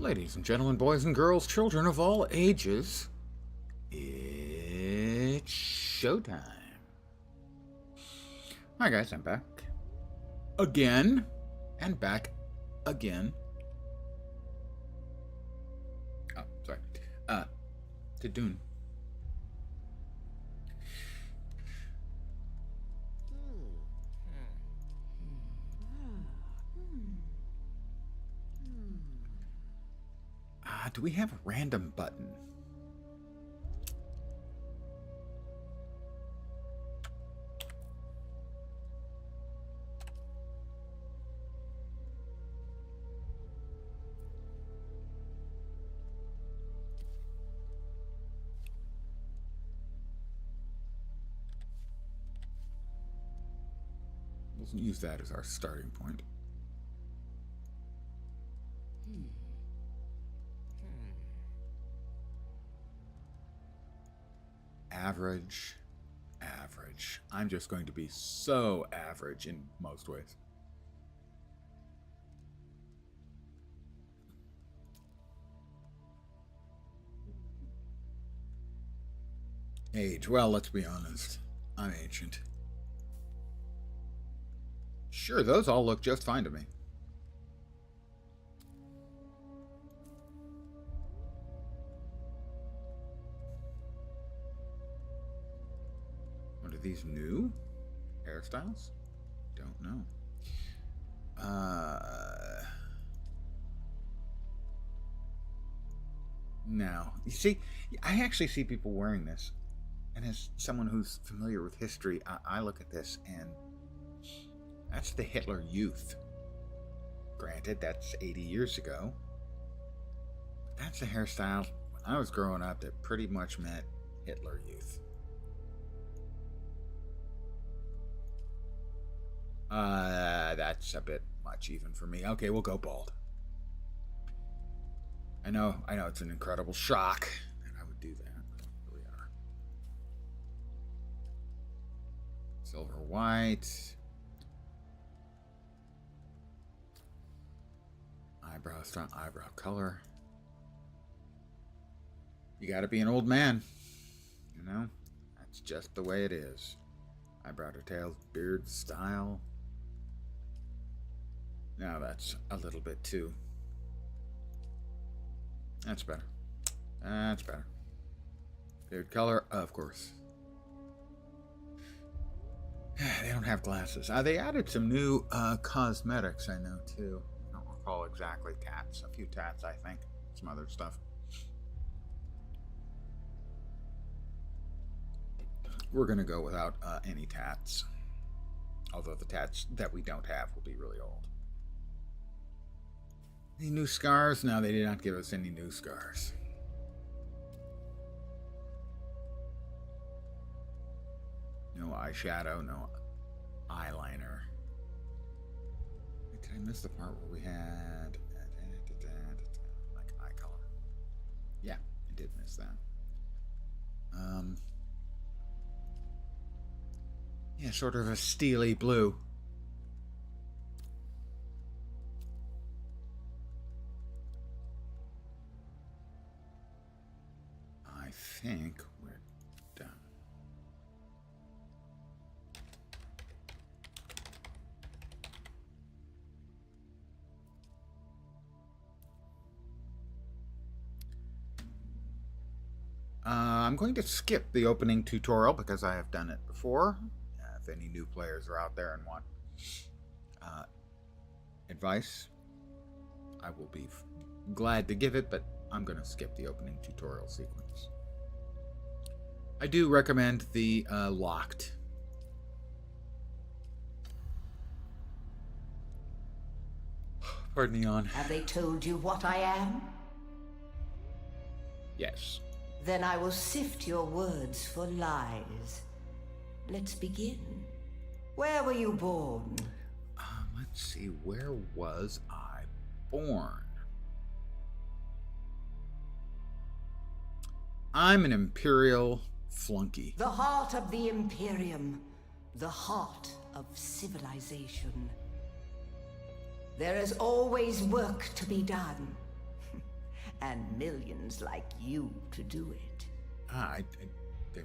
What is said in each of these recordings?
Ladies and gentlemen, boys and girls, children of all ages, it's showtime. Hi guys, I'm back. Again. And back again. Oh, sorry. To Dune. Do we have a random button? We'll use that as our starting point. Average. I'm just going to be so average in most ways. Age. Well, let's be honest. I'm ancient. Sure, those all look just fine to me. What are these new hairstyles? Don't know. Now, you see, I actually see people wearing this. And as someone who's familiar with history, I look at this and that's the Hitler Youth. Granted, that's 80 years ago. But that's a hairstyle when I was growing up that pretty much meant Hitler Youth. That's a bit much even for me. Okay, we'll go bald. I know it's an incredible shock that I would do that. Here we are. Silver white. Strong eyebrow color. You gotta be an old man. You know? That's just the way it is. Eyebrow details, beard style. Now that's a little bit too. That's better. That's better. Beard color, of course. They don't have glasses. They added some new cosmetics, I know, too. I don't recall exactly tats. A few tats, I think. Some other stuff. We're going to go without any tats. Although the tats that we don't have will be really old. Any new scars? No, they did not give us any new scars. No eyeshadow, no eyeliner. Did I miss the part where we had like eye color? Yeah, I did miss that. Yeah, sort of a steely blue. I think we're done. I'm going to skip the opening tutorial because I have done it before. If any new players are out there and want advice, I will be glad to give it, but I'm going to skip the opening tutorial sequence. I do recommend the locked. Pardon me, on. Have they told you what I am? Yes. Then I will sift your words for lies. Let's begin. Where were you born? Let's see, where was I born? I'm an Imperial flunky. The heart of the Imperium. The heart of civilization. There is always work to be done. and millions like you to do it.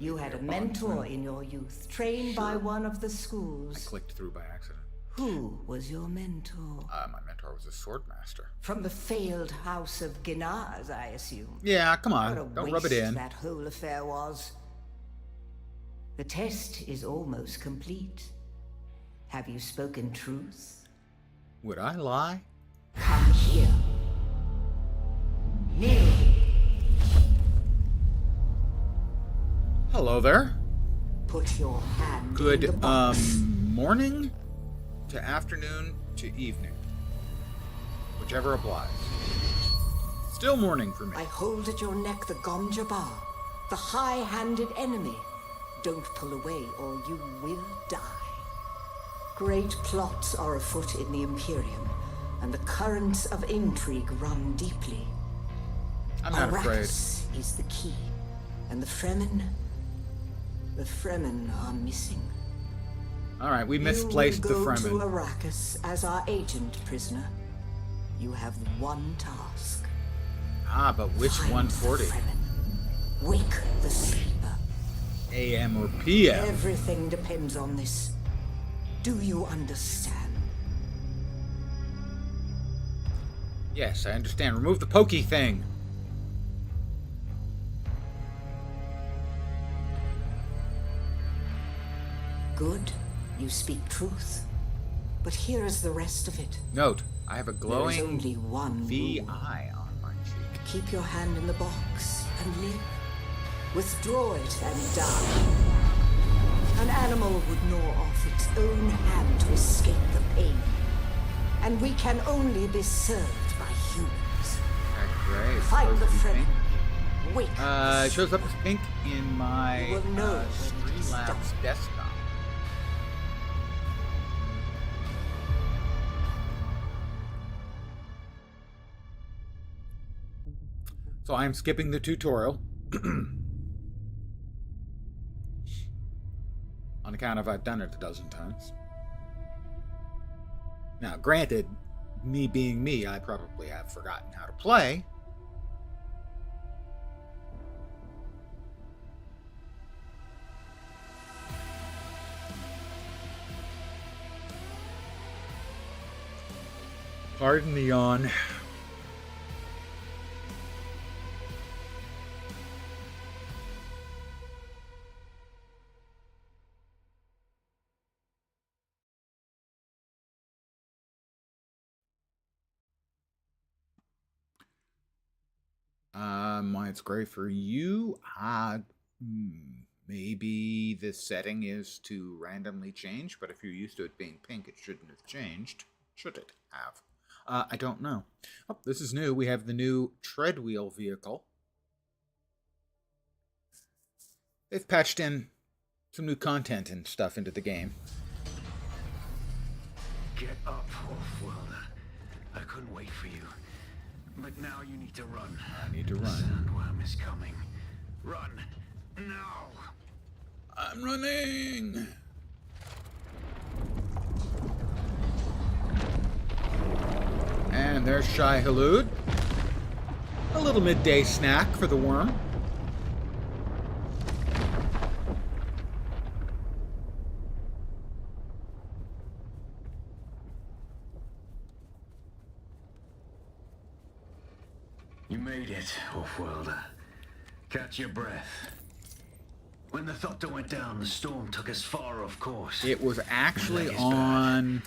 You had a mentor in your youth, trained by one of the schools. I clicked through by accident. Who was your mentor? My mentor was a sword master. From the failed house of Ginaz, I assume. Yeah, come on. What a Don't rub it waste in. that whole affair was. The test is almost complete. Have you spoken truth? Would I lie? Come here. Kneel. Hello there. Put your hand in the Good box. morning to afternoon to evening. Whichever applies. Still morning for me. I hold at your neck the Gomjabar, the high-handed enemy. Don't pull away or you will die. Great plots are afoot in the Imperium, and the currents of intrigue run deeply. I'm not afraid. Arrakis is the key, and the Fremen are missing. All right, we misplaced the You will go Fremen. to Arrakis as our agent, prisoner. You have one task. Ah, but which Find 140? the Fremen. Wake the sleeper. AM or PM? Everything depends on this. Do you understand? Yes, I understand. Remove the pokey thing. Good. You speak truth. But here is the rest of it. Note, I have a There is glowing only one VI rule. on my cheek. Keep your hand in the box and live. Withdraw it and die. An animal would gnaw off its own hand to escape the pain. And we can only be served by humans. Okay, great. Find Supposed the to be Fremen. pink. Wake the It shows up as pink in my You will know when it is Streamlabs done. desktop. So I'm skipping the tutorial. On account of I've done it a dozen times. Now, granted, me being me, I probably have forgotten how to play. Pardon the yawn. Why it's gray for you? Maybe the setting is to randomly change, but if you're used to it being pink, it shouldn't have changed. Should it have? I don't know. Oh, this is new. We have the new treadwheel vehicle. They've patched in some new content and stuff into the game. Get up, Wolf-Worlder. I couldn't wait for you. But now you need to run. I need to The run. sandworm is coming. Run! Now! I'm running! And there's Shai Halud. A little midday snack for the worm. You made it, Wolf-Worlder. Catch your breath. When the Thopter went down, the storm took us far off course. It was actually Leg is on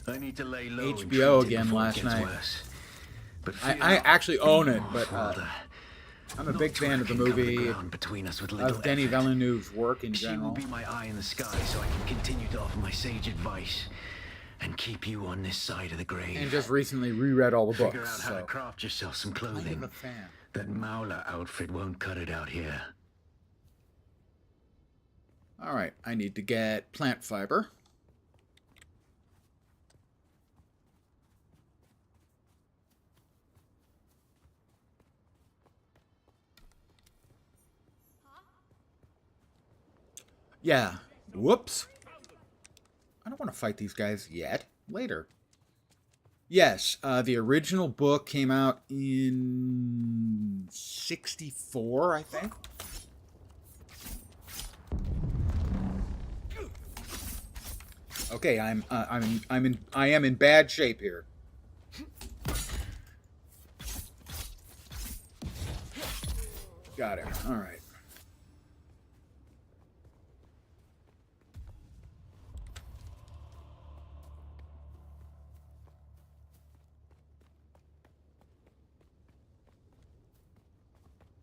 I need to lay low and HBO treat it again before it last gets night. worse. But I fear actually own it, not, but Wolf-Worlder. I'm a Not big fan of the to cover movie, ground between us with little of Denis effort. Villeneuve's work in She will general. be my eye in the sky so I can continue to offer my sage advice and keep you on this side of the grave. And just recently reread all the Figure books. out how to So craft yourself some kind clothing. of a fan. That Mauler outfit won't cut it out here. All right, I need to get plant fiber. Yeah. Whoops. I don't want to fight these guys yet. Later. Yes, the original book came out in '64, I think. Okay, I am in bad shape here. Got it. All right.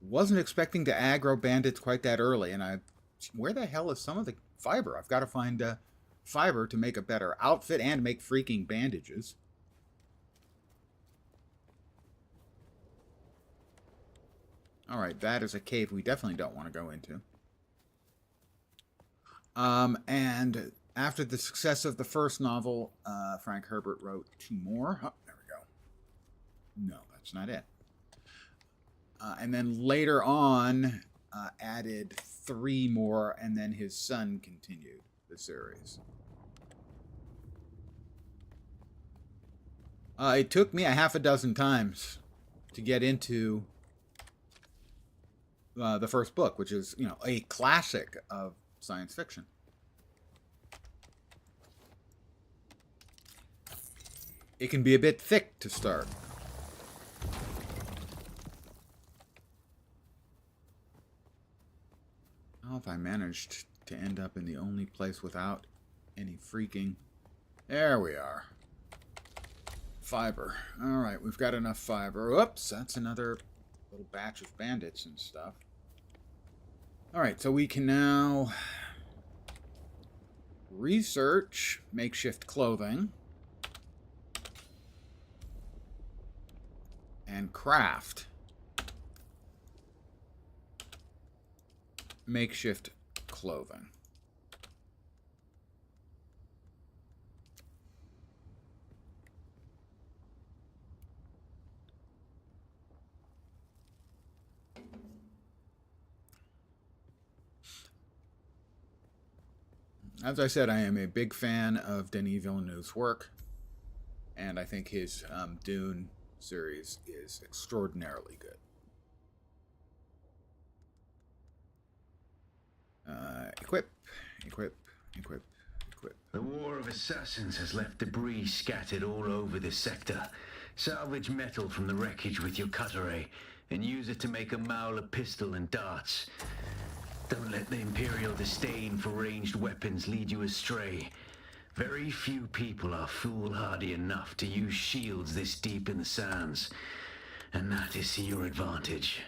Wasn't expecting to aggro bandits quite that early, and where the hell is some of the fiber? I've got to find fiber to make a better outfit and make freaking bandages. All right, that is a cave we definitely don't want to go into. And after the success of the first novel, Frank Herbert wrote 2 more. Oh, there we go. No, that's not it. And then later on, added 3 more, and then his son continued the series. It took me a half a dozen times to get into the first book, which is, a classic of science fiction. It can be a bit thick to start. How have I managed to end up in the only place without any freaking... There we are. Fiber. Alright, we've got enough fiber. Oops, that's another little batch of bandits and stuff. Alright, so we can now research makeshift clothing and craft makeshift clothing. As I said, I am a big fan of Denis Villeneuve's work, and I think his Dune series is extraordinarily good. Equip, equip, equip, equip. The War of Assassins has left debris scattered all over this sector. Salvage metal from the wreckage with your cutter and use it to make a Mauler pistol and darts. Don't let the Imperial disdain for ranged weapons lead you astray. Very few people are foolhardy enough to use shields this deep in the sands, and that is to your advantage.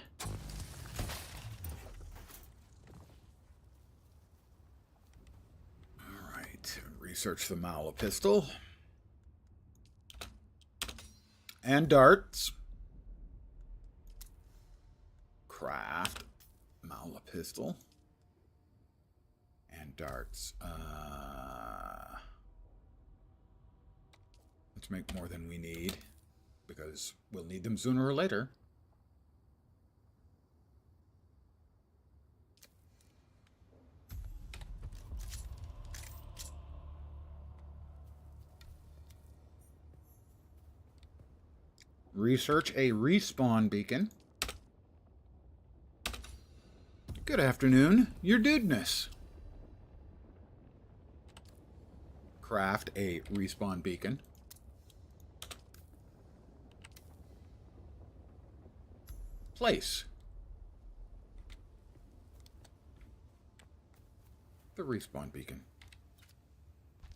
Research the Mauler pistol. And darts. Craft Mauler pistol. And darts. Let's make more than we need, because we'll need them sooner or later. Research a respawn beacon. Good afternoon, your dudeness. Craft a respawn beacon. Place the respawn beacon.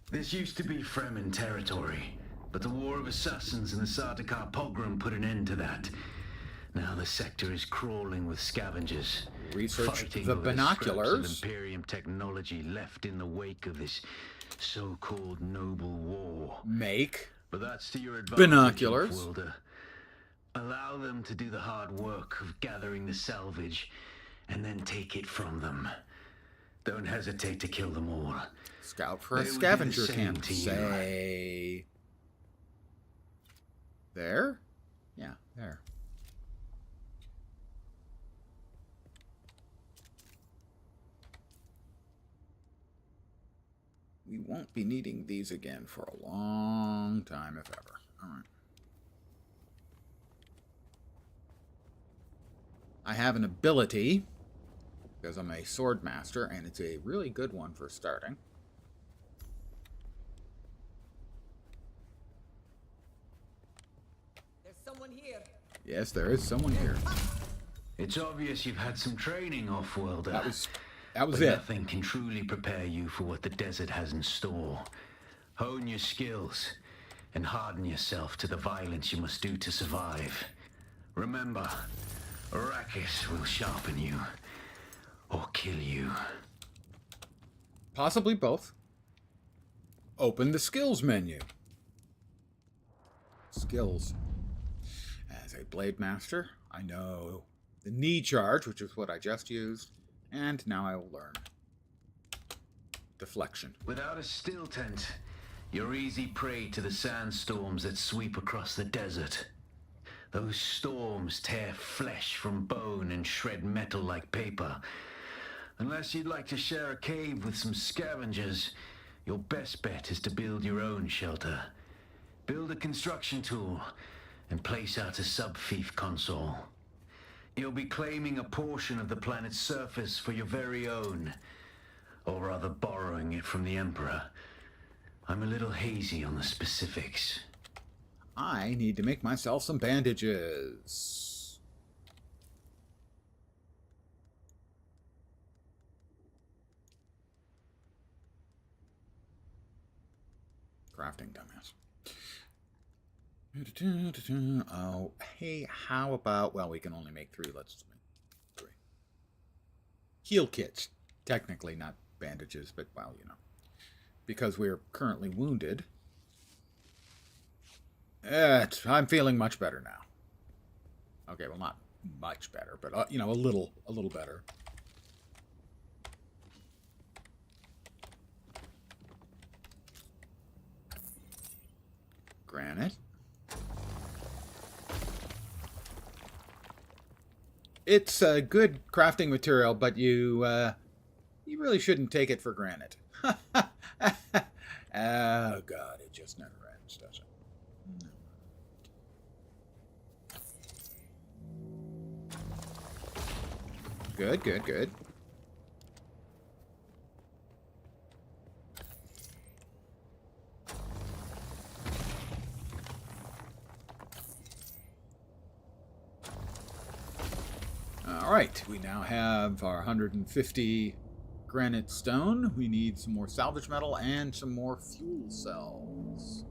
This used to be Fremen territory, but the War of Assassins and the Sardaukar pogrom put an end to that. Now the sector is crawling with scavengers. Research the binoculars. Of Imperium technology left in the wake of this so-called noble war. Make But that's to your advantage, binoculars. Wilder. Allow them to do the hard work of gathering the salvage, and then take it from them. Don't hesitate to kill them all. Scout for a They will do the scavenger same camp. to you. Say there? Yeah, there. We won't be needing these again for a long time, if ever. All right. I have an ability, because I'm a sword master, and it's a really good one for starting. There's someone here. Yes, there is someone here. It's obvious you've had some training, off-worlder. That was but it. Nothing can truly prepare you for what the desert has in store. Hone your skills and harden yourself to the violence you must do to survive. Remember, Arrakis will sharpen you or kill you. Possibly both. Open the skills menu. Skills. As a blade master, I know the knee charge, which is what I just used, and now I will learn deflection. Without a still tent, you're easy prey to the sandstorms that sweep across the desert. Those storms tear flesh from bone and shred metal like paper. Unless you'd like to share a cave with some scavengers, your best bet is to build your own shelter. Build a construction tool and place out a sub-fief console. You'll be claiming a portion of the planet's surface for your very own, or rather borrowing it from the Emperor. I'm a little hazy on the specifics. I need to make myself some bandages. Crafting, dumbass. Oh, hey, how about... Well, we can only make 3. Let's make 3. Heal kits. Technically not bandages, but, well, you know. Because we're currently wounded. I'm feeling much better now. Okay, well, not much better, but, you know, a little better. Granite. It's a good crafting material, but you really shouldn't take it for granted. Oh, God, it just never ends, does it? Good, good, good. All right, we now have our 150 granite stone. We need some more salvage metal and some more fuel cells.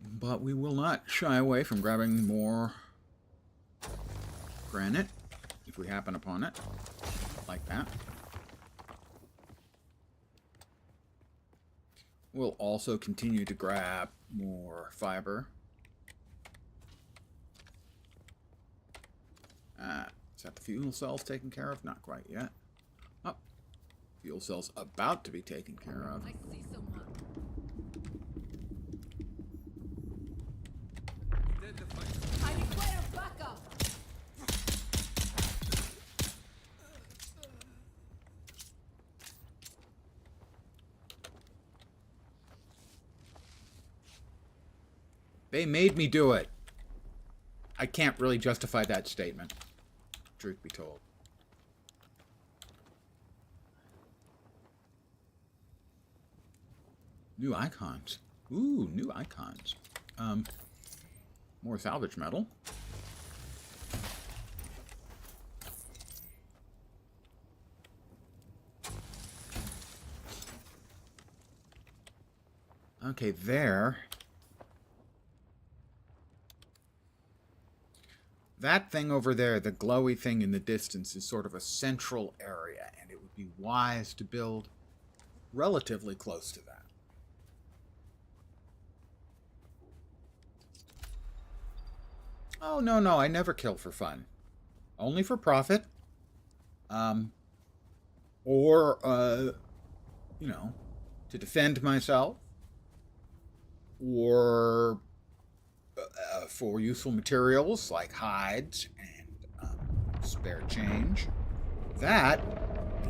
But we will not shy away from grabbing more granite if we happen upon it, like that. We'll also continue to grab more fiber. Is that the fuel cells taken care of? Not quite yet. Oh, fuel cells about to be taken care of. I see someone. I declare backup. They made me do it. I can't really justify that statement, truth be told. New icons. Ooh, new icons. More salvage metal. Okay, there. That thing over there, the glowy thing in the distance, is sort of a central area, and it would be wise to build relatively close to that. Oh, no, I never kill for fun. Only for profit. Or, you know, to defend myself. Or for useful materials like hides and spare change. That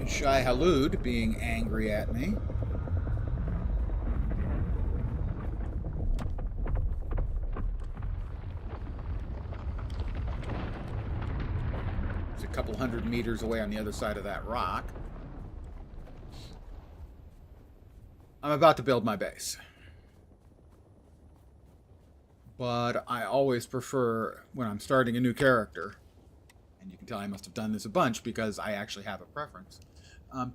is Shai Halud being angry at me. couple 100 meters away on the other side of that rock. I'm about to build my base. But I always prefer, when I'm starting a new character, and you can tell I must have done this a bunch because I actually have a preference,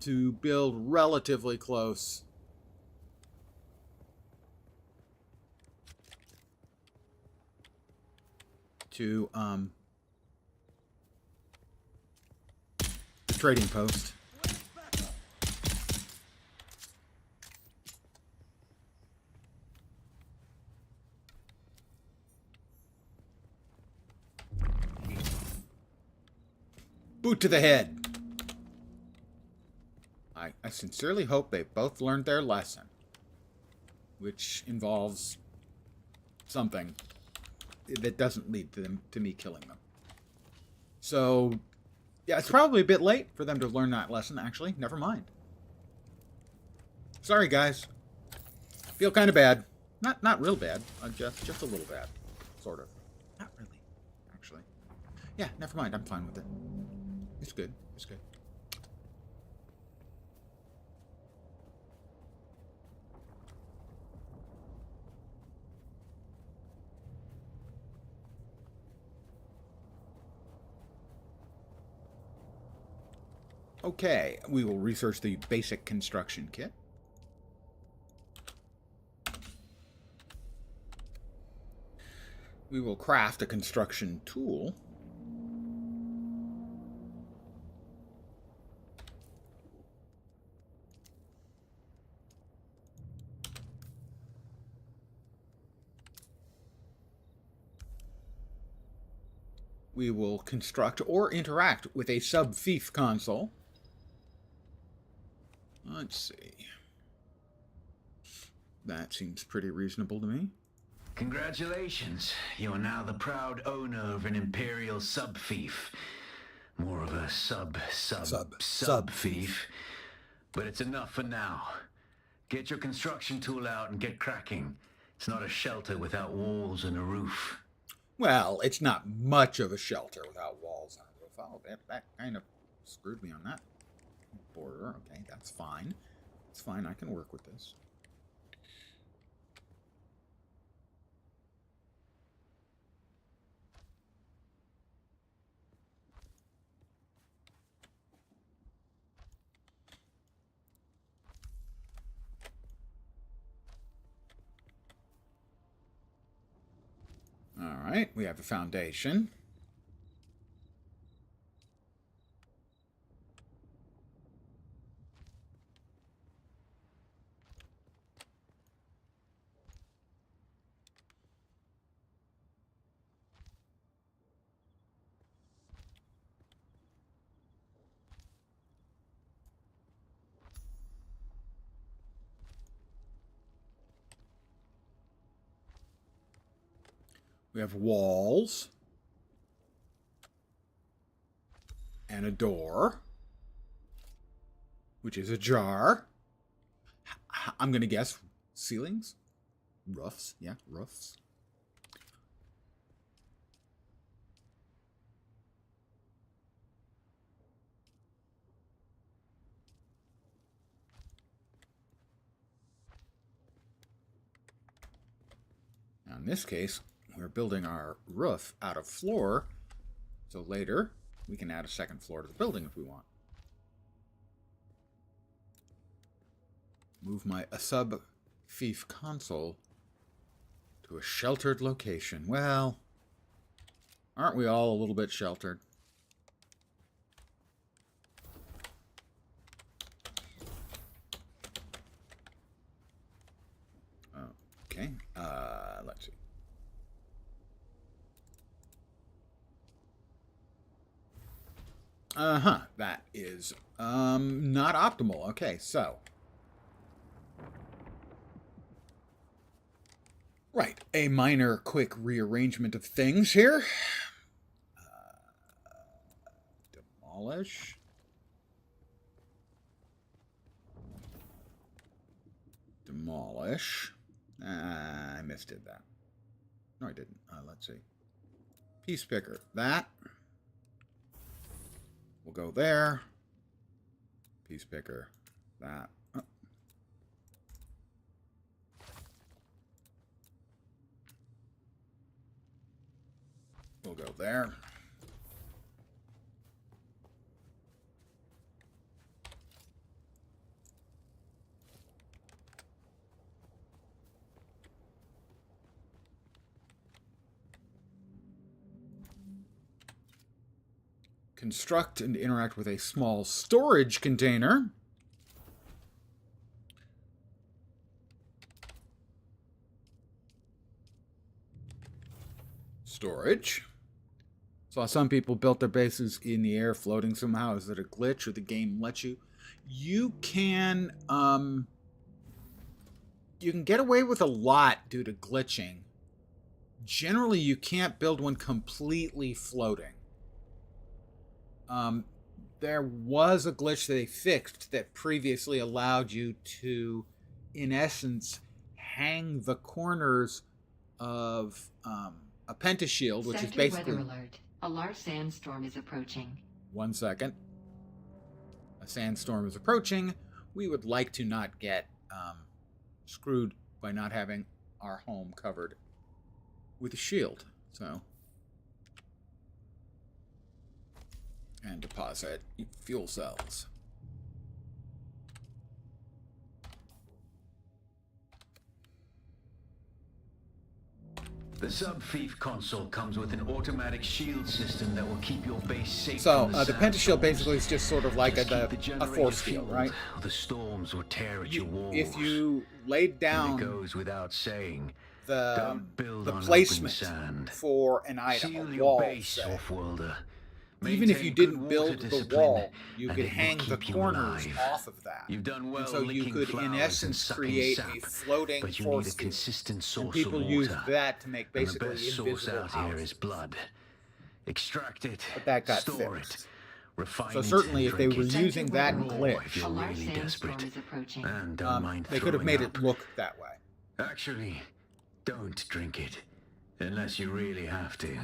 to build relatively close to the trading post. Boot to the head. I sincerely hope they both learned their lesson, which involves something that doesn't lead to me killing them. So, yeah, it's probably a bit late for them to learn that lesson, actually. Never mind. Sorry, guys. Feel kind of bad. Not real bad. Just a little bad. Sort of. Not really, actually. Yeah, never mind. I'm fine with it. It's good. It's good. Okay, we will research the basic construction kit. We will craft a construction tool. We will construct or interact with a sub-fief console. Let's see. That seems pretty reasonable to me. Congratulations. You are now the proud owner of an Imperial sub-fief. More of a sub-fief. But it's enough for now. Get your construction tool out and get cracking. It's not a shelter without walls and a roof. Well, it's not much of a shelter without walls and a roof. Oh, that kind of screwed me on that border. Okay, that's fine. It's fine. I can work with this. All right, we have a foundation. We have walls and a door, which is a jar. I'm going to guess ceilings? Roofs? Yeah, roofs. Now in this case, we're building our roof out of floor, so later we can add a second floor to the building if we want. Move a sub-fief console to a sheltered location. Well, aren't we all a little bit sheltered? Okay, let's see. That is not optimal. Okay, so right, a minor quick rearrangement of things here. Demolish. Demolish. I misdid that. No, I didn't. Let's see. Piece picker. That. We'll go there. Piece picker. That. We'll go there. Construct and interact with a small storage container. Storage. Saw some people built their bases in the air, floating somehow. Is it a glitch or the game lets you? You can get away with a lot due to glitching. Generally, you can't build one completely floating. There was a glitch that they fixed that previously allowed you to, in essence, hang the corners of a pentashield, which is basically... Weather alert. A large sandstorm is approaching. 1 second. A sandstorm is approaching. We would like to not get screwed by not having our home covered with a shield. So... and deposit fuel cells. The sub-thief console comes with an automatic shield system that will keep your base safe. So from the pentashield basically is just sort of like Just a keep the force generator field, right? fueled, or the storms will tear at your walls. If you laid And down it goes without saying, the don't build on placement open sand. for an item, Seal a your wall, base, say. off-worlder. Even if you Maintain didn't good build water the discipline, wall, you and could it will hang the keep you corners alive. off of that. You've done well And so you licking could, in flowers and essence, sucking create sap, a floating but you force need a field. consistent source And people of water. use that to make And the basically best source invisible out here houses. is blood. Extract it, But that got store fixed. it, refine So it, certainly and if they drink were it. using that Raw glitch, if you're A large really sandstorm desperate. is approaching. And don't mind they could have throwing made up. it look that way. Actually, don't drink it. Unless you really have to.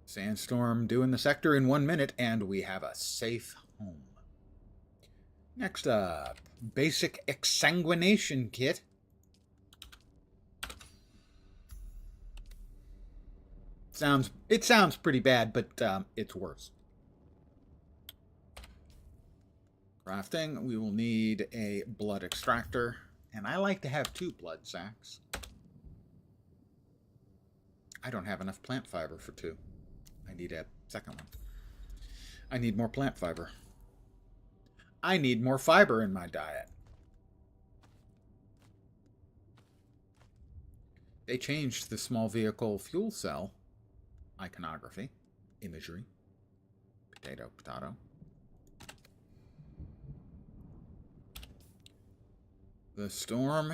Sandstorm doing the sector in 1 minute, and we have a safe home. Next up, basic exsanguination kit. It sounds pretty bad, but it's worse. Crafting, we will need a blood extractor, and I like to have 2 blood sacks. I don't have enough plant fiber for 2. I need a second one. I need more plant fiber. I need more fiber in my diet. They changed the small vehicle fuel cell iconography, imagery. Potato, potato. The storm.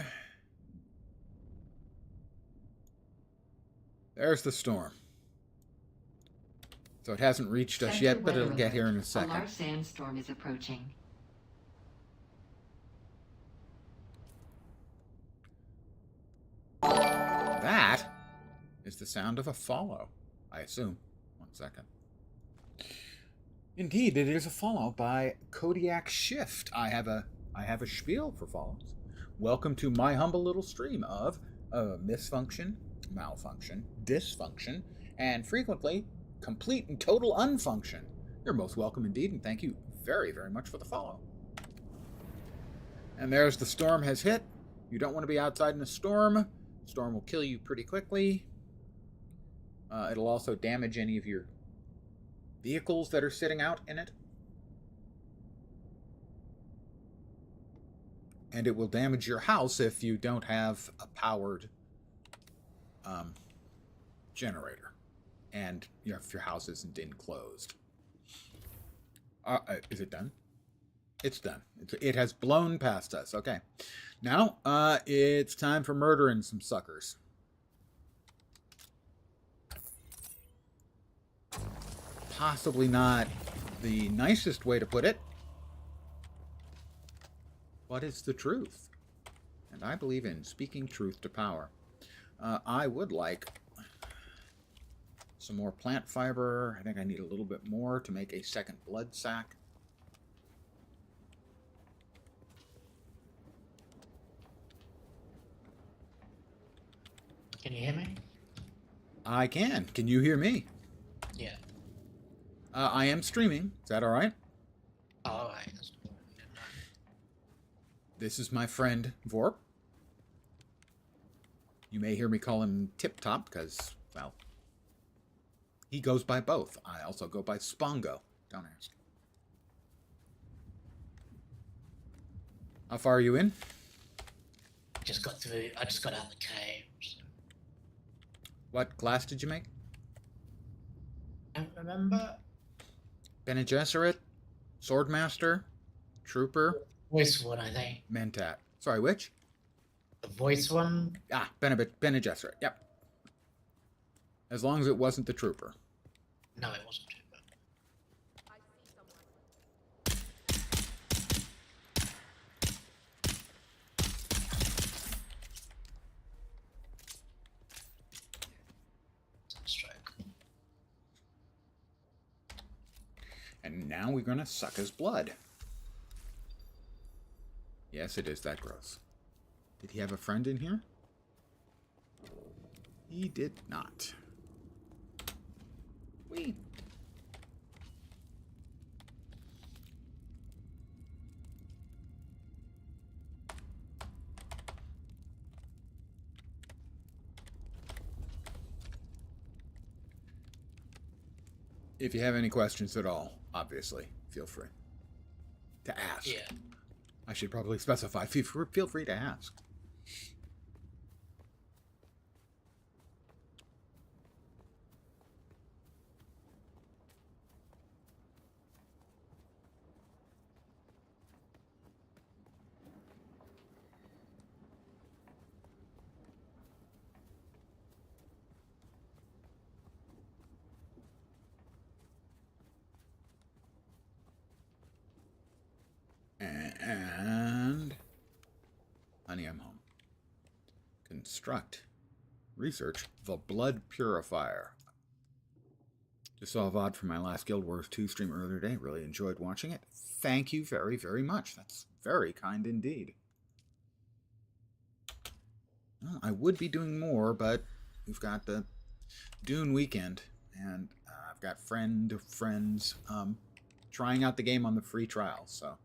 There's the storm. So it hasn't reached us Center yet, but weather it'll get here in a alert. second. A large sandstorm is approaching. That is the sound of a follow, I assume. 1 second. Indeed, it is a follow by Kodiak Shift. I have a spiel for follows. Welcome to my humble little stream of misfunction, malfunction, dysfunction, and frequently complete and total unfunction. You're most welcome indeed, and thank you very, very much for the follow. And there's the storm has hit. You don't want to be outside in a storm. Storm will kill you pretty quickly. It'll also damage any of your vehicles that are sitting out in it. And it will damage your house if you don't have a powered generator. And if your house isn't enclosed. Is it done? It's done. It has blown past us. Okay. Now, it's time for murdering some suckers. Possibly not the nicest way to put it, but it's the truth. And I believe in speaking truth to power. I would like Some more plant fiber. I think I need a little bit more to make a second blood sac. Can you hear me? I can. Can you hear me? Yeah. I am streaming. Is that all right? Oh, alright. That's cool. This is my friend Vorp. You may hear me call him Tip Top because, well, he goes by both. I also go by Spongo. Don't ask. How far are you in? I just got out of the cave. So. What class did you make? I don't remember. Bene Gesserit? Swordmaster? Trooper? Voice one, I think. Mentat. Sorry, which? The voice one? Bene Gesserit. Yep. As long as it wasn't the Trooper. No, it wasn't too bad. Stroke. And now we're gonna suck his blood. Yes, it is that gross. Did he have a friend in here? He did not. Whee! If you have any questions at all, obviously, feel free to ask. Yeah. I should probably specify. Feel free to ask. And honey, I'm home. Construct. Research the blood purifier. Just saw a VOD from my last Guild Wars 2 stream earlier today. Really enjoyed watching it. Thank you very, very much. That's very kind indeed. Well, I would be doing more, but we've got the Dune weekend, and I've got friends trying out the game on the free trial, so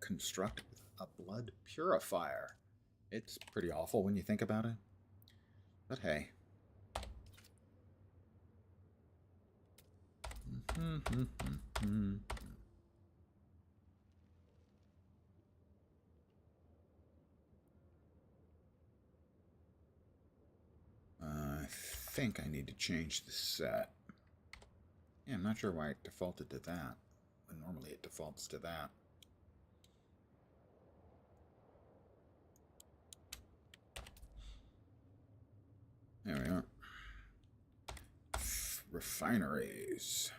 construct a blood purifier. It's pretty awful when you think about it, but hey. I think I need to change the set. Yeah, I'm not sure why it defaulted to that. But normally it defaults to that. There we are. Refineries.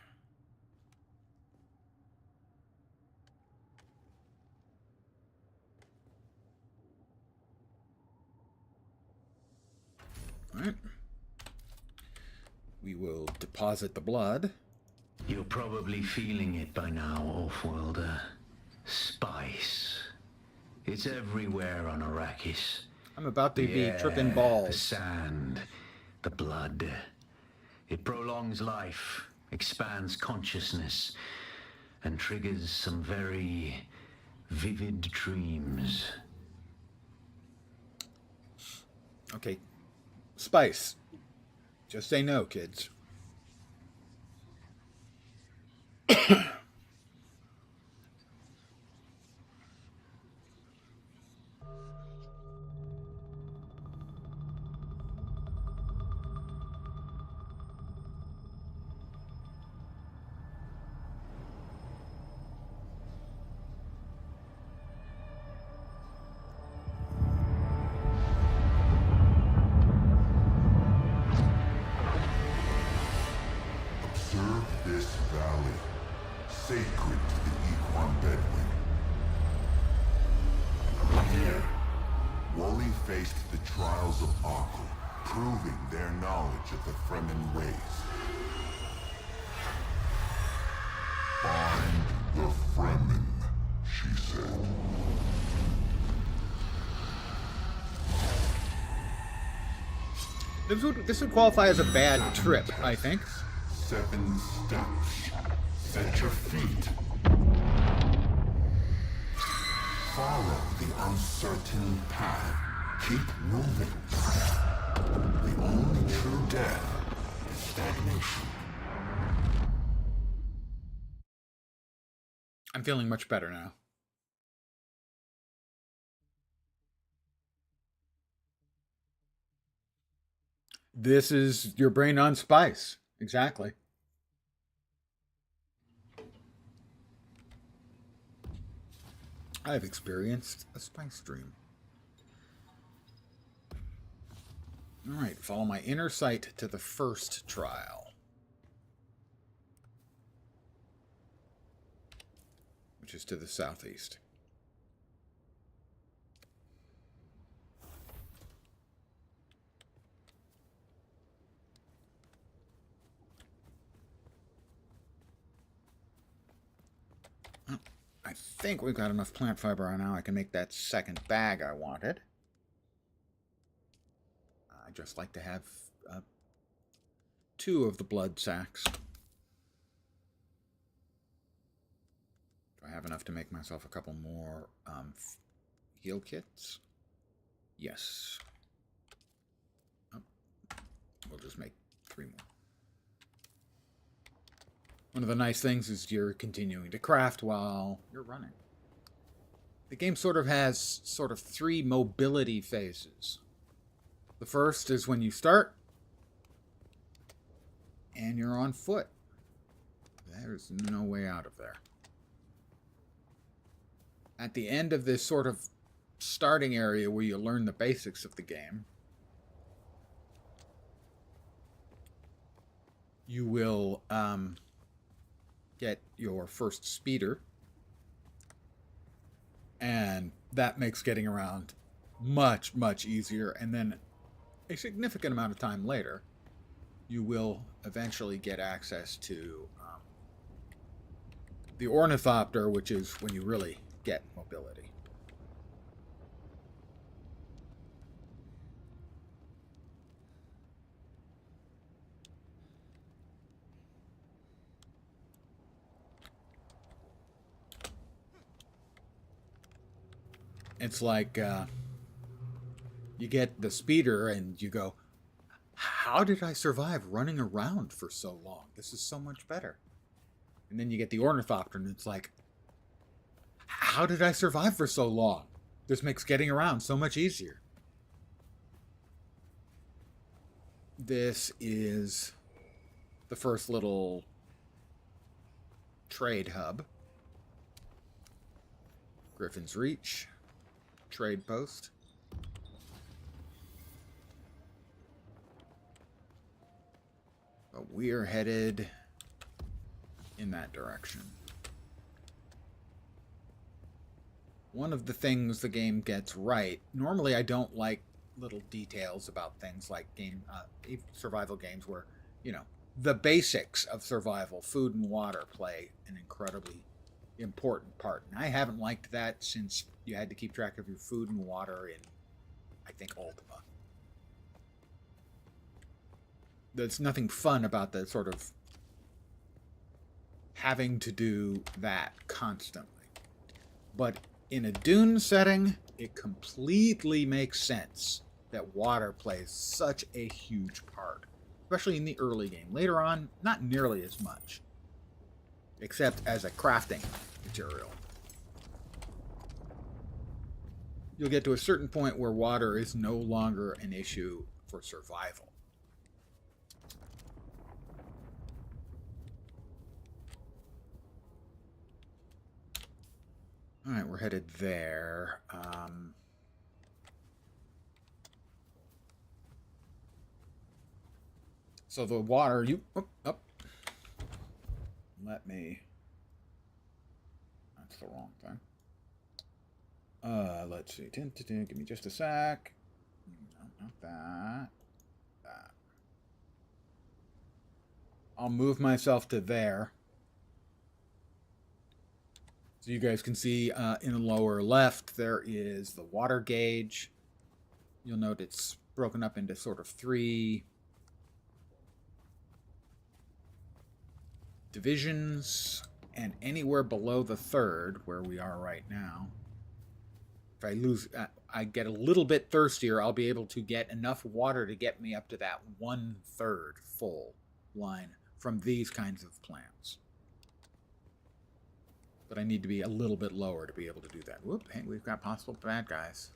All right. We will deposit the blood. You're probably feeling it by now, Offworlder. Spice. It's everywhere on Arrakis. I'm about to be tripping balls. The sand, the blood. It prolongs life, expands consciousness, and triggers some very vivid dreams. Okay. Spice. Just say no, kids. Observe this valley, sacred to the Equan Bedouin. Here, Wally faced the trials of Aku, proving their knowledge of the Fremen ways. Find the Fremen, she said. This would qualify as a bad trip, I think. 7 steps. Set your feet. Follow the uncertain path. Keep moving. The only true death is stagnation. I'm feeling much better now. This is your brain on spice. Exactly. I've experienced a spice dream. Alright, follow my inner sight to the first trial, which is to the southeast. I think we've got enough plant fiber now. I can make that second bag I wanted. I just like to have 2 of the blood sacks. Do I have enough to make myself a couple more heal kits? Yes. Oh, we'll just make 3 more. One of the nice things is you're continuing to craft while you're running. The game sort of has 3 mobility phases. The first is when you start and you're on foot. There's no way out of there. At the end of this sort of starting area where you learn the basics of the game, you will get your first speeder, and that makes getting around much, much easier. And then a significant amount of time later, you will eventually get access to the ornithopter, which is when you really get mobility. It's like you get the speeder and you go, how did I survive running around for so long? This is so much better. And then you get the ornithopter and it's like, how did I survive for so long? This makes getting around so much easier. This is the first little trade hub. Griffin's Reach. Trade post. But we're headed in that direction. One of the things the game gets right, normally I don't like little details about things like survival games where, the basics of survival, food and water, play an incredibly important part. And I haven't liked that since you had to keep track of your food and water in, I think, Ultima. There's nothing fun about the sort of having to do that constantly. But in a Dune setting, it completely makes sense that water plays such a huge part, especially in the early game. Later on, not nearly as much, except as a crafting material. You'll get to a certain point where water is no longer an issue for survival. All right, we're headed there. So the water, let me, that's the wrong thing. Let's see, give me just a sec. No, not that. I'll move myself to there. So you guys can see in the lower left, there is the water gauge. You'll note it's broken up into sort of 3 divisions, and anywhere below the 3rd, where we are right now, if I lose, I get a little bit thirstier, I'll be able to get enough water to get me up to that 1/3 full line from these kinds of plants. But I need to be a little bit lower to be able to do that. Whoop, hey, we've got possible bad guys.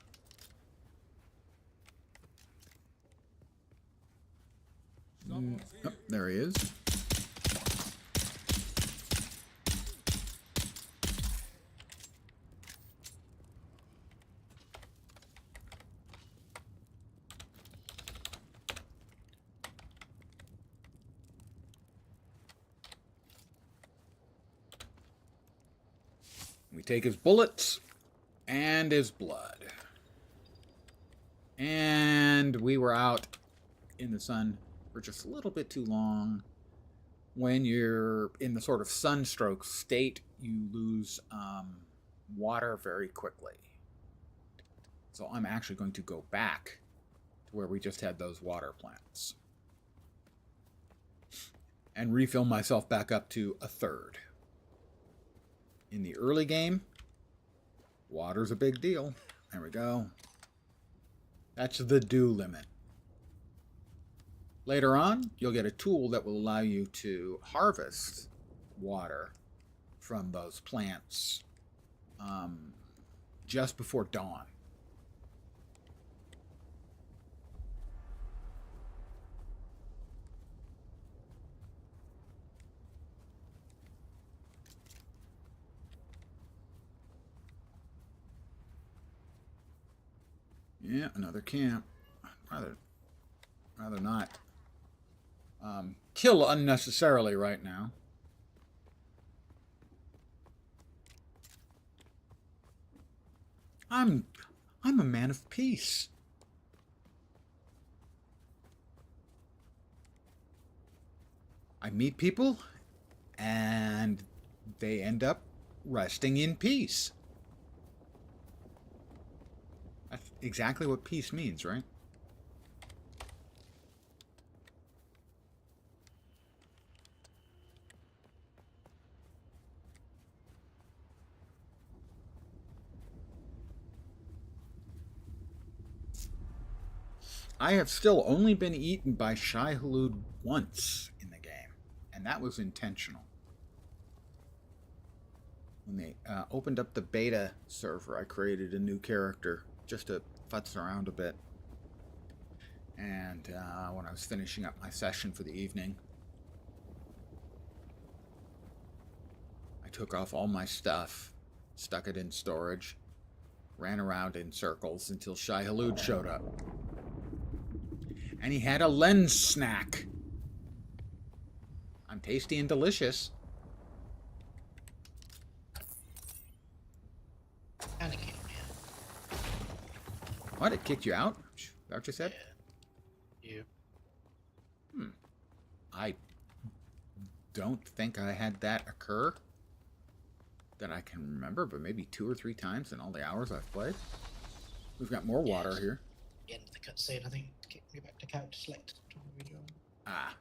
Oh, there he is. We take his bullets and his blood. And we were out in the sun for just a little bit too long. When you're in the sort of sunstroke state, you lose water very quickly. So I'm actually going to go back to where we just had those water plants and refill myself back up to 1/3. In the early game, water's a big deal. There we go. That's the dew limit. Later on, you'll get a tool that will allow you to harvest water from those plants just before dawn. Yeah, another camp. Rather not kill unnecessarily right now. I'm a man of peace. I meet people and they end up resting in peace. That's exactly what peace means, right? I have still only been eaten by Shai-Hulud once in the game, and that was intentional. When they opened up the beta server, I created a new character just to futz around a bit. And when I was finishing up my session for the evening, I took off all my stuff, stuck it in storage, ran around in circles until Shai-Hulud showed up. And he had a lens snack. I'm tasty and delicious. Kinda kicked me out. What? It kicked you out? Is that what you said? Yeah. I don't think I had that occur that I can remember, but maybe 2 or 3 times in all the hours I've played. We've got more water here. The end of the cutscene, I think, to kick me back to character select. Ah.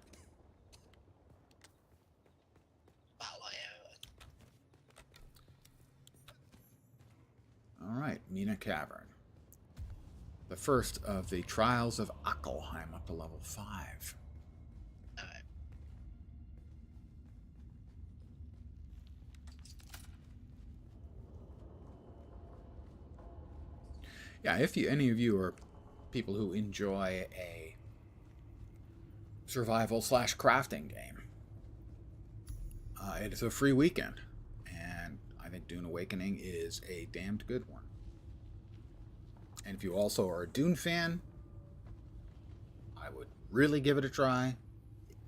All right, Mina Cavern. The first of the Trials of Akelheim up to level 5. Yeah, if any of you are people who enjoy a survival/crafting game, it is a free weekend, and I think Dune Awakening is a damned good one. And if you also are a Dune fan, I would really give it a try.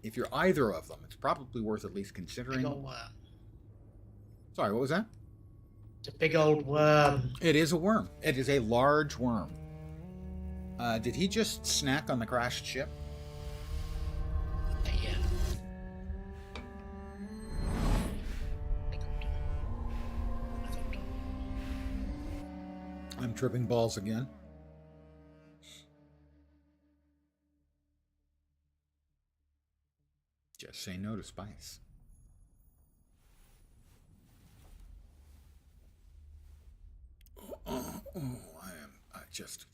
If you're either of them, it's probably worth at least considering. Big old worm. Sorry, what was that? It's a big old worm. It is a worm. It is a large worm. Did he just snack on the crashed ship? Yeah. tripping balls again. Just say no to spice. I just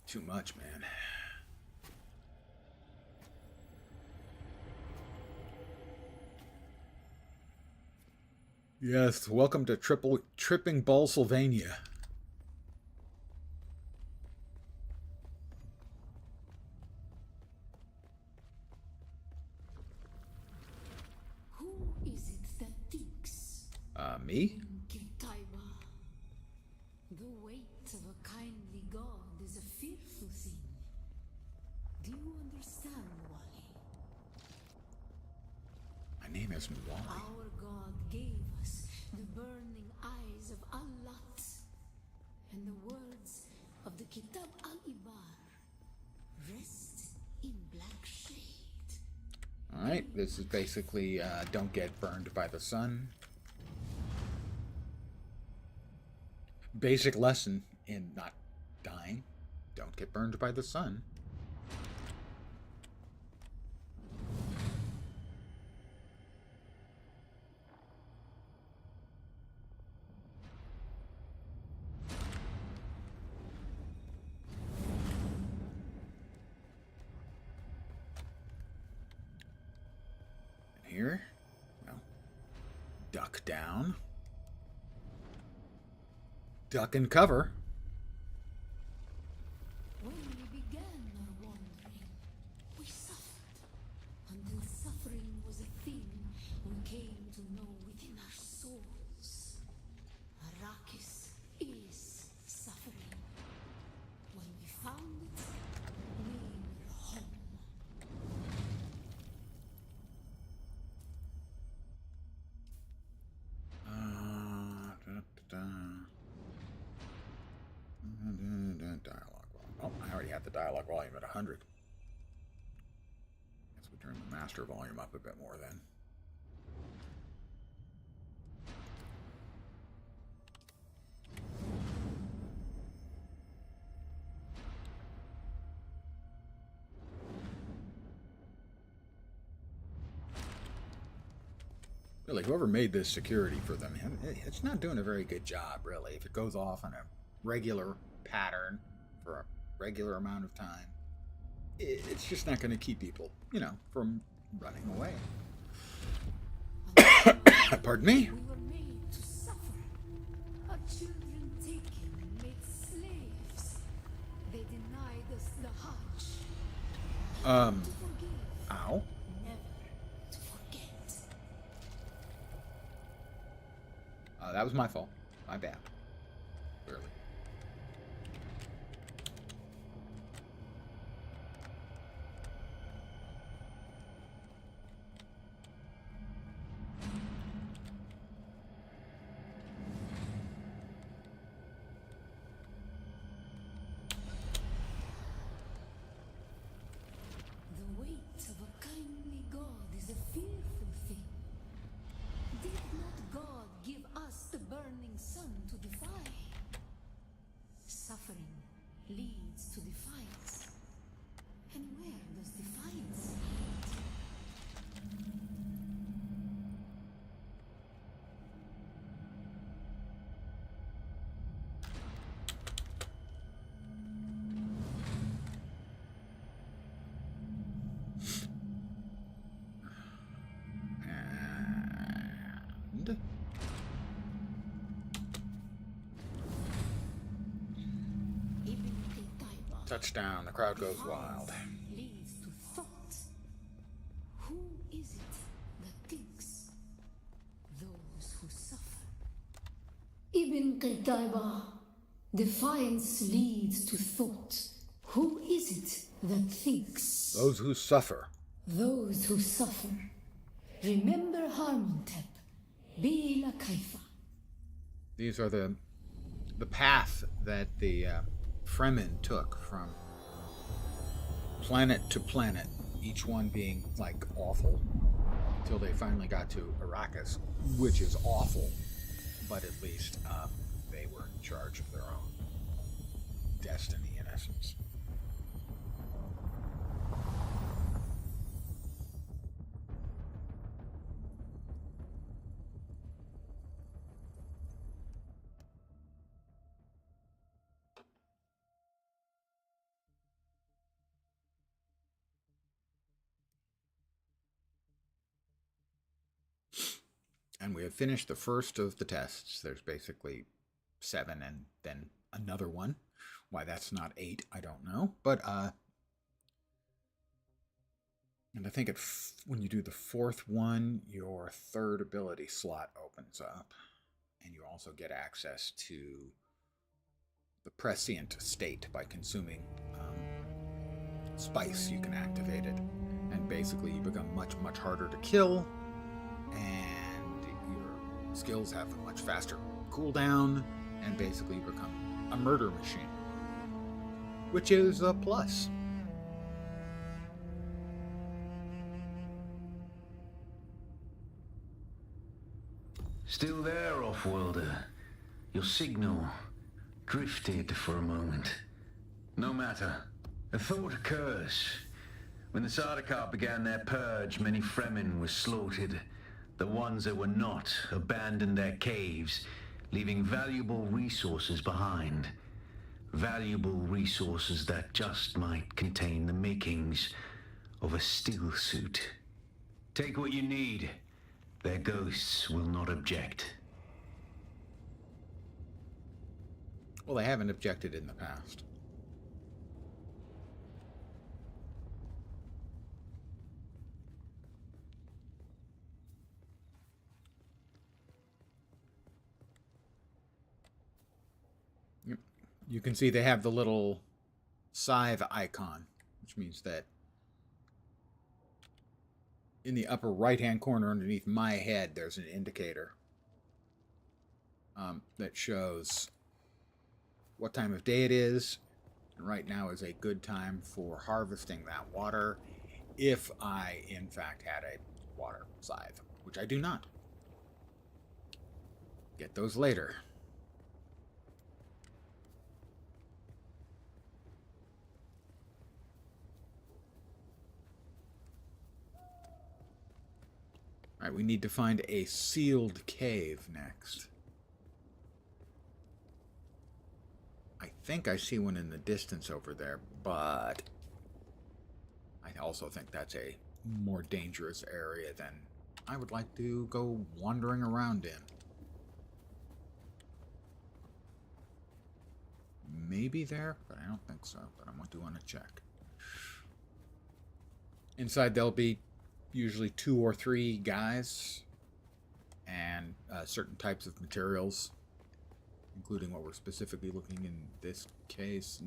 too much, man. Yes, welcome to Tripping Ballsylvania. Who is it that thinks? Me? Kitaiba. The weight of a kindly god is a fearful thing. Do you understand why? My name is Wally. Our god gave us the burning eyes of Allat and the words of the Kitab al-Ibar. Rest in black shade. Alright, this is basically don't get burned by the sun. Basic lesson in not dying. Don't get burned by the sun. Here, well, duck down, duck and cover. When we began our wandering, we suffered until suffering was a thing we came to know within our souls. Arrakis is suffering. When we found it, we were home. Dialogue volume. Oh, I already had the dialogue volume at 100. Guess we turn the master volume up a bit more then. Really, whoever made this security for them, it's not doing a very good job, really. If it goes off on a regular pattern for a regular amount of time, it's just not going to keep people, from running away. Pardon me? We were made to suffer. Our children taken and made slaves. They denied us the Hajj. To forgive, Ow. never to forget. That was my fault. My bad. Clearly. The weight of a kindly God is a fearful thing. Did not God give us the burning sun to defy? Suffering leads to defiance. And where does defiance lead? And Ibn Qutayba touchdown. The crowd goes wild. leads to thought. Who is it that thinks? Those who suffer. Ibn Qutayba, defiance leads to thought. Who is it that thinks? Those who suffer. Those who suffer. Remember Harmontep. Bila Kaifa. These are the path that the Fremen took from planet to planet, each one being like awful, until they finally got to Arrakis, which is awful, but at least they were charge of their own destiny, in essence. And we have finished the first of the tests. There's basically 7 and then another one. Why that's not 8, I don't know. But, and I think when you do the 4th one, your 3rd ability slot opens up. And you also get access to the prescient state by consuming spice. You can activate it. And basically you become much, much harder to kill. And your skills have a much faster cooldown. And basically you become a murder machine. Which is a plus. Still there, off-worlder? Your signal drifted for a moment. No matter. A thought occurs. When the Sardaukar began their purge, many Fremen were slaughtered. The ones that were not abandoned their caves, leaving valuable resources behind. Valuable resources that just might contain the makings of a still suit. Take what you need. Their ghosts will not object. Well, they haven't objected in the past. You can see they have the little scythe icon, which means that in the upper right-hand corner underneath my head, there's an indicator that shows what time of day it is. And right now is a good time for harvesting that water if I, in fact, had a water scythe, which I do not. Get those later. All right, we need to find a sealed cave next. I think I see one in the distance over there, but I also think that's a more dangerous area than I would like to go wandering around in. Maybe there, but I don't think so, but I do want to check. Inside there'll be usually 2 or 3 guys and certain types of materials, including what we're specifically looking in this case.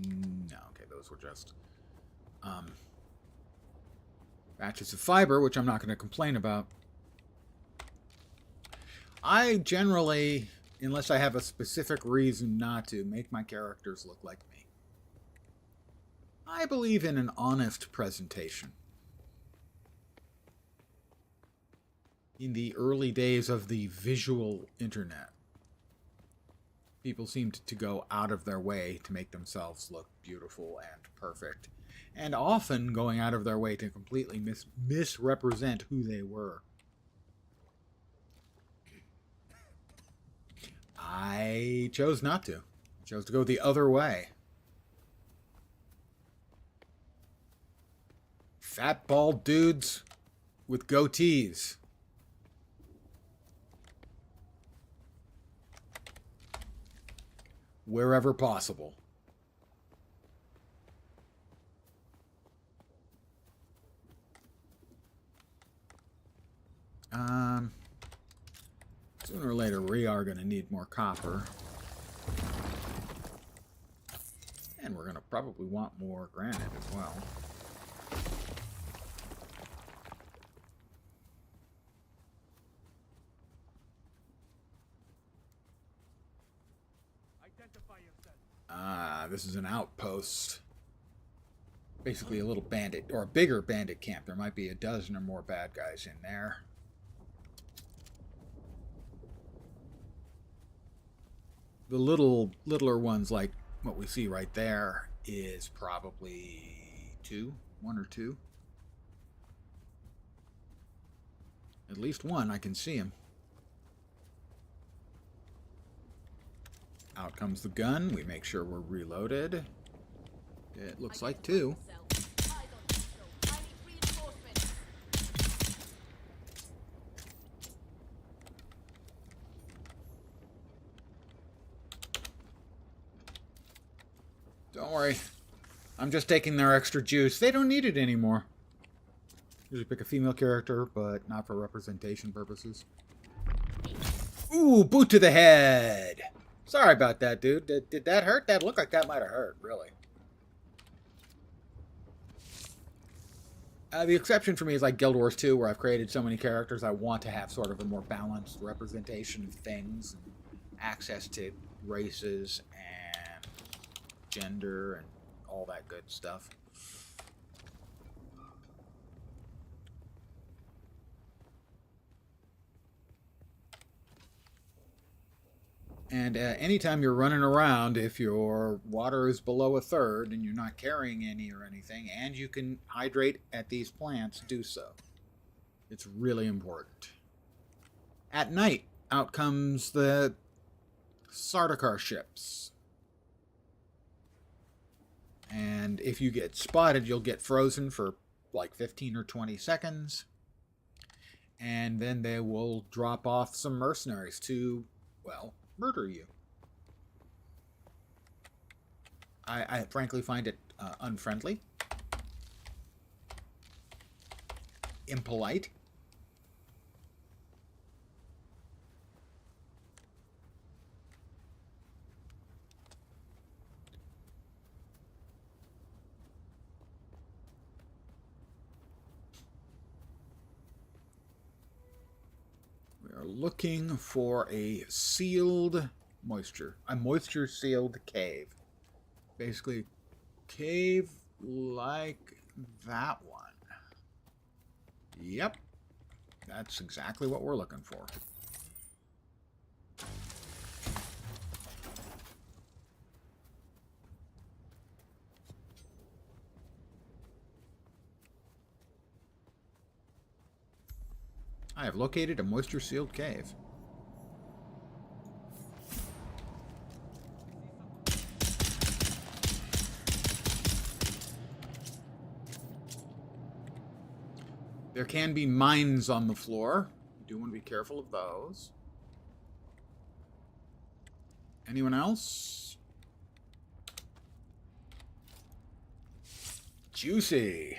No, okay, those were just batches of fiber, which I'm not going to complain about. I generally, unless I have a specific reason not to, make my characters look like me. I believe in an honest presentation. In the early days of the visual internet, people seemed to go out of their way to make themselves look beautiful and perfect, and often going out of their way to completely misrepresent who they were. I chose not to. I chose to go the other way. Fat, bald dudes with goatees. Wherever possible. Sooner or later we are going to need more copper. And we're going to probably want more granite as well. This is an outpost. Basically a little bandit, or a bigger bandit camp. There might be a dozen or more bad guys in there. The littler ones, like what we see right there, is probably one or two. At least one, I can see him. Out comes the gun. We make sure we're reloaded. It looks like two. Don't worry. I'm just taking their extra juice. They don't need it anymore. Usually pick a female character, but not for representation purposes. Ooh, boot to the head. Sorry about that, dude. Did that hurt? That looked like that might have hurt, really. The exception for me is like Guild Wars 2, where I've created so many characters, I want to have sort of a more balanced representation of things, and access to races and gender and all that good stuff. And anytime you're running around, if your water is below a third and you're not carrying any or anything, and you can hydrate at these plants, do so. It's really important. At night, out comes the Sardaukar ships. And if you get spotted, you'll get frozen for like 15 or 20 seconds. And then they will drop off some mercenaries to, well, murder you. I frankly find it unfriendly, impolite, we are looking for a moisture sealed cave. Basically, cave like that one. Yep, that's exactly what we're looking for. I have located a moisture sealed cave. There can be mines on the floor. You do want to be careful of those. Anyone else? Juicy.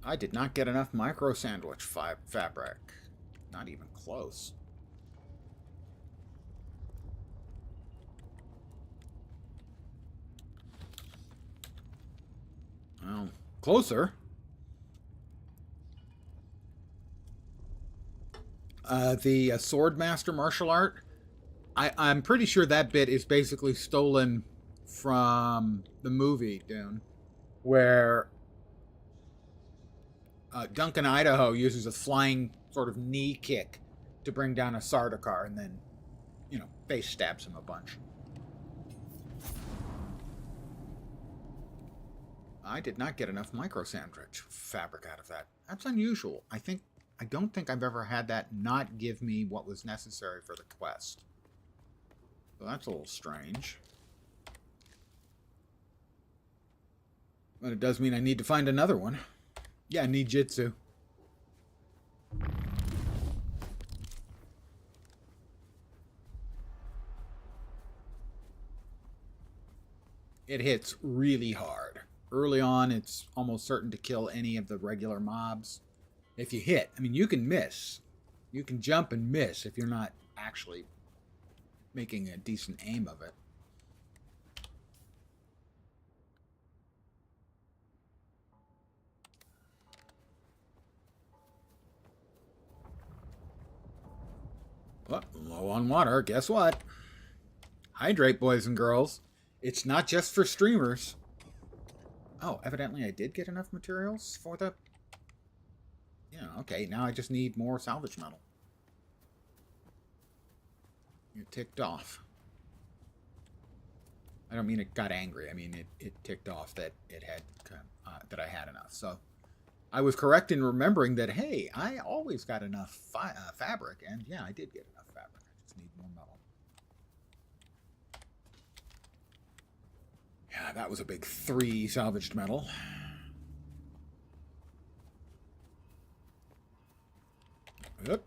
I did not get enough micro sandwich fabric. Not even close. Well, closer. The Swordmaster martial art. I'm pretty sure that bit is basically stolen from the movie Dune, where Duncan Idaho uses a flying sort of knee kick to bring down a Sardaukar and then, face stabs him a bunch. I did not get enough micro sandwich fabric out of that. That's unusual. I don't think I've ever had that not give me what was necessary for the quest. So that's a little strange. But it does mean I need to find another one. Yeah, I need Jitsu. It hits really hard. Early on, it's almost certain to kill any of the regular mobs. If you hit, you can miss. You can jump and miss if you're not actually making a decent aim of it. Well, low on water, guess what? Hydrate, boys and girls. It's not just for streamers. Oh, evidently I did get enough materials for the Yeah, okay, now I just need more salvage metal. It ticked off. I don't mean it got angry. I mean it ticked off that it had that I had enough. So I was correct in remembering that. Hey, I always got enough fabric, and yeah, I did get enough fabric. I just need more metal. Yeah, that was a big 3 salvaged metal. Yep.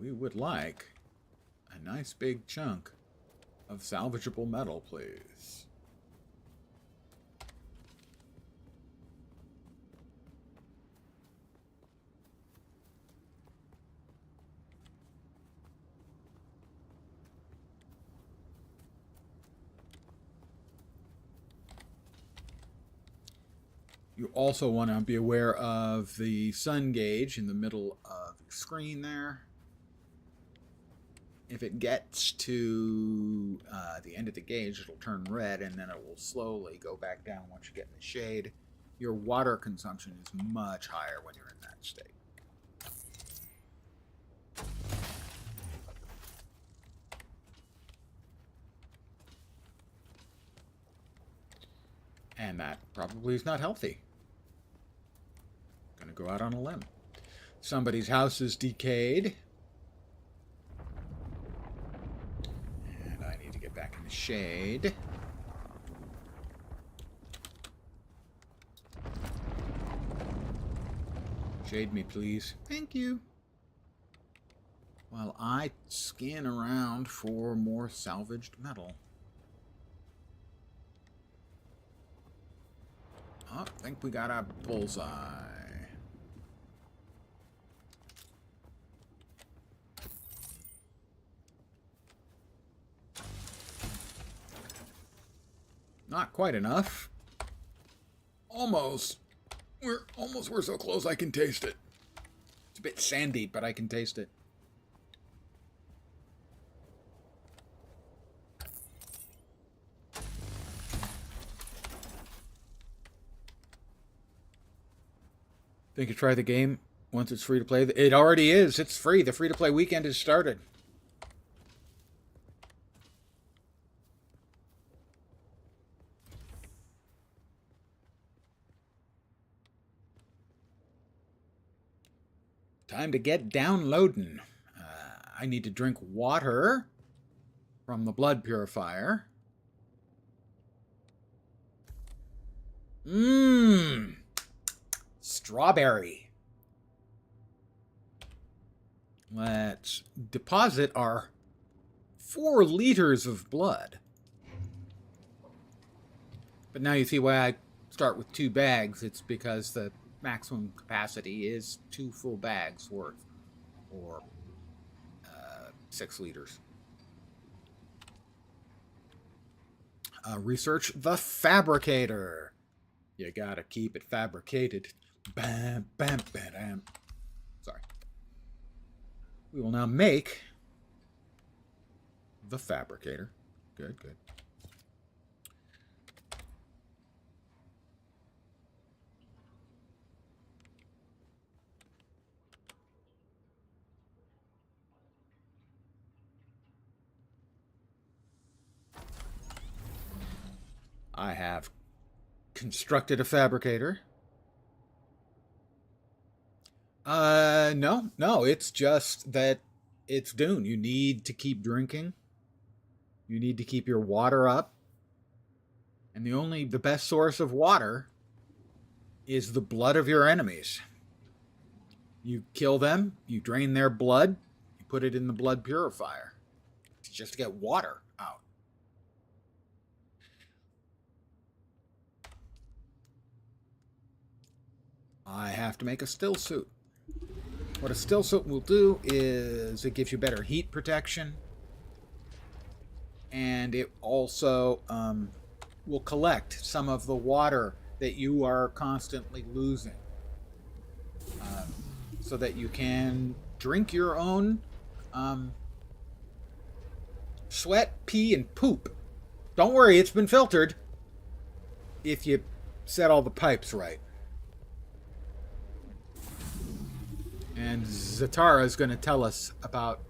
We would like a nice big chunk of salvageable metal, please. You also want to be aware of the sun gauge in the middle of your screen there. If it gets to the end of the gauge, it'll turn red, and then it will slowly go back down once you get in the shade. Your water consumption is much higher when you're in that state. And that probably is not healthy. Gonna go out on a limb. Somebody's house is decayed. And I need to get back in the shade. Shade me, please. Thank you. While I scan around for more salvaged metal. Oh, I think we got a bullseye. Not quite enough. Almost. We're so close I can taste it. It's a bit sandy, but I can taste it. Think you try the game once it's free to play? It already is. It's free. The free to play weekend has started. Time to get downloading. I need to drink water from the blood purifier. Mmm. Strawberry. Let's deposit our 4 liters of blood. But now you see why I start with 2 bags. It's because the maximum capacity is 2 full bags worth, or 6 liters. Research the fabricator. You gotta keep it fabricated. Bam, bam, bam. Sorry. We will now make the fabricator. Good, good. I have constructed a fabricator. No, it's just that it's Dune. You need to keep drinking. You need to keep your water up. And the best source of water is the blood of your enemies. You kill them, you drain their blood, you put it in the blood purifier. It's just to get water out. I have to make a still suit. What a still suit will do is it gives you better heat protection. And it also will collect some of the water that you are constantly losing. So that you can drink your own sweat, pee, and poop. Don't worry, it's been filtered. If you set all the pipes right. And Zatara is going to tell us about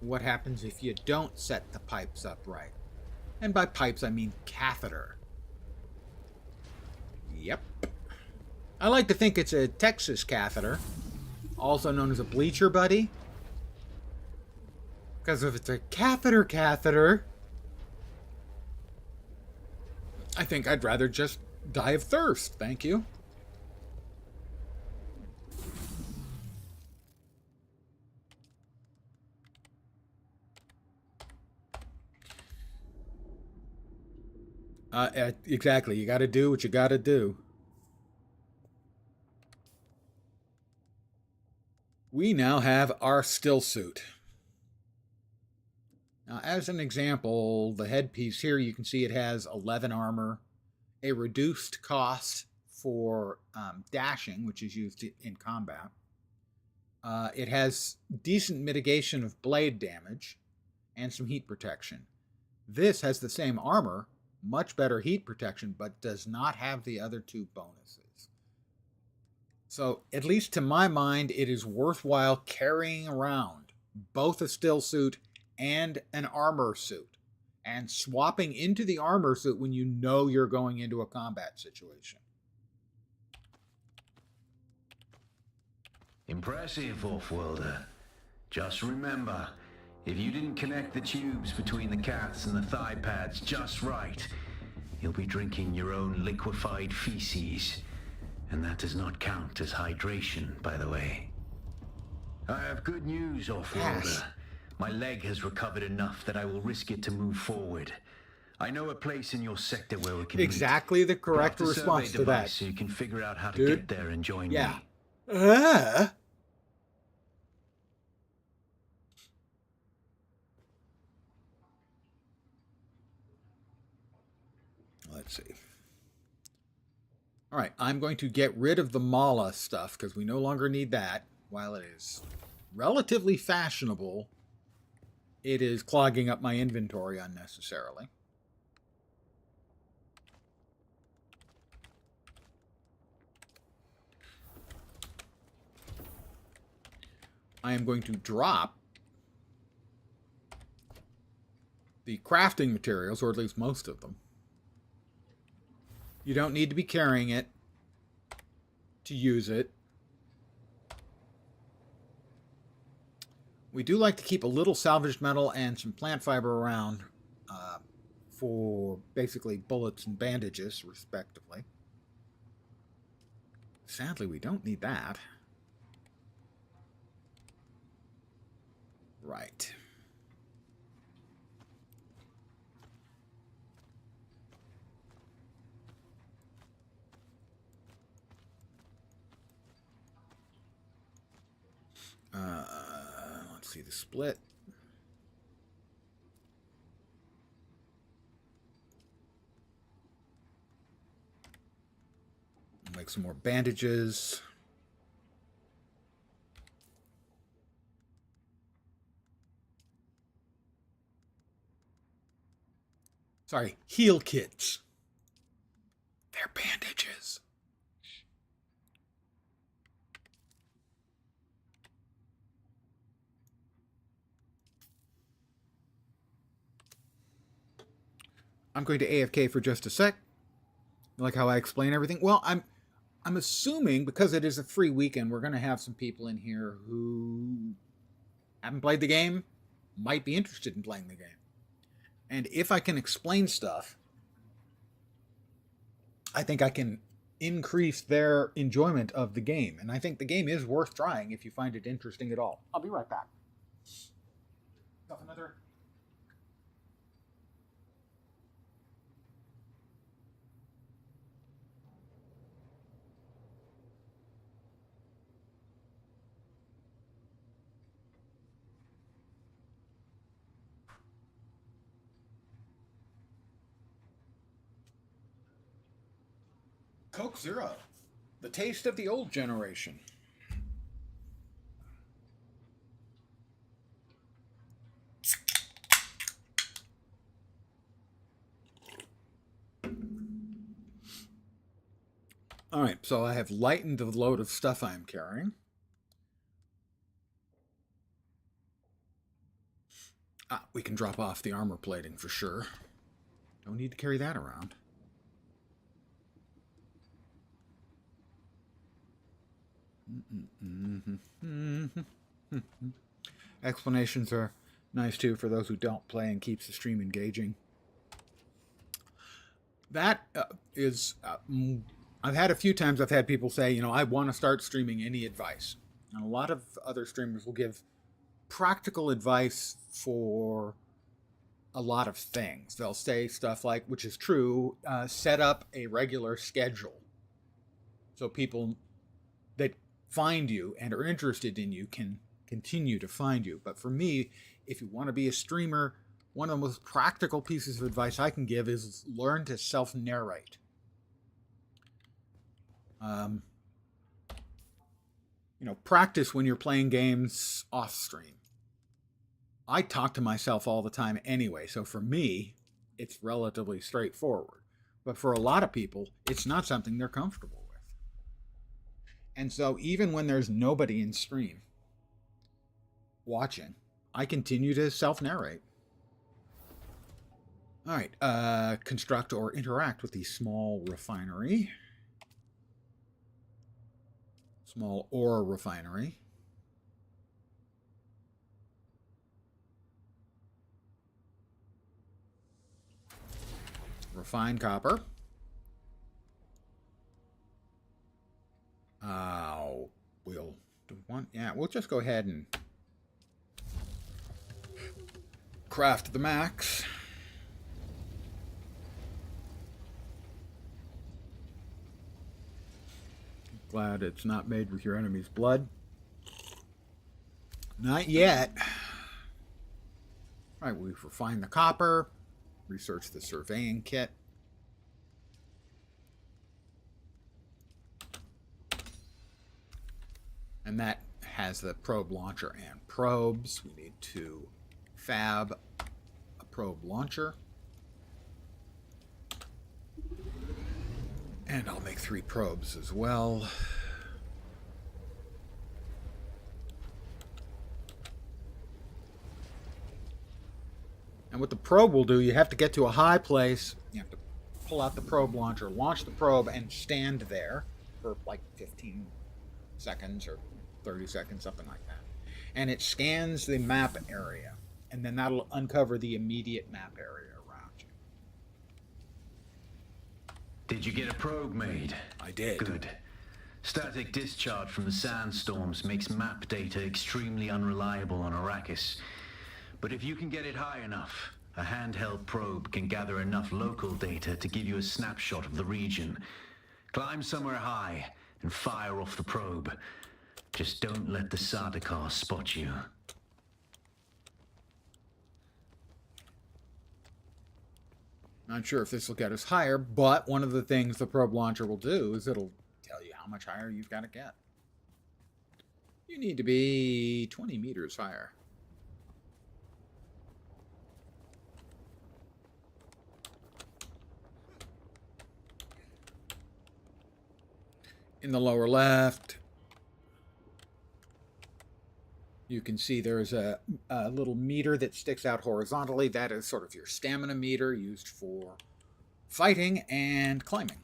what happens if you don't set the pipes up right. And by pipes, I mean catheter. Yep. I like to think it's a Texas catheter, also known as a bleacher buddy. Because if it's a catheter, I think I'd rather just die of thirst. Thank you. Exactly. You got to do what you got to do. We now have our still suit. Now, as an example, the headpiece here, you can see it has 11 armor, a reduced cost for dashing, which is used in combat. It has decent mitigation of blade damage and some heat protection. This has the same armor, much better heat protection, but does not have the other two bonuses. So, at least to my mind, it is worthwhile carrying around both a still suit and an armor suit, and swapping into the armor suit when you know you're going into a combat situation. Impressive, Off-Worlder. Just remember, if you didn't connect the tubes between the cats and the thigh pads just right, you'll be drinking your own liquefied feces. And that does not count as hydration, by the way. I have good news, Off-Worlder. Yes. My leg has recovered enough that I will risk it to move forward. I know a place in your sector where we can Exactly meet. the correct Craft a response survey to that. device so you can figure out how to Dude. get there and join Yeah. me. Let's see. All right, I'm going to get rid of the Mala stuff because we no longer need that. While it is relatively fashionable, it is clogging up my inventory unnecessarily. I am going to drop the crafting materials, or at least most of them. You don't need to be carrying it to use it. We do like to keep a little salvaged metal and some plant fiber around for basically bullets and bandages, respectively. Sadly, we don't need that. Right. Let's see the split. Make some more bandages. Sorry, heal kits. They're bandages. I'm going to AFK for just a sec. Like how I explain everything? Well, I'm assuming because it is a free weekend, we're going to have some people in here who haven't played the game, might be interested in playing the game. And if I can explain stuff, I think I can increase their enjoyment of the game. And I think the game is worth trying if you find it interesting at all. I'll be right back. Another. Coke Zero, the taste of the old generation. All right, so I have lightened the load of stuff I'm carrying. We can drop off the armor plating for sure. Don't need to carry that around. Explanations are nice too for those who don't play and keeps the stream engaging. That is, I've had a few times I've had people say, I want to start streaming, any advice? And a lot of other streamers will give practical advice for a lot of things. They'll say stuff like, which is true, set up a regular schedule so people that find you and are interested in you can continue to find you. But for me, if you want to be a streamer, one of the most practical pieces of advice I can give is learn to self-narrate. Practice when you're playing games off stream. I talk to myself all the time anyway, so for me, it's relatively straightforward. But for a lot of people, it's not something they're comfortable with. And so even when there's nobody in stream watching, I continue to self-narrate. All right, construct or interact with the small refinery. Small ore refinery. Refined copper. We'll just go ahead and craft the max. Glad it's not made with your enemy's blood. Not yet. All right, we've refined the copper. Research the surveying kit. And that has the probe launcher and probes. We need to fab a probe launcher. And I'll make 3 probes as well. And what the probe will do, you have to get to a high place. You have to pull out the probe launcher, launch the probe, and stand there for like 15 seconds or 30 seconds, something like that. And it scans the map area. And then that'll uncover the immediate map area around you. Did you get a probe made? I did. Good. Static discharge from the sandstorms makes map data extremely unreliable on Arrakis. But if you can get it high enough, a handheld probe can gather enough local data to give you a snapshot of the region. Climb somewhere high and fire off the probe. Just don't let the Sardaukar spot you. Not sure if this will get us higher, but one of the things the probe launcher will do is it'll tell you how much higher you've got to get. You need to be 20 meters higher. In the lower left, you can see there's a little meter that sticks out horizontally. That is sort of your stamina meter used for fighting and climbing.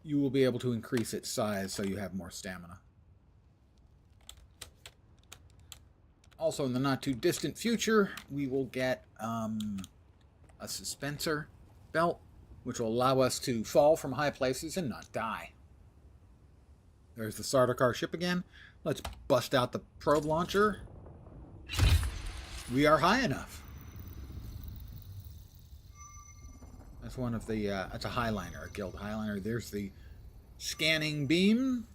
You will be able to increase its size so you have more stamina. Also, in the not too distant future, we will get a suspensor belt, which will allow us to fall from high places and not die. There's the Sardaukar ship again. Let's bust out the probe launcher. We are high enough. That's one of the, that's a Highliner, a Guild Highliner. There's the scanning beam.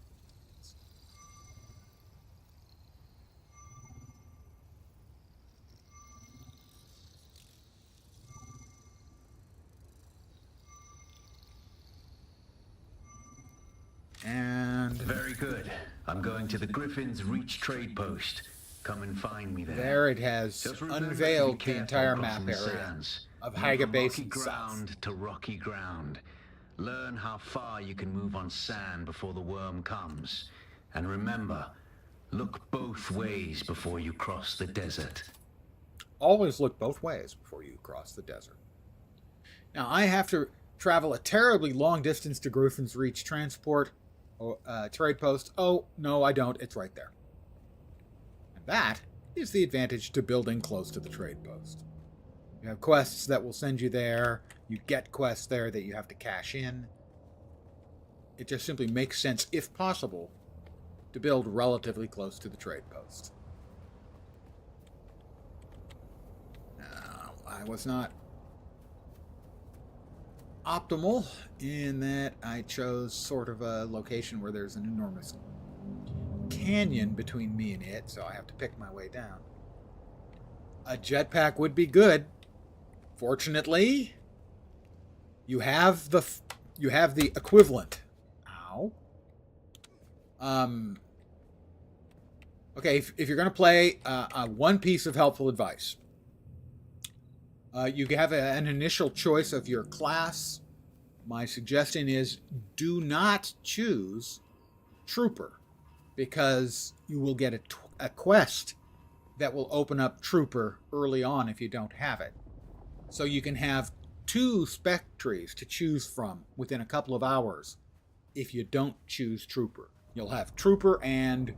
And Very good. I'm going to the Griffin's Reach trade post. Come and find me there. there it has Just remember to be unveiled the careful entire crossing map the area sands. of Move Haga from rocky Basin ground south. to rocky ground. Learn how far you can move on sand before the worm comes. And remember, look both ways before you cross the desert. Always look both ways before you cross the desert. Now, I have to travel a terribly long distance to Griffin's Reach transport trade post. Oh, no, I don't. It's right there. And that is the advantage to building close to the trade post. You have quests that will send you there. You get quests there that you have to cash in. It just simply makes sense, if possible, to build relatively close to the trade post. Now, I was not optimal in that I chose sort of a location where there's an enormous canyon between me and it, so I have to pick my way down. A jetpack would be good. Fortunately, you have the equivalent. Ow. Okay, if you're going to play one piece of helpful advice, you have an initial choice of your class. My suggestion is do not choose Trooper, because you will get a quest that will open up Trooper early on if you don't have it. So you can have 2 spec trees to choose from within a couple of hours if you don't choose Trooper. You'll have Trooper and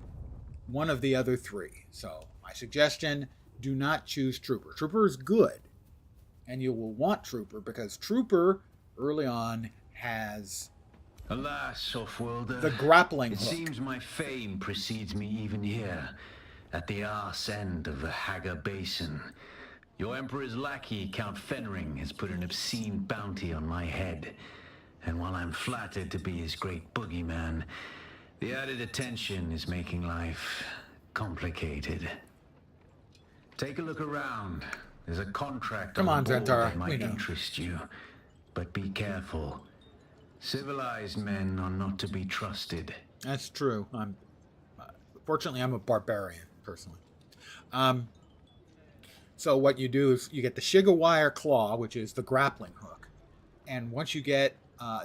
one of the other 3. So my suggestion, do not choose Trooper. Trooper is good, and you will want Trooper because Trooper early on has Alas, Offworlder, the grappling it hook. seems my fame precedes me even here, at the arse end of the Haga Basin. Your Emperor's lackey, Count Fenring, has put an obscene bounty on my head. And while I'm flattered to be his great boogeyman, the added attention is making life complicated. Take a look around. There's a contract Come on, board Zentara, that we might know. interest you. But be careful. Civilized men are not to be trusted. That's true. Fortunately, I'm a barbarian, personally. So what you do is you get the Shigawire Claw, which is the grappling hook. And once you get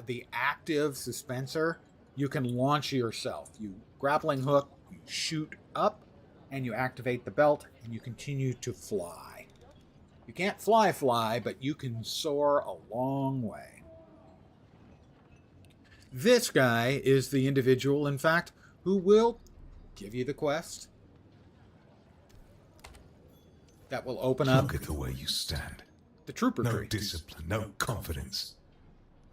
the active suspensor, you can launch yourself. You grappling hook, you shoot up, and you activate the belt, and you continue to fly. You can't fly, but you can soar a long way. This guy is the individual, in fact, who will give you the quest that will open up Look at the way you stand. the trooper No tree. discipline, no confidence.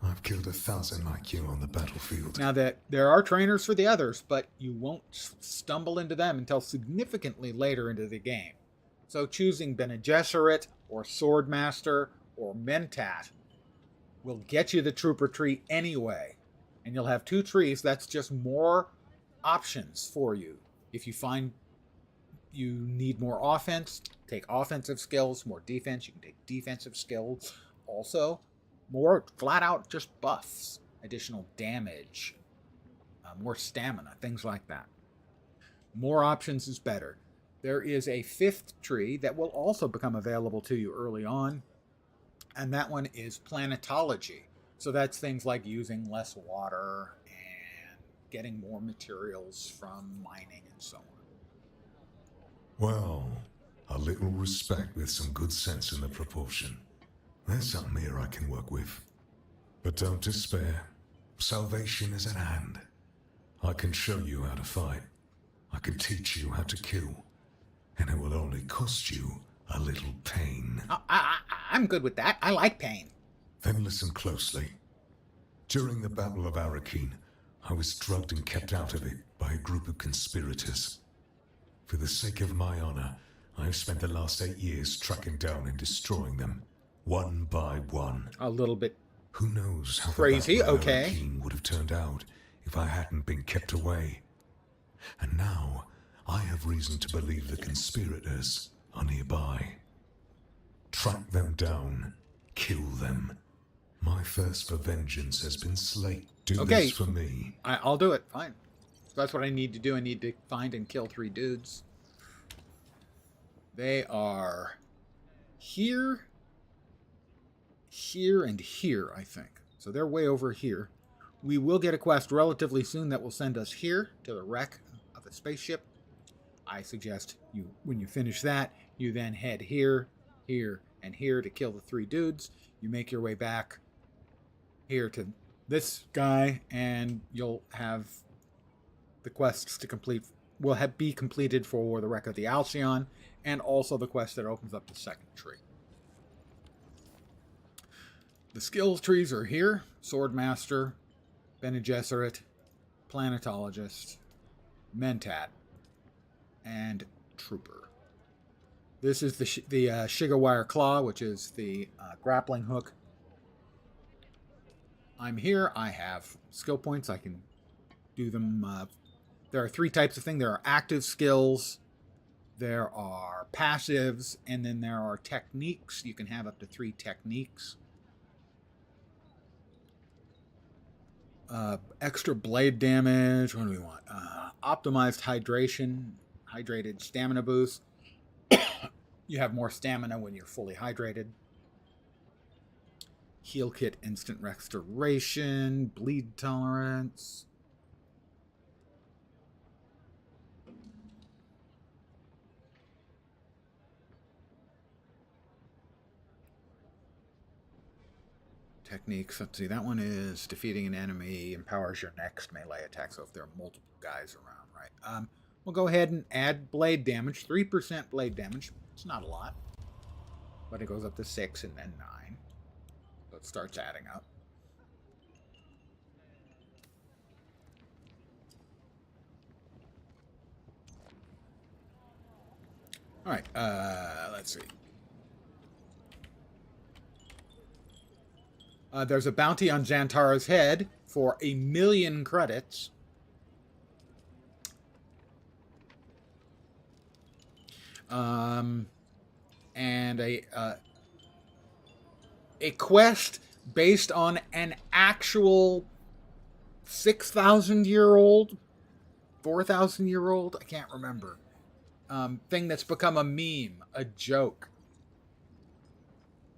I've killed 1,000 like you on the battlefield. Now that there are trainers for the others, but you won't stumble into them until significantly later into the game. So choosing Bene Gesserit or Swordmaster or Mentat will get you the trooper tree anyway. And you'll have 2 trees. That's just more options for you. If you find you need more offense, take offensive skills. More defense, you can take defensive skills. Also, more flat out just buffs, additional damage, more stamina, things like that. More options is better. There is a 5th tree that will also become available to you early on, and that one is planetology. So that's things like using less water and getting more materials from mining and so on. Well, a little respect with some good sense in the proportion. There's something here I can work with. But don't despair. Salvation is at hand. I can show you how to fight. I can teach you how to kill. And it will only cost you a little pain. I'm good with that. I like pain. Then listen closely. During the Battle of Arakeen, I was drugged and kept out of it by a group of conspirators. For the sake of my honor, I have spent the last 8 years tracking down and destroying them, one by one. A little bit Who knows how crazy, the Battle of okay. Arakeen would have turned out if I hadn't been kept away. And now, I have reason to believe the conspirators are nearby. Track them down, kill them. My thirst for vengeance has been slaked. Do Okay. this for me. I'll do it. Fine. That's what I need to do. I need to find and kill 3 dudes. They are here, here, and here, I think. So they're way over here. We will get a quest relatively soon that will send us here to the wreck of a spaceship. I suggest you, when you finish that, you then head here, here, and here to kill the 3 dudes. You make your way back here to this guy, and you'll have the quests to complete. Will be completed for the wreck of the Alcyon, and also the quest that opens up the second tree. The skills trees are here: Swordmaster, Bene Gesserit, Planetologist, Mentat, and Trooper. This is the Shigawire Claw, which is the grappling hook. I'm here. I have skill points. I can do them. There are 3 types of things. There are active skills, there are passives, and then there are techniques. You can have up to 3 techniques. Extra blade damage. What do we want? Optimized hydration. Hydrated stamina boost. You have more stamina when you're fully hydrated. Heal kit instant restoration. Bleed tolerance. Techniques. Let's see. That one is defeating an enemy empowers your next melee attack. So if there are multiple guys around, right? We'll go ahead and add blade damage. 3% blade damage. It's not a lot, but it goes up to 6 and then 9. So it starts adding up. All right. Let's see. There's a bounty on Xantara's head for 1,000,000 credits. And a quest based on an actual 6,000-year-old, 4,000-year-old, I can't remember, thing that's become a meme, a joke,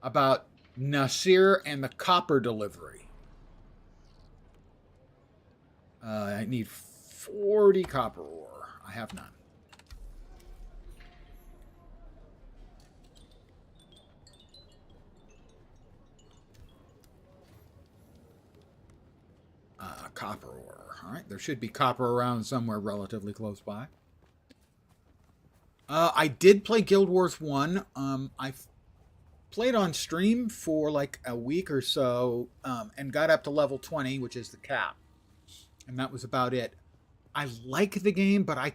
about Nasir and the copper delivery. I need 40 copper ore. I have none. Copper ore. All right, there should be copper around somewhere relatively close by. I did play Guild Wars 1. I've played on stream for like a week or so, and got up to level 20, which is the cap. And that was about it. I like the game, but I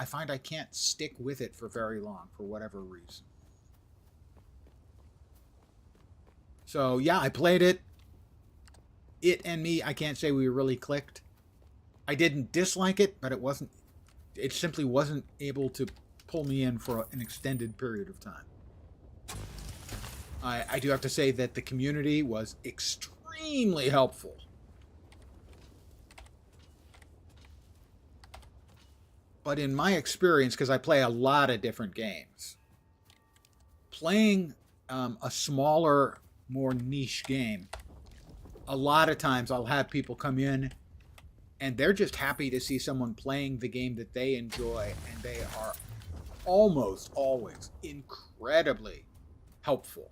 find I can't stick with it for very long for whatever reason. So yeah, I played it. It and me, I can't say we really clicked. I didn't dislike it, but it simply wasn't able to pull me in for an extended period of time. I do have to say that the community was extremely helpful. But in my experience, because I play a lot of different games, playing a smaller, more niche game, a lot of times I'll have people come in and they're just happy to see someone playing the game that they enjoy, and they are almost always incredibly helpful.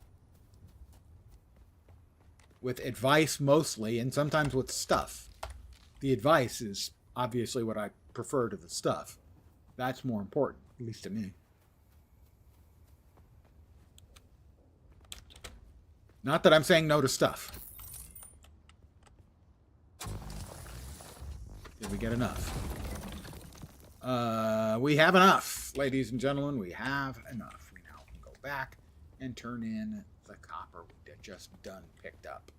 With advice mostly, and sometimes with stuff. The advice is obviously what I prefer to the stuff. That's more important, at least to me. Not that I'm saying no to stuff. Did we get enough? We have enough, ladies and gentlemen. We have enough. We now can go back and turn in the copper we just done picked up.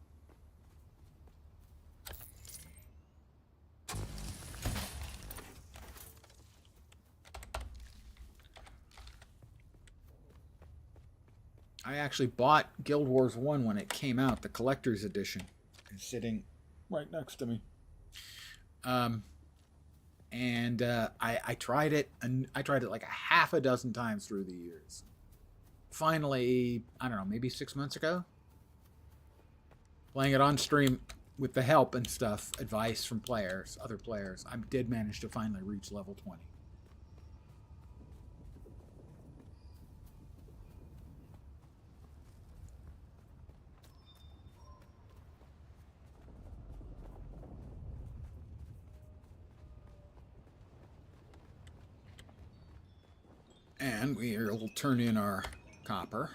I actually bought Guild Wars 1 when it came out. The collector's edition is sitting right next to me. I tried it, and I tried it like a half a dozen times through the years. Finally, I don't know, maybe 6 months ago, Playing it on stream with the help and stuff, advice from players, other players, I did manage to finally reach level 20. And we'll turn in our copper.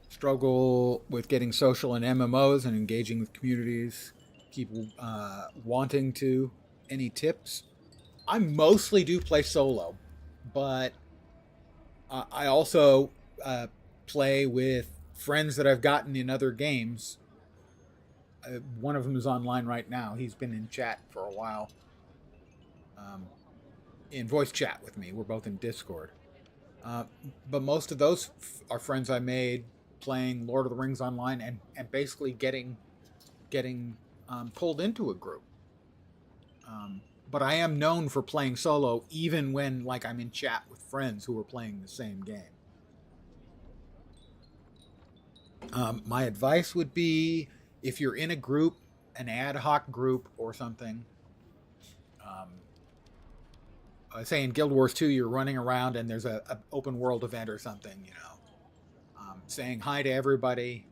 Struggle with getting social in MMOs and engaging with communities. Keep wanting to. Any tips? I mostly do play solo, but I also play with friends that I've gotten in other games. One of them is online right now. He's been in chat for a while. In voice chat with me. We're both in Discord. But most of those are friends I made playing Lord of the Rings online and basically getting pulled into a group. But I am known for playing solo even when like I'm in chat with friends who are playing the same game. My advice would be if you're in a group, an ad hoc group or something, say in Guild Wars 2 you're running around and there's a open world event or something, you know, saying hi to everybody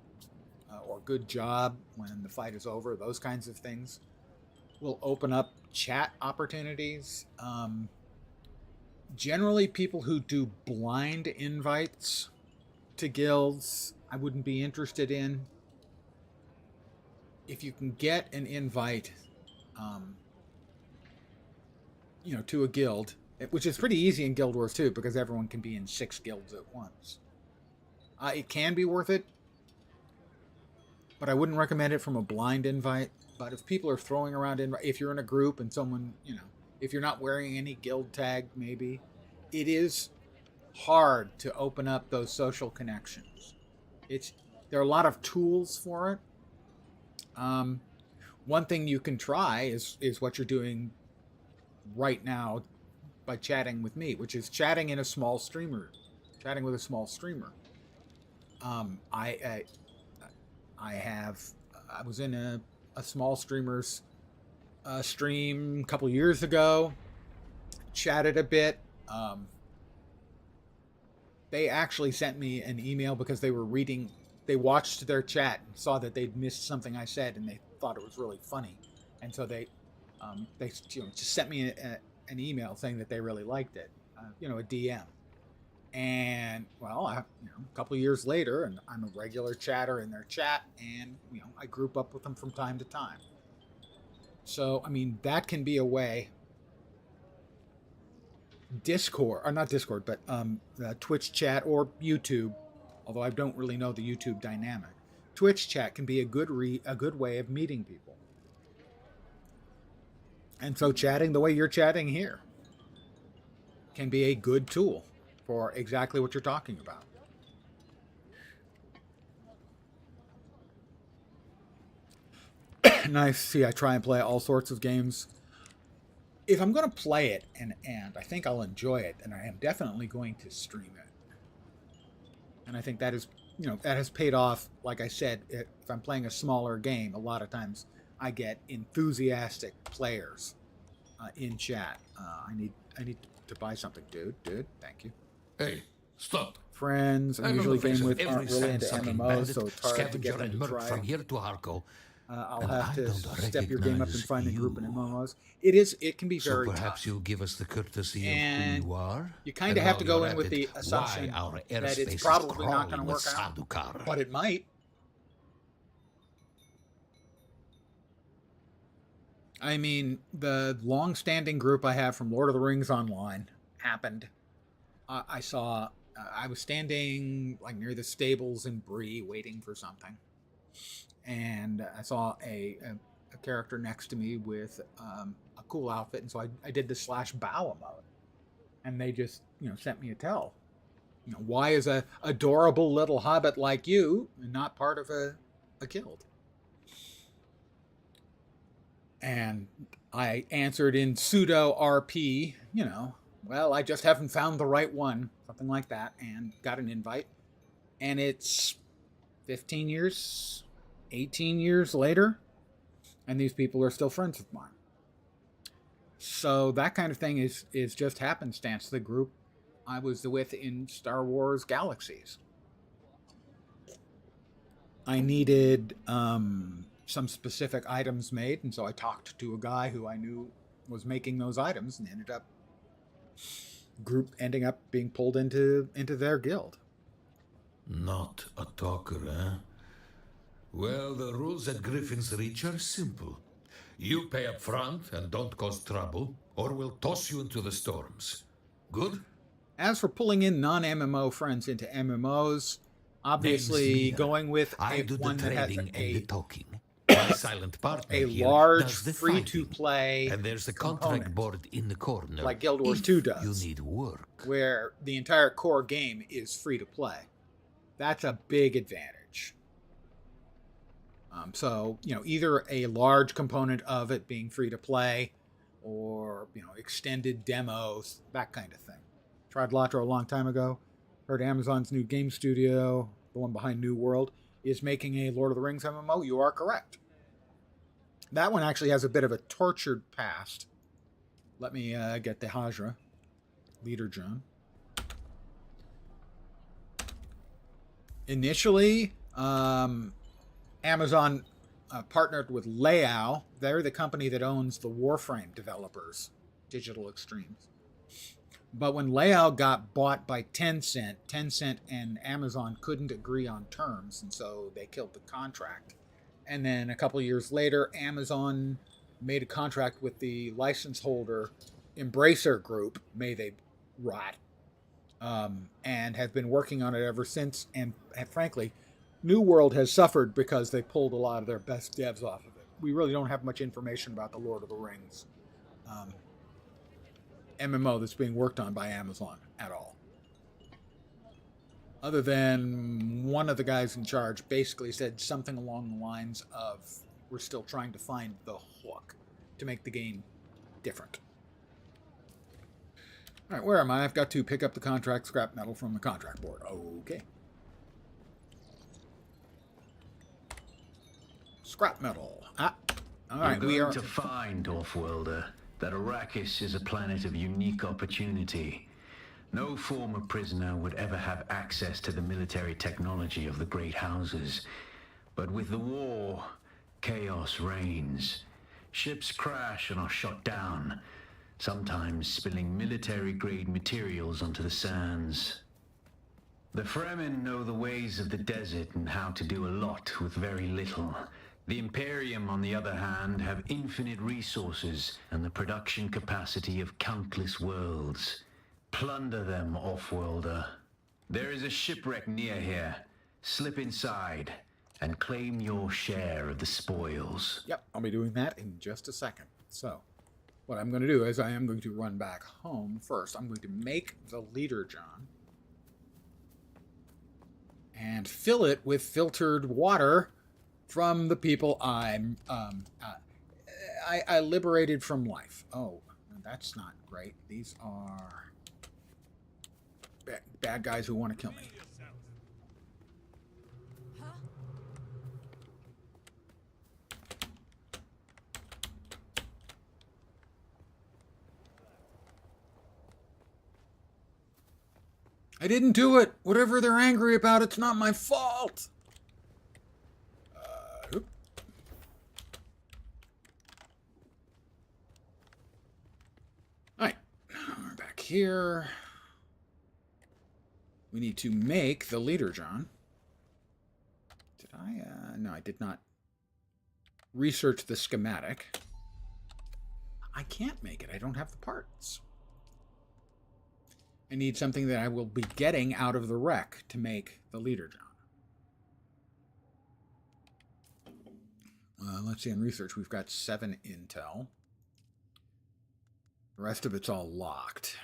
or good job when the fight is over, those kinds of things will open up chat opportunities. Generally, people who do blind invites to guilds, I wouldn't be interested in. If you can get an invite, you know, to a guild, which is pretty easy in Guild Wars 2 because everyone can be in 6 guilds at once. It can be worth it, but I wouldn't recommend it from a blind invite. But if people are throwing around if you're in a group and someone, you know, if you're not wearing any guild tag, maybe, it is hard to open up those social connections. There are a lot of tools for it. One thing you can try is what you're doing right now by chatting with me, which is chatting with a small streamer. I was in a small streamer's stream a couple years ago, chatted a bit. They actually sent me an email because they watched their chat and saw that they'd missed something I said and they thought it was really funny. And so they just sent me an email saying that they really liked it, a DM. And well, a couple of years later, and I'm a regular chatter in their chat, and I group up with them from time to time. So I mean, that can be a way. Discord, or not Discord, but Twitch chat or YouTube. Although I don't really know the YouTube dynamic, Twitch chat can be a good way of meeting people. And so chatting the way you're chatting here can be a good tool for exactly what you're talking about. Nice. See, I try and play all sorts of games. If I'm going to play it and I think I'll enjoy it, then I am definitely going to stream it. And I think that is, that has paid off. Like I said, if I'm playing a smaller game, a lot of times I get enthusiastic players in chat. I need to buy something, dude. Thank you. Hey, stop. Friends I'm usually game with aren't really into MMOs, so it's hard to scavenger get them and to murk try. from here to Harco. I'll And have I to don't step your game up and recognize find a group in you. MMOs. It can be So very perhaps tough. you'll give us the courtesy And of who you are? You kind of And have to while go you're in with at the it, assumption why our that airspace it's is probably not crawling going to with work out, Saldukar. but it might. I mean, the long-standing group I have from Lord of the Rings Online happened. I saw. I was standing like near the stables in Bree, waiting for something, and I saw a character next to me with a cool outfit, and so I did the /bow emote, and they just sent me a tell. Why is a adorable little hobbit like you not part of a guild? And I answered in pseudo RP, you know, well, I just haven't found the right one, something like that, and got an invite. And it's 15 years, 18 years later, and these people are still friends of mine. So that kind of thing is just happenstance. The group I was with in Star Wars Galaxies. I needed some specific items made, and so I talked to a guy who I knew was making those items, and ending up being pulled into their guild. Not a talker, eh? Well, the rules at Griffin's Reach are simple. You pay up front and don't cause trouble, or we'll toss you into the storms. Good? As for pulling in non-MMO friends into MMOs, obviously Name's Leah. going with I do the one that has trading and the a talking. My silent partner a here large does the free-to-play fighting. And there's a component, contract board in the corner. like Guild Wars if 2 does. You need work. Where the entire core game is free-to-play. That's a big advantage. So, you know, either a large component of it being free-to-play or, you know, extended demos, that kind of thing. Tried Lotro a long time ago. Heard Amazon's new game studio, the one behind New World, is making a Lord of the Rings MMO. You are correct. That one actually has a bit of a tortured past. Let me get the Hajra. Leader John. Initially, Amazon partnered with Layao. They're the company that owns the Warframe developers, Digital Extremes. But when Layao got bought by Tencent and Amazon couldn't agree on terms, and so they killed the contract. And then a couple years later, Amazon made a contract with the license holder, Embracer Group, may they rot, and have been working on it ever since. And frankly, New World has suffered because they pulled a lot of their best devs off of it. We really don't have much information about the Lord of the Rings MMO that's being worked on by Amazon at all. Other than one of the guys in charge basically said something along the lines of, we're still trying to find the hook to make the game different. All right, where am I? I've got to pick up the contract scrap metal from the contract board. Okay. Scrap metal. All right, You're going to find, Offworlder, that Arrakis is a planet of unique opportunity. No former prisoner would ever have access to the military technology of the great houses. But with the war, chaos reigns. Ships crash and are shot down, sometimes spilling military-grade materials onto the sands. The Fremen know the ways of the desert and how to do a lot with very little. The Imperium, on the other hand, have infinite resources and the production capacity of countless worlds. Plunder them, Offworlder. There is a shipwreck near here. Slip inside and claim your share of the spoils. Yep, I'll be doing that in just a second. So, what I'm going to do is I am going to run back home first. I'm going to make the Leader John and fill it with filtered water from the people I liberated from life. Oh, that's not great. These are bad guys who want to kill me. I didn't do it. Whatever they're angry about, it's not my fault. Alright, we're back here. We need to make the Leader John. Did I? No, I did not research the schematic. I can't make it. I don't have the parts. I need something that I will be getting out of the wreck to make the Leader John. Let's see, in research, we've got 7 intel. The rest of it's all locked.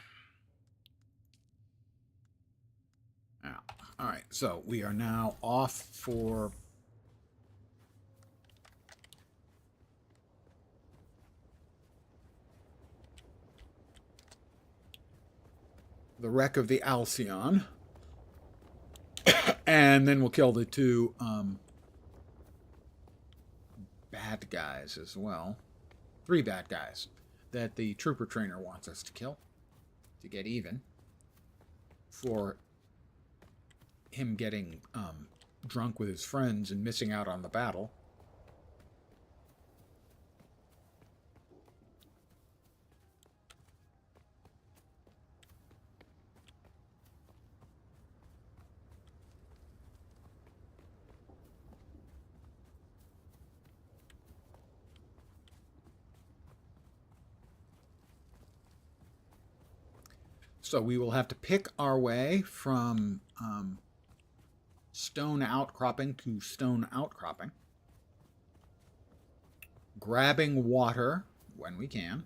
Now, all right, so we are now off for the wreck of the Alcyon. And then we'll kill the two bad guys as well. 3 bad guys that the trooper trainer wants us to kill to get even for him getting drunk with his friends and missing out on the battle. So we will have to pick our way from stone outcropping to stone outcropping, grabbing water when we can.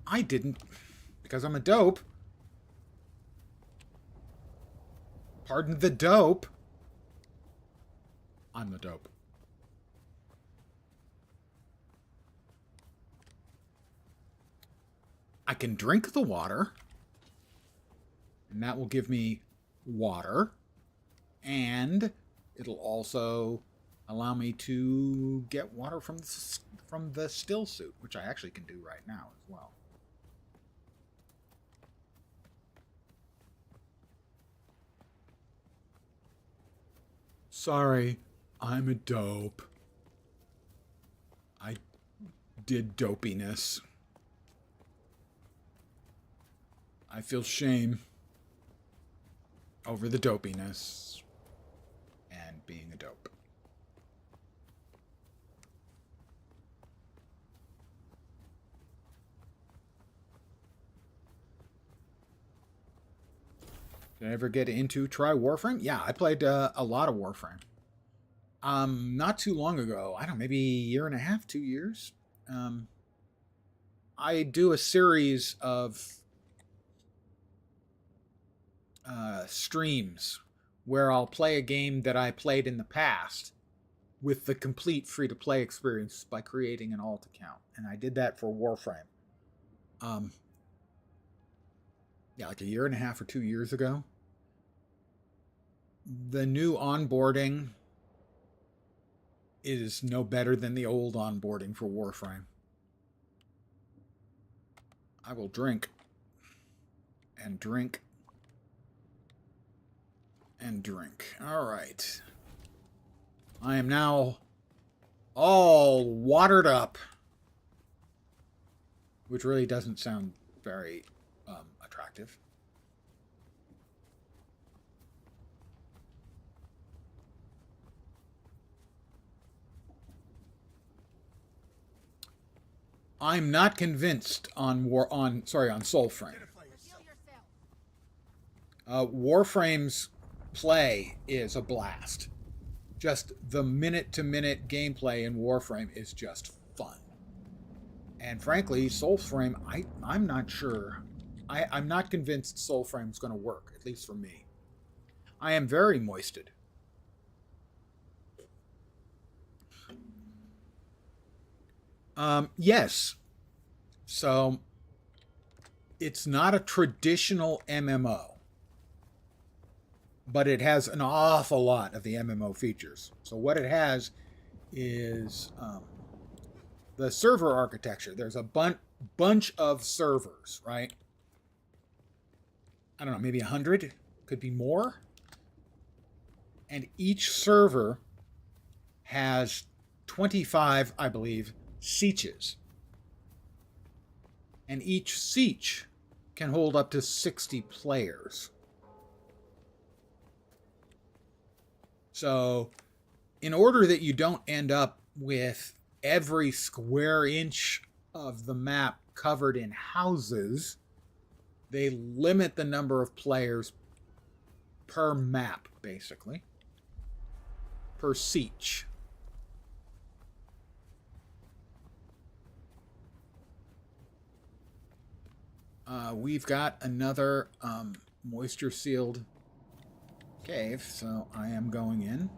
I didn't, because I'm a dope. Pardon the dope. I'm the dope. I can drink the water, and that will give me water, and it'll also allow me to get water from the still suit, which I actually can do right now as well. Sorry, I'm a dope. I did dopiness. I feel shame over the dopiness and being a dope. Did I ever get into try Warframe? Yeah, I played a lot of Warframe. Not too long ago, I don't know, maybe a year and a half, 2 years. I do a series of streams where I'll play a game that I played in the past with the complete free-to-play experience by creating an alt account. And I did that for Warframe. Yeah, like a year and a half or 2 years ago. The new onboarding is no better than the old onboarding for Warframe. I will drink and drink and drink. All right. I am now all watered up, which really doesn't sound very attractive. I'm not convinced on Soulframe. Warframe's play is a blast. Just the minute-to-minute gameplay in Warframe is just fun. And frankly, Soulframe, I'm not sure. I'm not convinced Soulframe's going to work, at least for me. I am very moisted. Yes. So, it's not a traditional MMO. But it has an awful lot of the MMO features. So what it has is the server architecture. There's a bunch of servers, right? I don't know, maybe 100? Could be more. And each server has 25, I believe, sieges. And each siege can hold up to 60 players. So, in order that you don't end up with every square inch of the map covered in houses, they limit the number of players per map, basically. Per siege. We've got another moisture-sealed cave, so I am going in.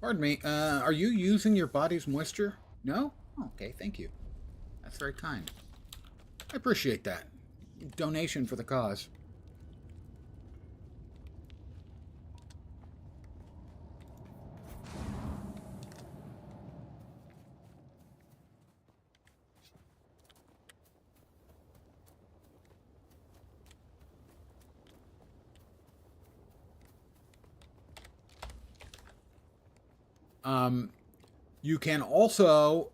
Pardon me, are you using your body's moisture? No? Oh, okay, thank you. That's very kind. I appreciate that. Donation for the cause. You can also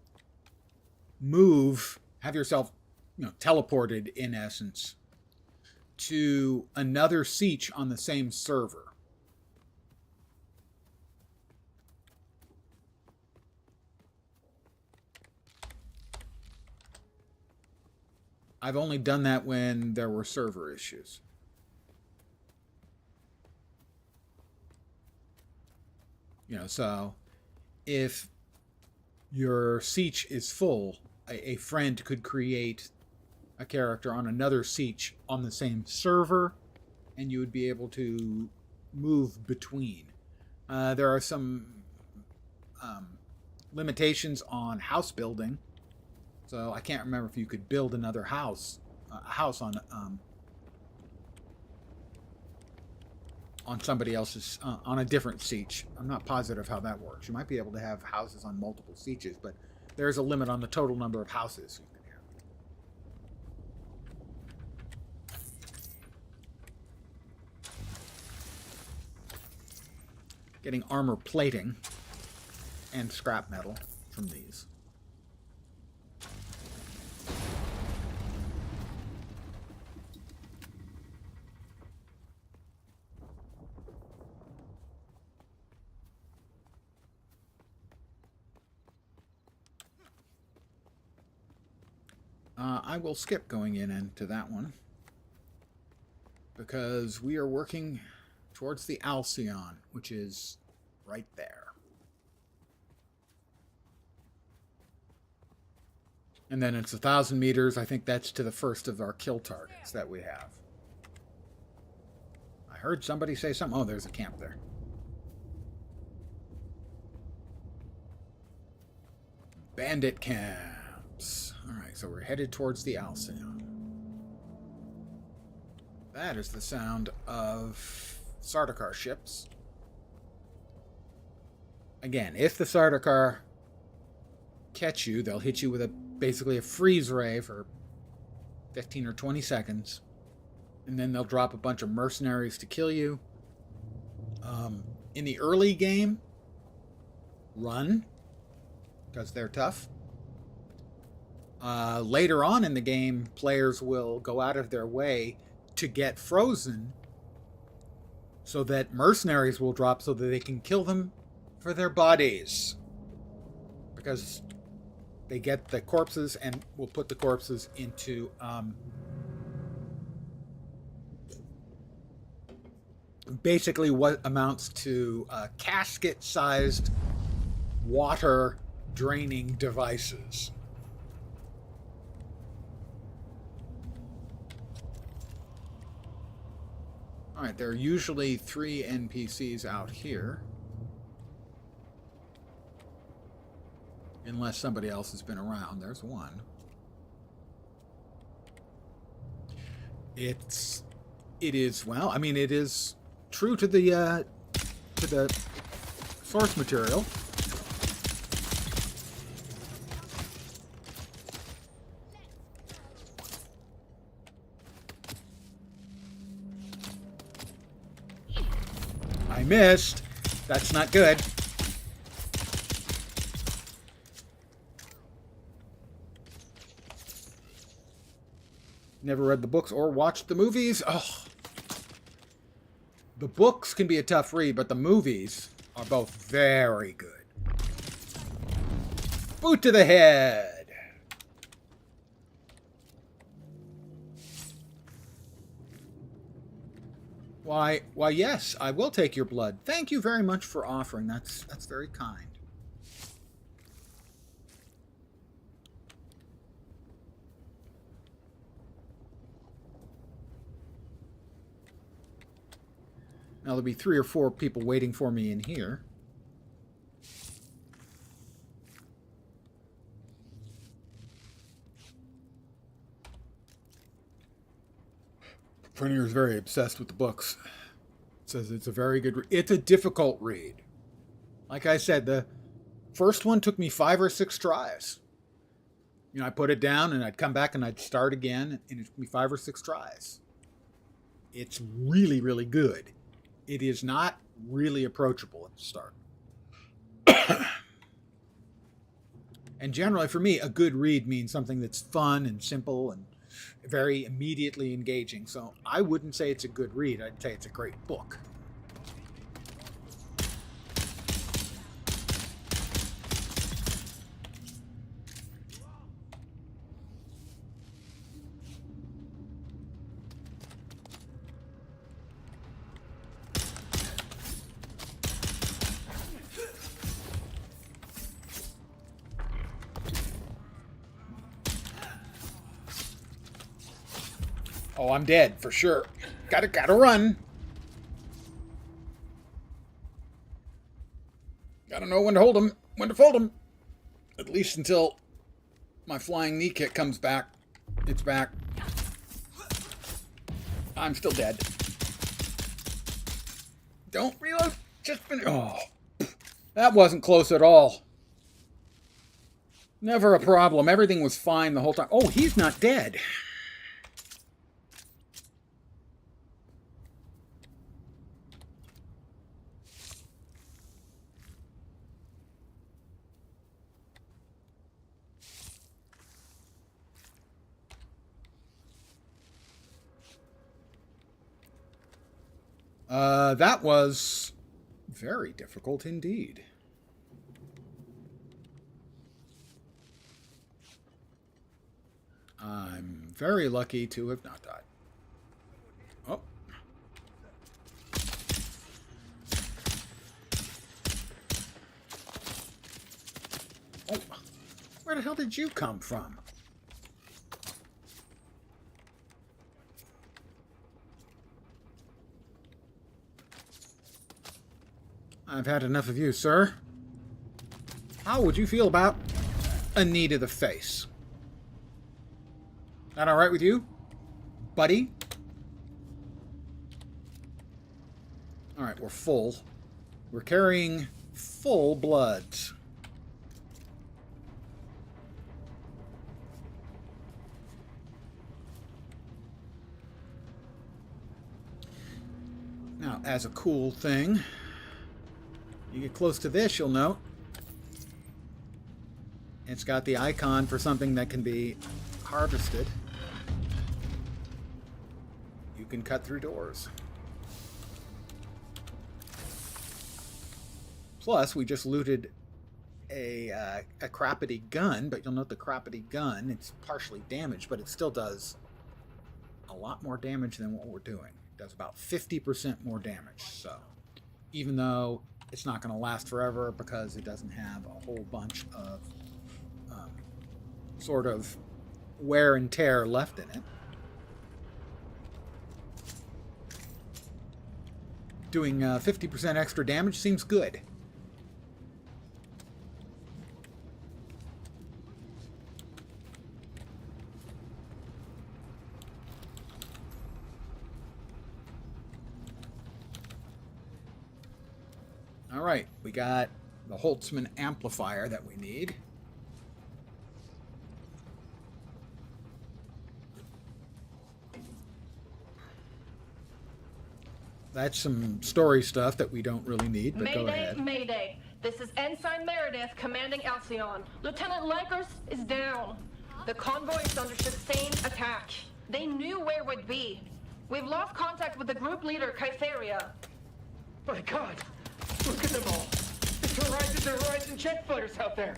have yourself, teleported in essence to another siege on the same server. I've only done that when there were server issues. So if your siege is full, a friend could create a character on another siege on the same server, and you would be able to move between. There are some limitations on house building, so I can't remember if you could build another house, a house on somebody else's, on a different siege. I'm not positive how that works. You might be able to have houses on multiple sieges, but there's a limit on the total number of houses you can have. Getting armor plating and scrap metal from these. I will skip going into that one because we are working towards the Alcyon, which is right there. And then it's 1,000 meters. I think that's to the first of our kill targets that we have. I heard somebody say something. Oh, there's a camp there. Bandit camps. Alright, so we're headed towards the Alcyon. That is the sound of Sardaukar ships. Again, if the Sardaukar catch you, they'll hit you with basically a freeze ray for 15 or 20 seconds. And then they'll drop a bunch of mercenaries to kill you. In the early game, run, because they're tough. Later on in the game, players will go out of their way to get frozen so that mercenaries will drop so that they can kill them for their bodies. Because they get the corpses and will put the corpses into basically what amounts to casket-sized water draining devices. Alright, there are usually 3 NPCs out here. Unless somebody else has been around. There's one. It is, well, I mean, it is true to the source material. I missed. That's not good. Never read the books or watched the movies. Oh. The books can be a tough read, but the movies are both very good. Boot to the head. Why, yes, I will take your blood. Thank you very much for offering. That's very kind. Now there'll be 3 or 4 people waiting for me in here. Printer is very obsessed with the books. It says it's a very good it's a difficult read. Like I said, the first one took me 5 or 6 tries. You know, I put it down and I'd come back and I'd start again, and it took me 5 or 6 tries. It's really, really good. It is not really approachable at the start. And generally, for me, a good read means something that's fun and simple and very immediately engaging. So I wouldn't say it's a good read. I'd say it's a great book. Oh, I'm dead for sure. Gotta run. Gotta know when to hold him, when to fold him. At least until my flying knee kick comes back. It's back. I'm still dead. Don't reload. Just finish. Oh, that wasn't close at all. Never a problem. Everything was fine the whole time. Oh, he's not dead. That was very difficult indeed. I'm very lucky to have not died. Oh. Oh. Where the hell did you come from? I've had enough of you, sir. How would you feel about a knee to the face? That all right with you, buddy? All right, we're full. We're carrying full bloods. Now, as a cool thing, you get close to this, you'll note it's got the icon for something that can be harvested. You can cut through doors. Plus, we just looted a crappity gun, but you'll note the crappity gun, it's partially damaged, but it still does a lot more damage than what we're doing. It does about 50% more damage. So, even though it's not going to last forever because it doesn't have a whole bunch of sort of wear and tear left in it. Doing 50% extra damage seems good. All right, we got the Holtzman amplifier that we need. That's some story stuff that we don't really need, but go ahead. Mayday. This is Ensign Meredith commanding Alcyon. Lieutenant Lakers is down. The convoy is under sustained attack. They knew where we'd be. We've lost contact with the group leader, Kytheria. My God! Look at them all! It's Horizon jet fighters out there!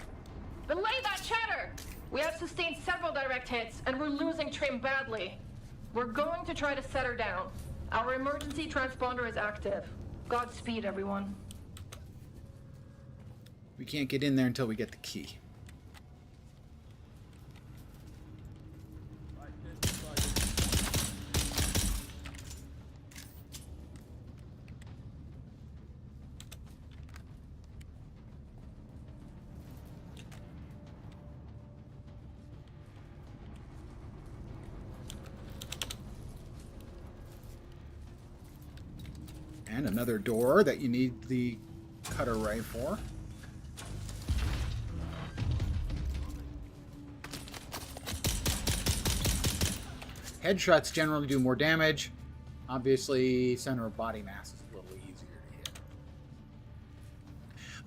Belay that chatter! We have sustained several direct hits, and we're losing Trim badly. We're going to try to set her down. Our emergency transponder is active. Godspeed, everyone. We can't get in there until we get the key. And another door that you need the cutter ray for. Headshots generally do more damage. Obviously, center of body mass is a little easier to hit.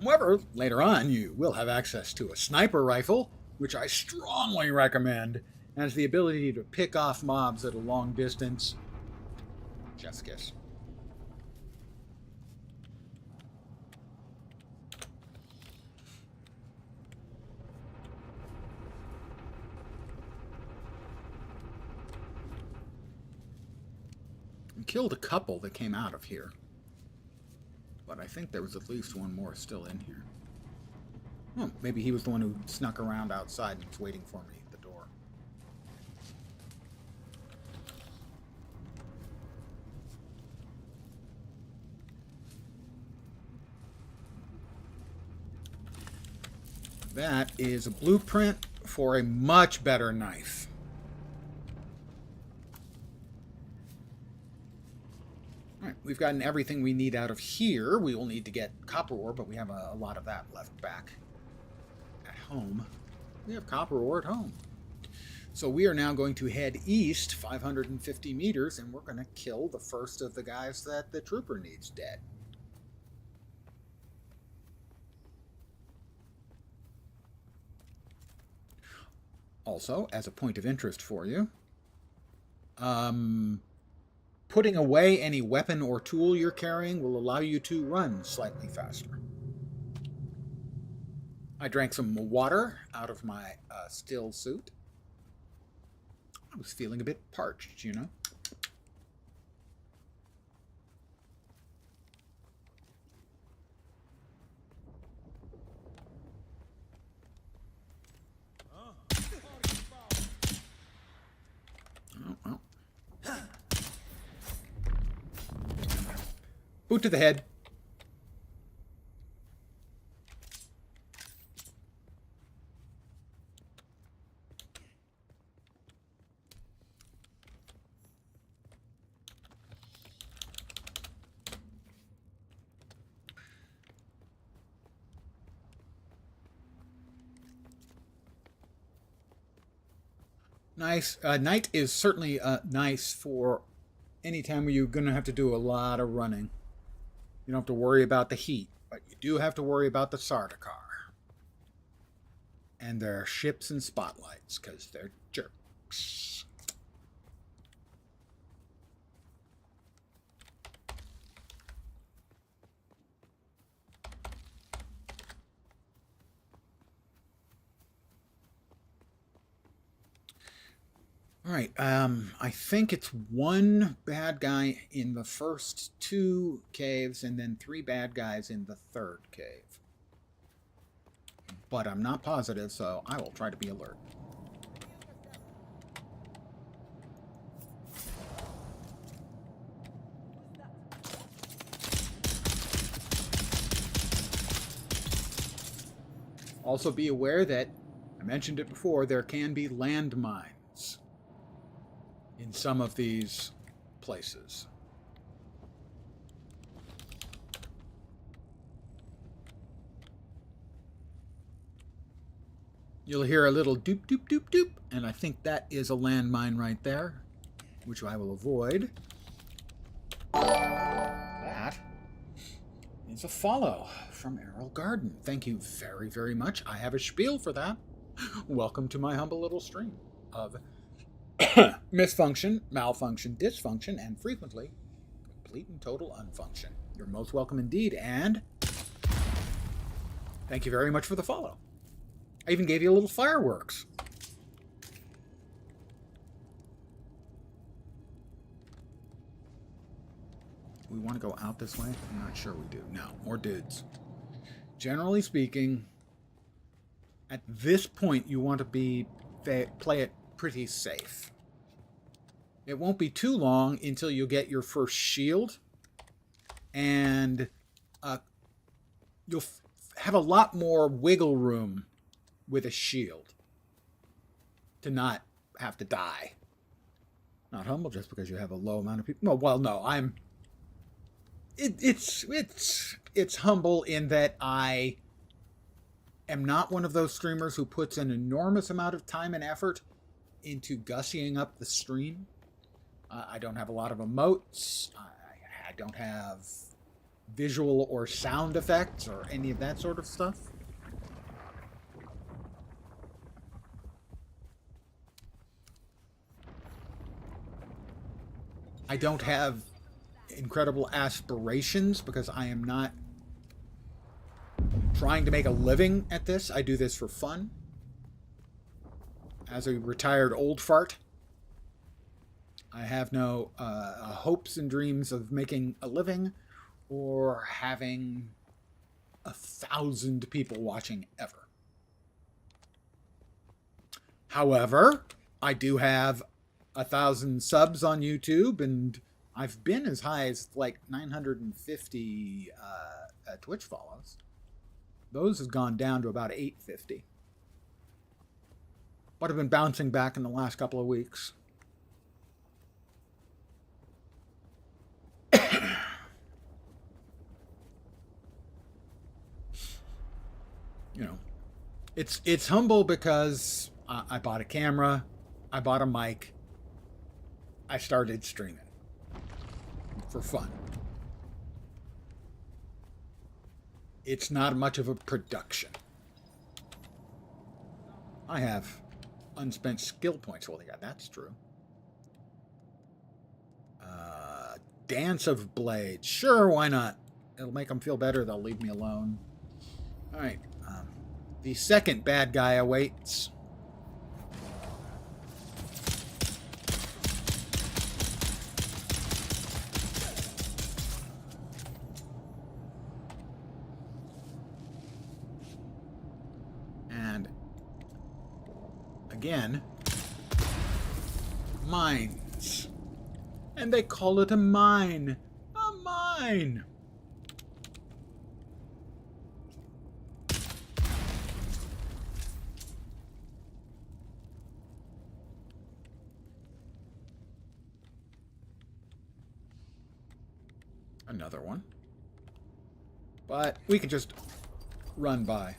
However, later on, you will have access to a sniper rifle, which I strongly recommend. It has the ability to pick off mobs at a long distance. Chef's kiss. We killed a couple that came out of here. But I think there was at least one more still in here. Oh, maybe he was the one who snuck around outside and was waiting for me at the door. That is a blueprint for a much better knife. Alright, we've gotten everything we need out of here. We will need to get copper ore, but we have a lot of that left back at home. We have copper ore at home. So we are now going to head east 550 meters, and we're going to kill the first of the guys that the trooper needs dead. Also, as a point of interest for you, putting away any weapon or tool you're carrying will allow you to run slightly faster. I drank some water out of my still suit. I was feeling a bit parched, you know. Oh, well. Boot to the head. Nice. Night is certainly nice for any time where you're going to have to do a lot of running. You don't have to worry about the heat, but you do have to worry about the Sardaukar. And their ships and spotlights, because they're jerks. All right, I think it's one bad guy in the first two caves and then three bad guys in the third cave. But I'm not positive, so I will try to be alert. Also be aware that, I mentioned it before, there can be landmines in some of these places. You'll hear a little doop, doop, doop, doop, and I think that is a landmine right there, which I will avoid. That is a follow from Errol Garden. Thank you very, very much. I have a spiel for that. Welcome to my humble little stream of misfunction, malfunction, dysfunction, and frequently complete and total unfunction. You're most welcome indeed, and thank you very much for the follow. I even gave you a little fireworks. We want to go out this way? I'm not sure we do. No, more dudes. Generally speaking, at this point, you want to play it pretty safe. It won't be too long until you get your first shield, and you'll have a lot more wiggle room with a shield to not have to die. Not humble just because you have a low amount of people. No, well, no, it's humble in that I am not one of those streamers who puts an enormous amount of time and effort into gussying up the stream. I don't have a lot of emotes. I don't have visual or sound effects or any of that sort of stuff. I don't have incredible aspirations because I am not trying to make a living at this. I do this for fun. As a retired old fart, I have no hopes and dreams of making a living or having 1,000 people watching ever. However, I do have 1,000 subs on YouTube, and I've been as high as like 950 Twitch follows. Those have gone down to about 850. But I've been bouncing back in the last couple of weeks. You know, it's humble because I bought a camera, I bought a mic, I started streaming for fun. It's not much of a production. I have unspent skill points. Well, yeah, that's true. Dance of Blades. Sure, why not? It'll make them feel better. They'll leave me alone. All right. The second bad guy awaits. And again, mines. And they call it a mine. A mine. Another one. But we can just run by.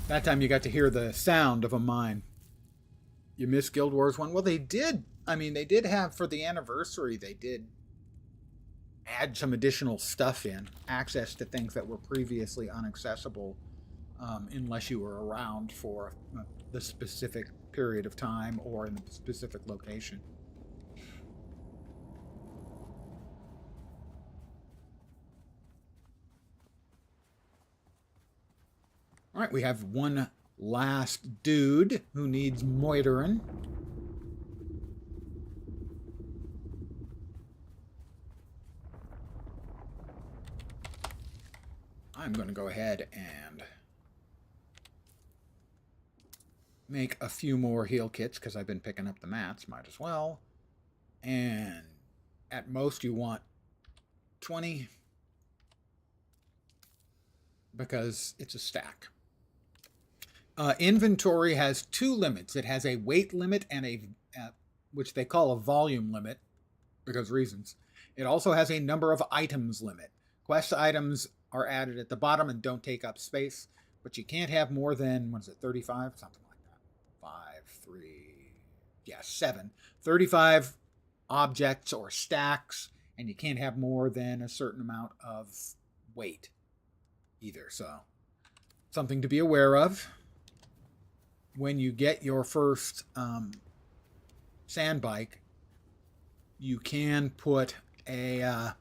That time you got to hear the sound of a mine. You missed Guild Wars 1? Well, they did. I mean, they did have, for the anniversary, they did add some additional stuff in. Access to things that were previously inaccessible unless you were around for the specific period of time or in the specific location. All right, we have one last dude who needs moitering. I'm going to go ahead and make a few more heal kits because I've been picking up the mats. Might as well. And at most you want 20 because it's a stack. Inventory has two limits. It has a weight limit and a which they call a volume limit because reasons. It also has a number of items limit. Quest items are added at the bottom and don't take up space, but you can't have more than, 35? Something like that. 7. 35 objects or stacks, and you can't have more than a certain amount of weight either. So, something to be aware of. When you get your first sand bike, you can put a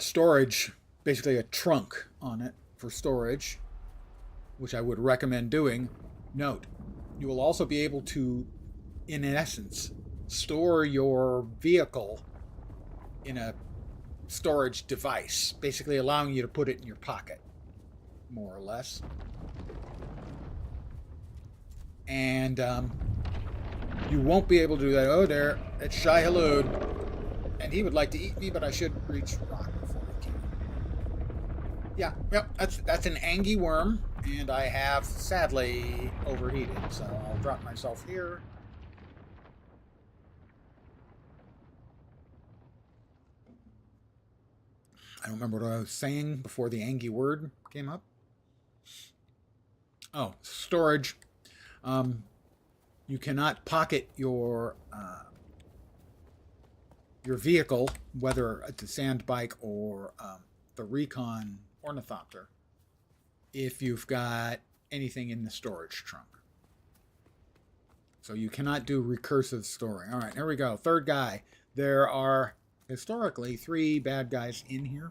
storage, basically a trunk on it for storage, which I would recommend doing. Note, you will also be able to, in essence, store your vehicle in a storage device, basically allowing you to put it in your pocket, more or less. And you won't be able to do that. Oh, there, it's Shai Halud. And he would like to eat me, but I should reach rock before he can. Yeah, yep, that's an Angie worm, and I have sadly overheated, so I'll drop myself here. I don't remember what I was saying before the Angie word came up. Oh, storage. You cannot pocket your vehicle, whether it's a sand bike or the Recon Ornithopter, if you've got anything in the storage trunk. So you cannot do recursive storing. All right, here we go. Third guy. There are historically 3 bad guys in here.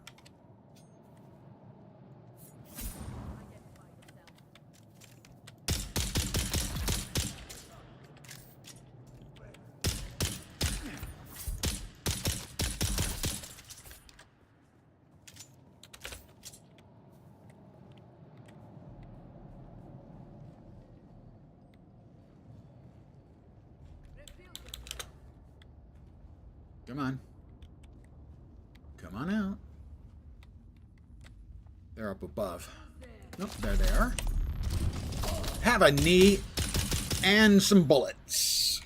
Come on. Come on out. They're up above. Nope, there they are. Have a knee and some bullets.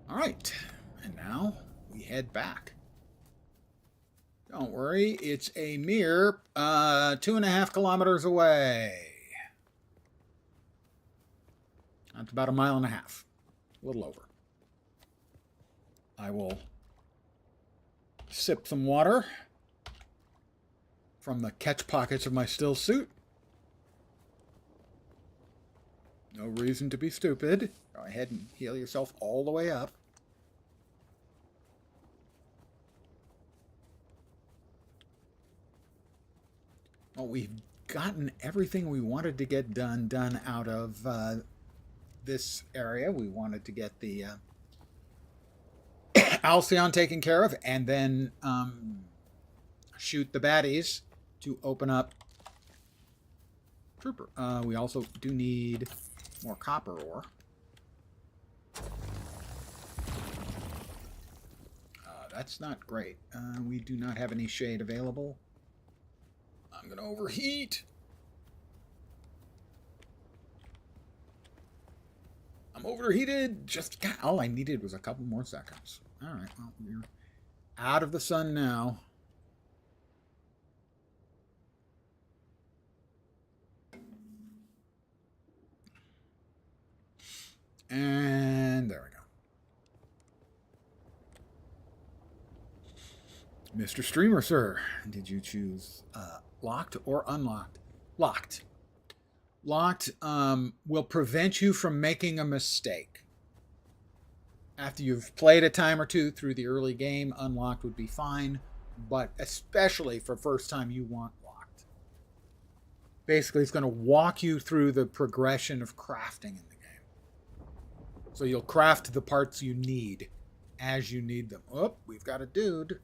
All right. And now we head back. Don't worry, it's a mere 2.5 kilometers away. That's about 1.5 miles, a little over. I will sip some water from the catch pockets of my still suit. No reason to be stupid. Go ahead and heal yourself all the way up. Well, we've gotten everything we wanted to get done out of this area. We wanted to get the Alcyon taken care of, and then shoot the baddies to open up Trooper. We also do need more copper ore. That's not great. We do not have any shade available. I'm going to overheat. I'm overheated. Just God, all I needed was a couple more seconds. All right, well, we're out of the sun now. And there we go. Mr. Streamer, sir, did you choose locked or unlocked? Locked. Locked will prevent you from making a mistake. After you've played a time or two through the early game, unlocked would be fine, but especially for first time, you want locked. Basically, it's going to walk you through the progression of crafting in the game. So you'll craft the parts you need as you need them. Oh, we've got a dude,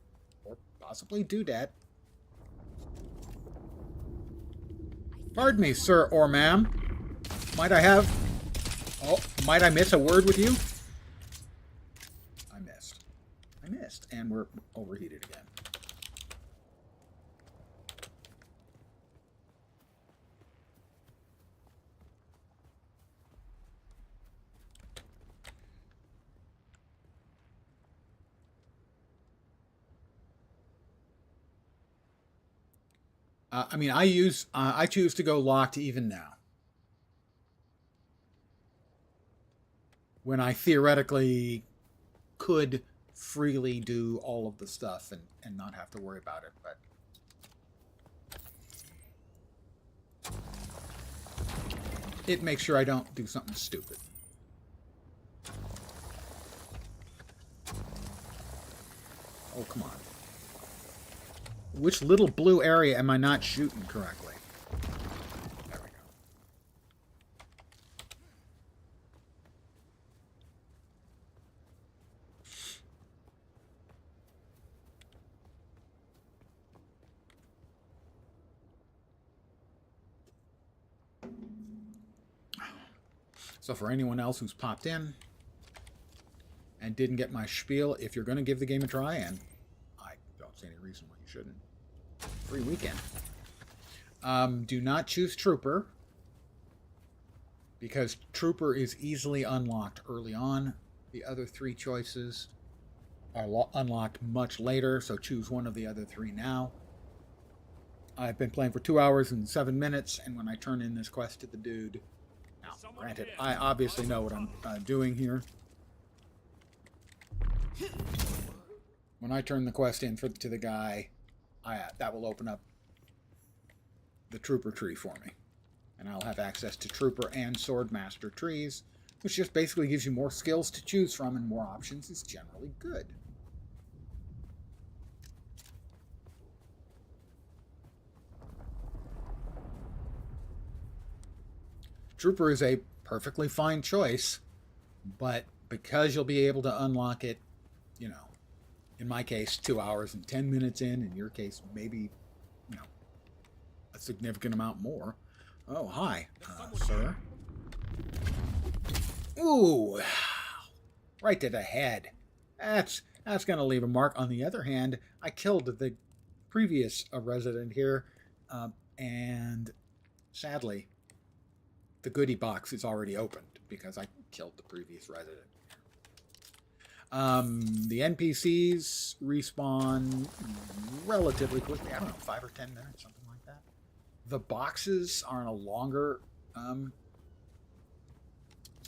or possibly doodad. Pardon me, sir or ma'am. Might I miss a word with you? I missed, and we're overheated again. I choose to go locked even now. When I theoretically could freely do all of the stuff and not have to worry about it, but it makes sure I don't do something stupid. Oh, come on. Which little blue area am I not shooting correctly? There we go. So for anyone else who's popped in and didn't get my spiel, if you're going to give the game a try, and I don't see any reason why you shouldn't, free weekend. Do not choose Trooper, because Trooper is easily unlocked early on. The other 3 choices are unlocked much later, so choose one of the other 3 now. I've been playing for 2 hours and 7 minutes, and when I turn in this quest to the dude... Now, granted, I obviously know what I'm doing here. When I turn the quest in to the guy, that will open up the Trooper tree for me. And I'll have access to Trooper and Swordmaster trees, which just basically gives you more skills to choose from, and more options is generally good. Trooper is a perfectly fine choice, but because you'll be able to unlock it, you know, in my case, 2 hours and 10 minutes in your case, maybe, you know, a significant amount more. Oh, hi, sir. Ooh, right to the head. That's going to leave a mark. On the other hand, I killed the previous resident here, and sadly, the goodie box is already opened because I killed the previous resident. The NPCs respawn relatively quickly. I don't know, 5 or 10 minutes, something like that. The boxes are on a longer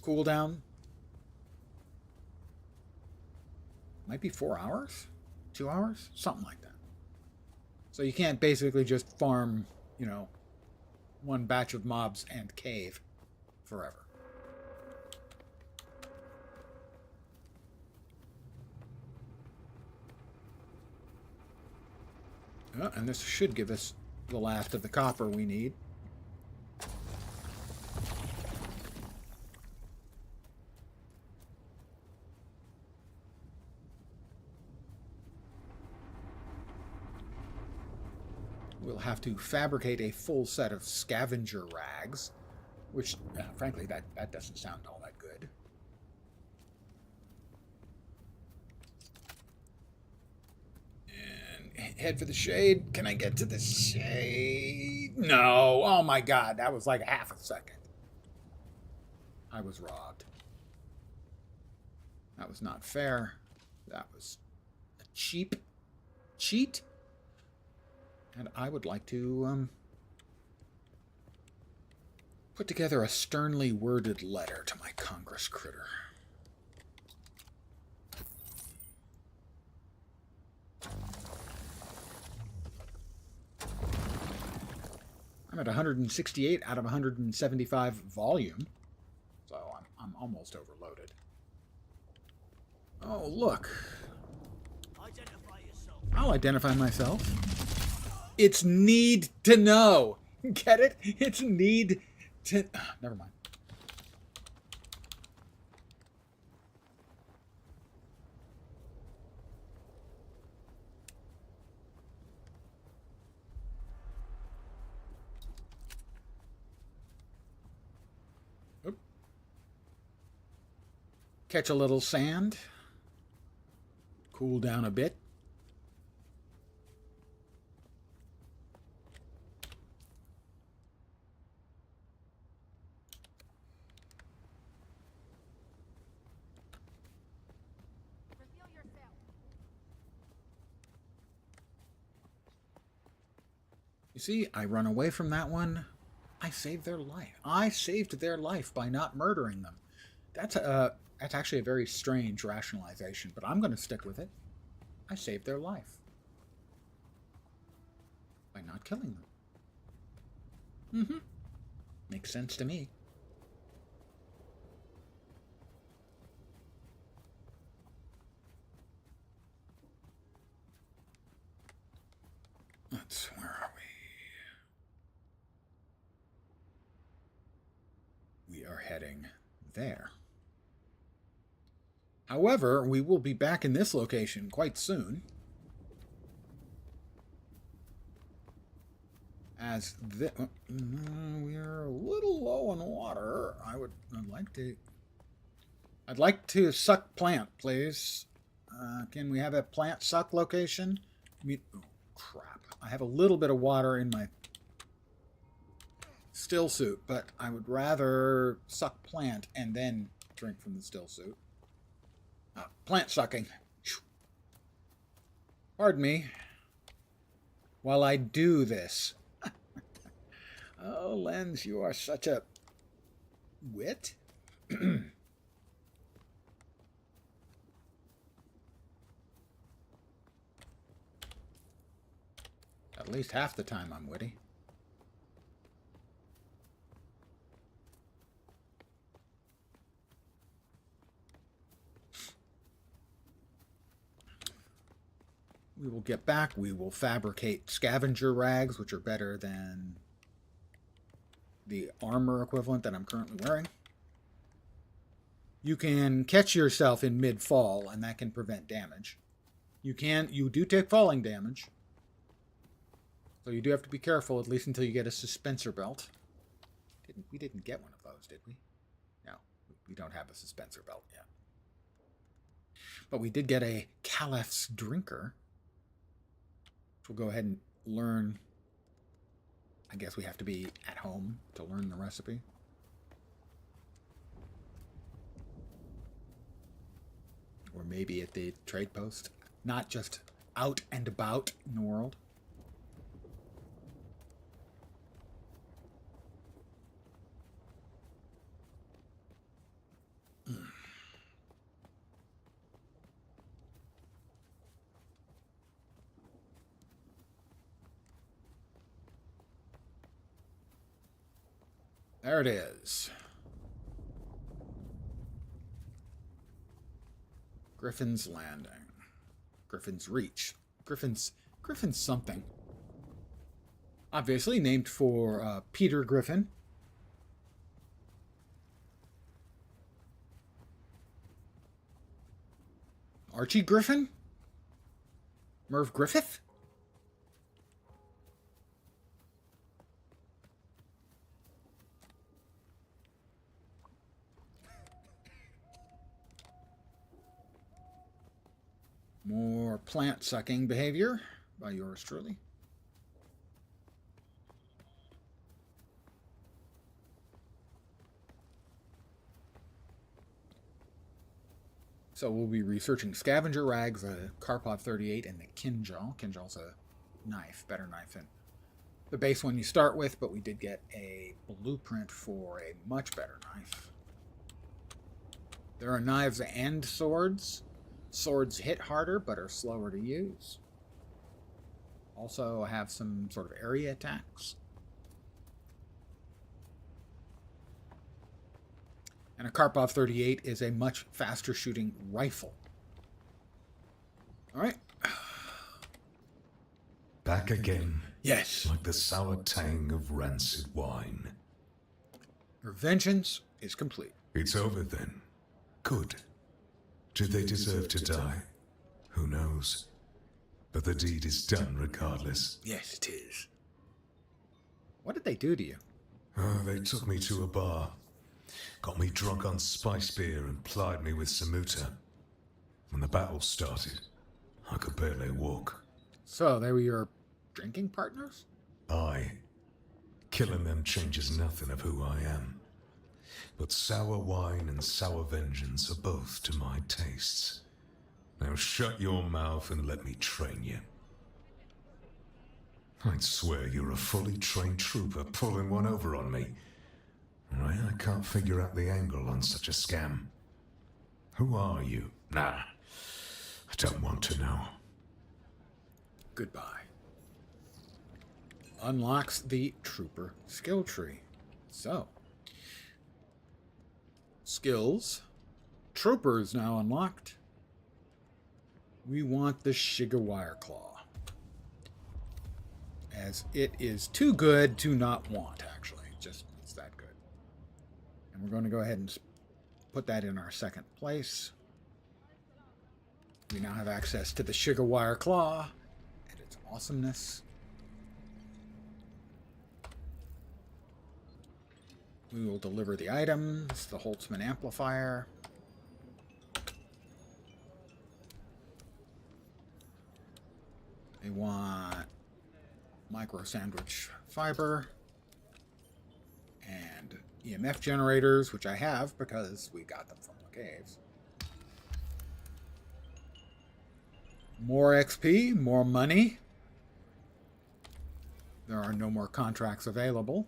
cooldown. Might be 4 hours? 2 hours? Something like that. So you can't basically just farm, you know, one batch of mobs and cave forever. And this should give us the last of the copper we need. We'll have to fabricate a full set of scavenger rags, which, frankly, that doesn't sound all that good. And head for the shade. Can I get to the shade? No. Oh my god, that was like half a second. I was robbed. That was not fair. That was a cheap cheat. And I would like to put together a sternly worded letter to my Congress critter. I'm at 168 out of 175 volume, so I'm almost overloaded. Oh, look. I'll identify myself. It's need to know. Get it? It's need to... Never mind. Oop. Catch a little sand. Cool down a bit. You see, I run away from that one. I saved their life. I saved their life by not murdering them. That's actually a very strange rationalization, but I'm going to stick with it. I saved their life by not killing them. Mm-hmm. Makes sense to me. Where are we? We are heading there. However, we will be back in this location quite soon. As we are a little low on water. I'd like to suck plant, please. Can we have a plant suck location? Oh, crap. I have a little bit of water in my still suit, but I would rather suck plant and then drink from the still suit. Plant sucking. Pardon me. While I do this. Oh, Lens, you are such a wit. At least half the time I'm witty. We will get back. We will fabricate scavenger rags, which are better than the armor equivalent that I'm currently wearing. You can catch yourself in mid-fall, and that can prevent damage. You do take falling damage. So you do have to be careful, at least until you get a suspensor belt. We didn't get one of those, did we? No, we don't have a suspensor belt yet. But we did get a Calef's Drinker. Which we'll go ahead and learn. I guess we have to be at home to learn the recipe. Or maybe at the trade post. Not just out and about in the world. There it is. Griffin's Landing. Griffin's Reach. Griffin's something. Obviously named for Peter Griffin. Archie Griffin? Merv Griffith? More plant-sucking behavior by yours truly. So we'll be researching scavenger rags, the Karpov 38, and the Kinjal. Kinjal's a knife, better knife than the base one you start with, but we did get a blueprint for a much better knife. There are knives and swords. Swords hit harder, but are slower to use. Also have some sort of area attacks. And a Karpov 38 is a much faster shooting rifle. All right. Back again. Yes. Like the sour tang of rancid wine. Your vengeance is complete. It's over then. Good. Did they deserve to die? Who knows? But the deed is done regardless. Yes, it is. What did they do to you? Oh, they took me to a bar. Got me drunk on spice beer and plied me with samuta. When the battle started, I could barely walk. So, they were your drinking partners? Aye. Killing them changes nothing of who I am. But sour wine and sour vengeance are both to my tastes. Now shut your mouth and let me train you. I'd swear you're a fully trained trooper pulling one over on me. Right, I can't figure out the angle on such a scam. Who are you? Nah, I don't want to know. Goodbye. Unlocks the trooper skill tree. So, skills. Trooper is now unlocked. We want the Shigawire Claw. As it is too good to not want, actually. It's that good. And we're going to go ahead and put that in our second place. We now have access to the Shigawire Claw and its awesomeness. We will deliver the items, the Holtzman amplifier. They want micro sandwich fiber, and EMF generators, which I have because we got them from the caves. More XP, more money. There are no more contracts available.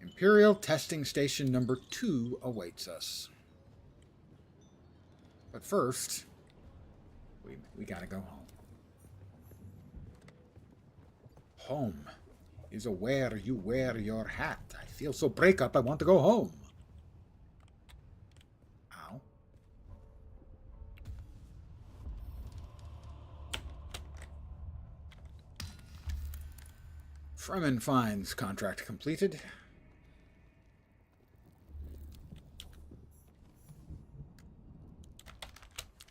Imperial Testing Station number 2 awaits us. But first, we gotta go home. Home is where you wear your hat. I feel so break up, I want to go home. Ow. Fremen finds contract completed.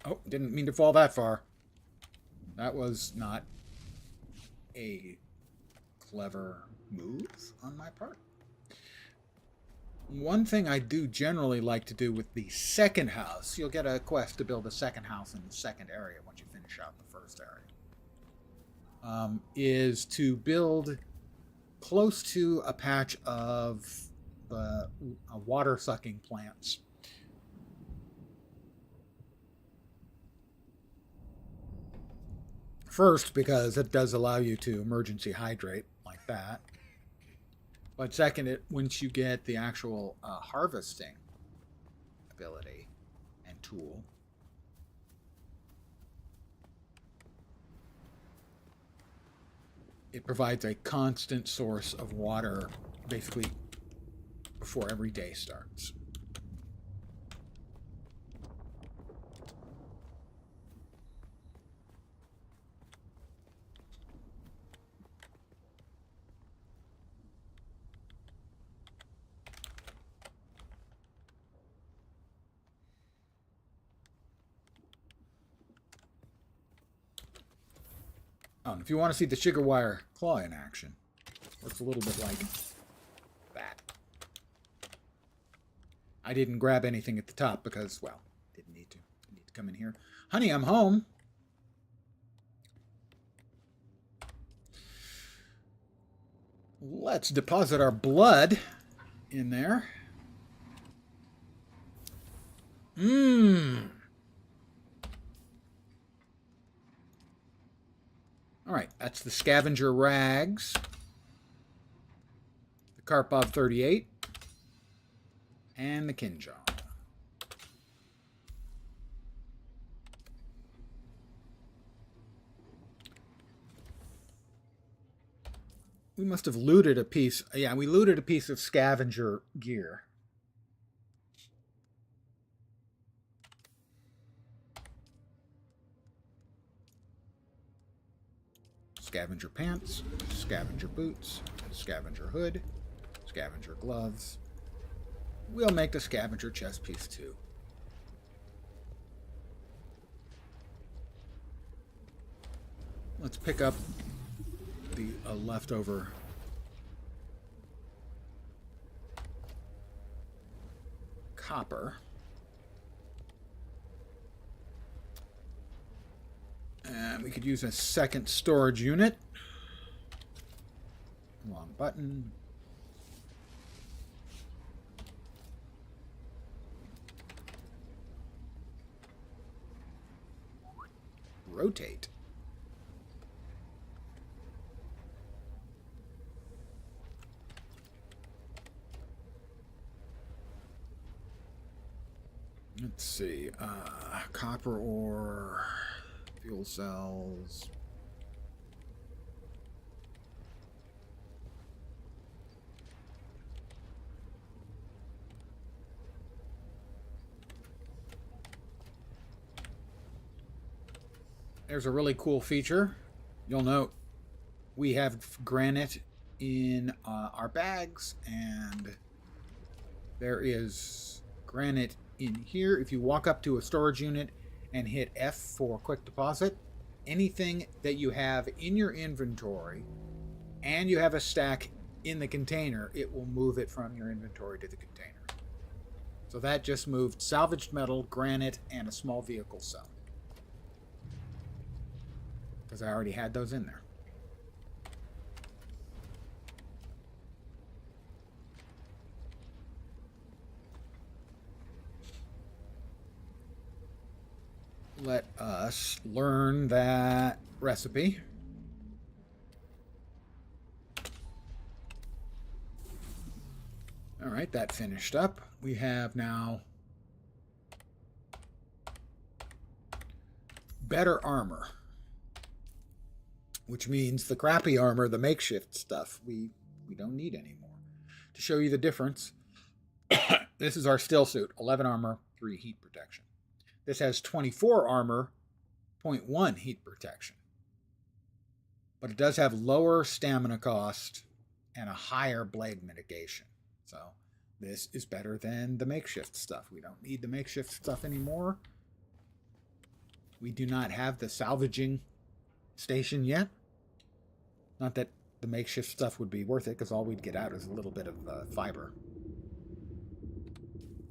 Oh, didn't mean to fall that far. That was not a clever move on my part. One thing I do generally like to do with the second house, you'll get a quest to build a second house in the second area once you finish out the first area, is to build close to a patch of water-sucking plants. First, because it does allow you to emergency hydrate like that. But second, once you get the actual harvesting ability and tool, it provides a constant source of water basically before every day starts. Oh, and if you want to see the sugar wire claw in action, looks a little bit like that. I didn't grab anything at the top because, well, didn't need to. I need to come in here. Honey, I'm home. Let's deposit our blood in there. All right, that's the scavenger rags, the Karpov 38, and the Kinjal. We must have looted a piece. Yeah, we looted a piece of scavenger gear. Scavenger pants, scavenger boots, scavenger hood, scavenger gloves. We'll make the scavenger chest piece too. Let's pick up the leftover copper. And we could use a second storage unit. Long button. Rotate. Let's see. Copper ore. Fuel cells. There's a really cool feature. You'll note we have granite in our bags, and there is granite in here. If you walk up to a storage unit and hit F for quick deposit, anything that you have in your inventory and you have a stack in the container, it will move it from your inventory to the container. So that just moved salvaged metal, granite, and a small vehicle cell, because I already had those in there. let us learn that recipe. All right, that finished up. We have now better armor, which means the crappy armor, the makeshift stuff, we don't need anymore. To show you the difference, this is our still suit, 11 armor, 3 heat protection. This has 24 armor, 0.1 heat protection. But it does have lower stamina cost and a higher blade mitigation. So this is better than the makeshift stuff. We don't need the makeshift stuff anymore. We do not have the salvaging station yet. Not that the makeshift stuff would be worth it, because all we'd get out is a little bit of fiber.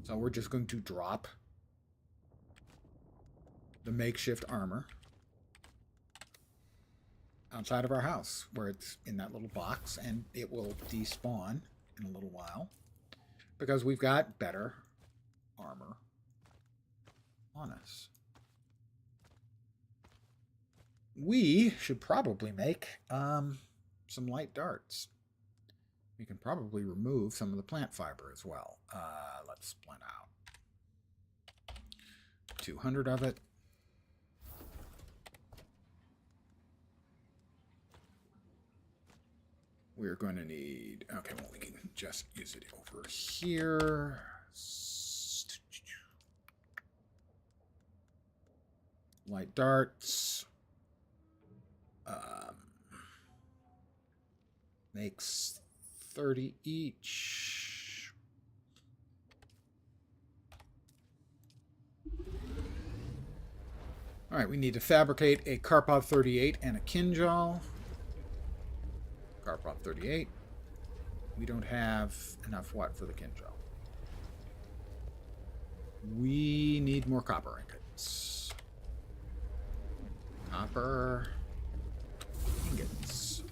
So we're just going to drop the makeshift armor outside of our house, where it's in that little box, and it will despawn in a little while, because we've got better armor on us. We should probably make some light darts. We can probably remove some of the plant fiber as well. Let's split out 200 of it. We're going to need, okay, well, we can just use it over here. Light darts. Makes 30 each. All right, we need to fabricate a Karpov 38 and a Kinjal. Karpov 38. We don't have enough what for the Kinjal? We need more copper ingots. Copper ingots.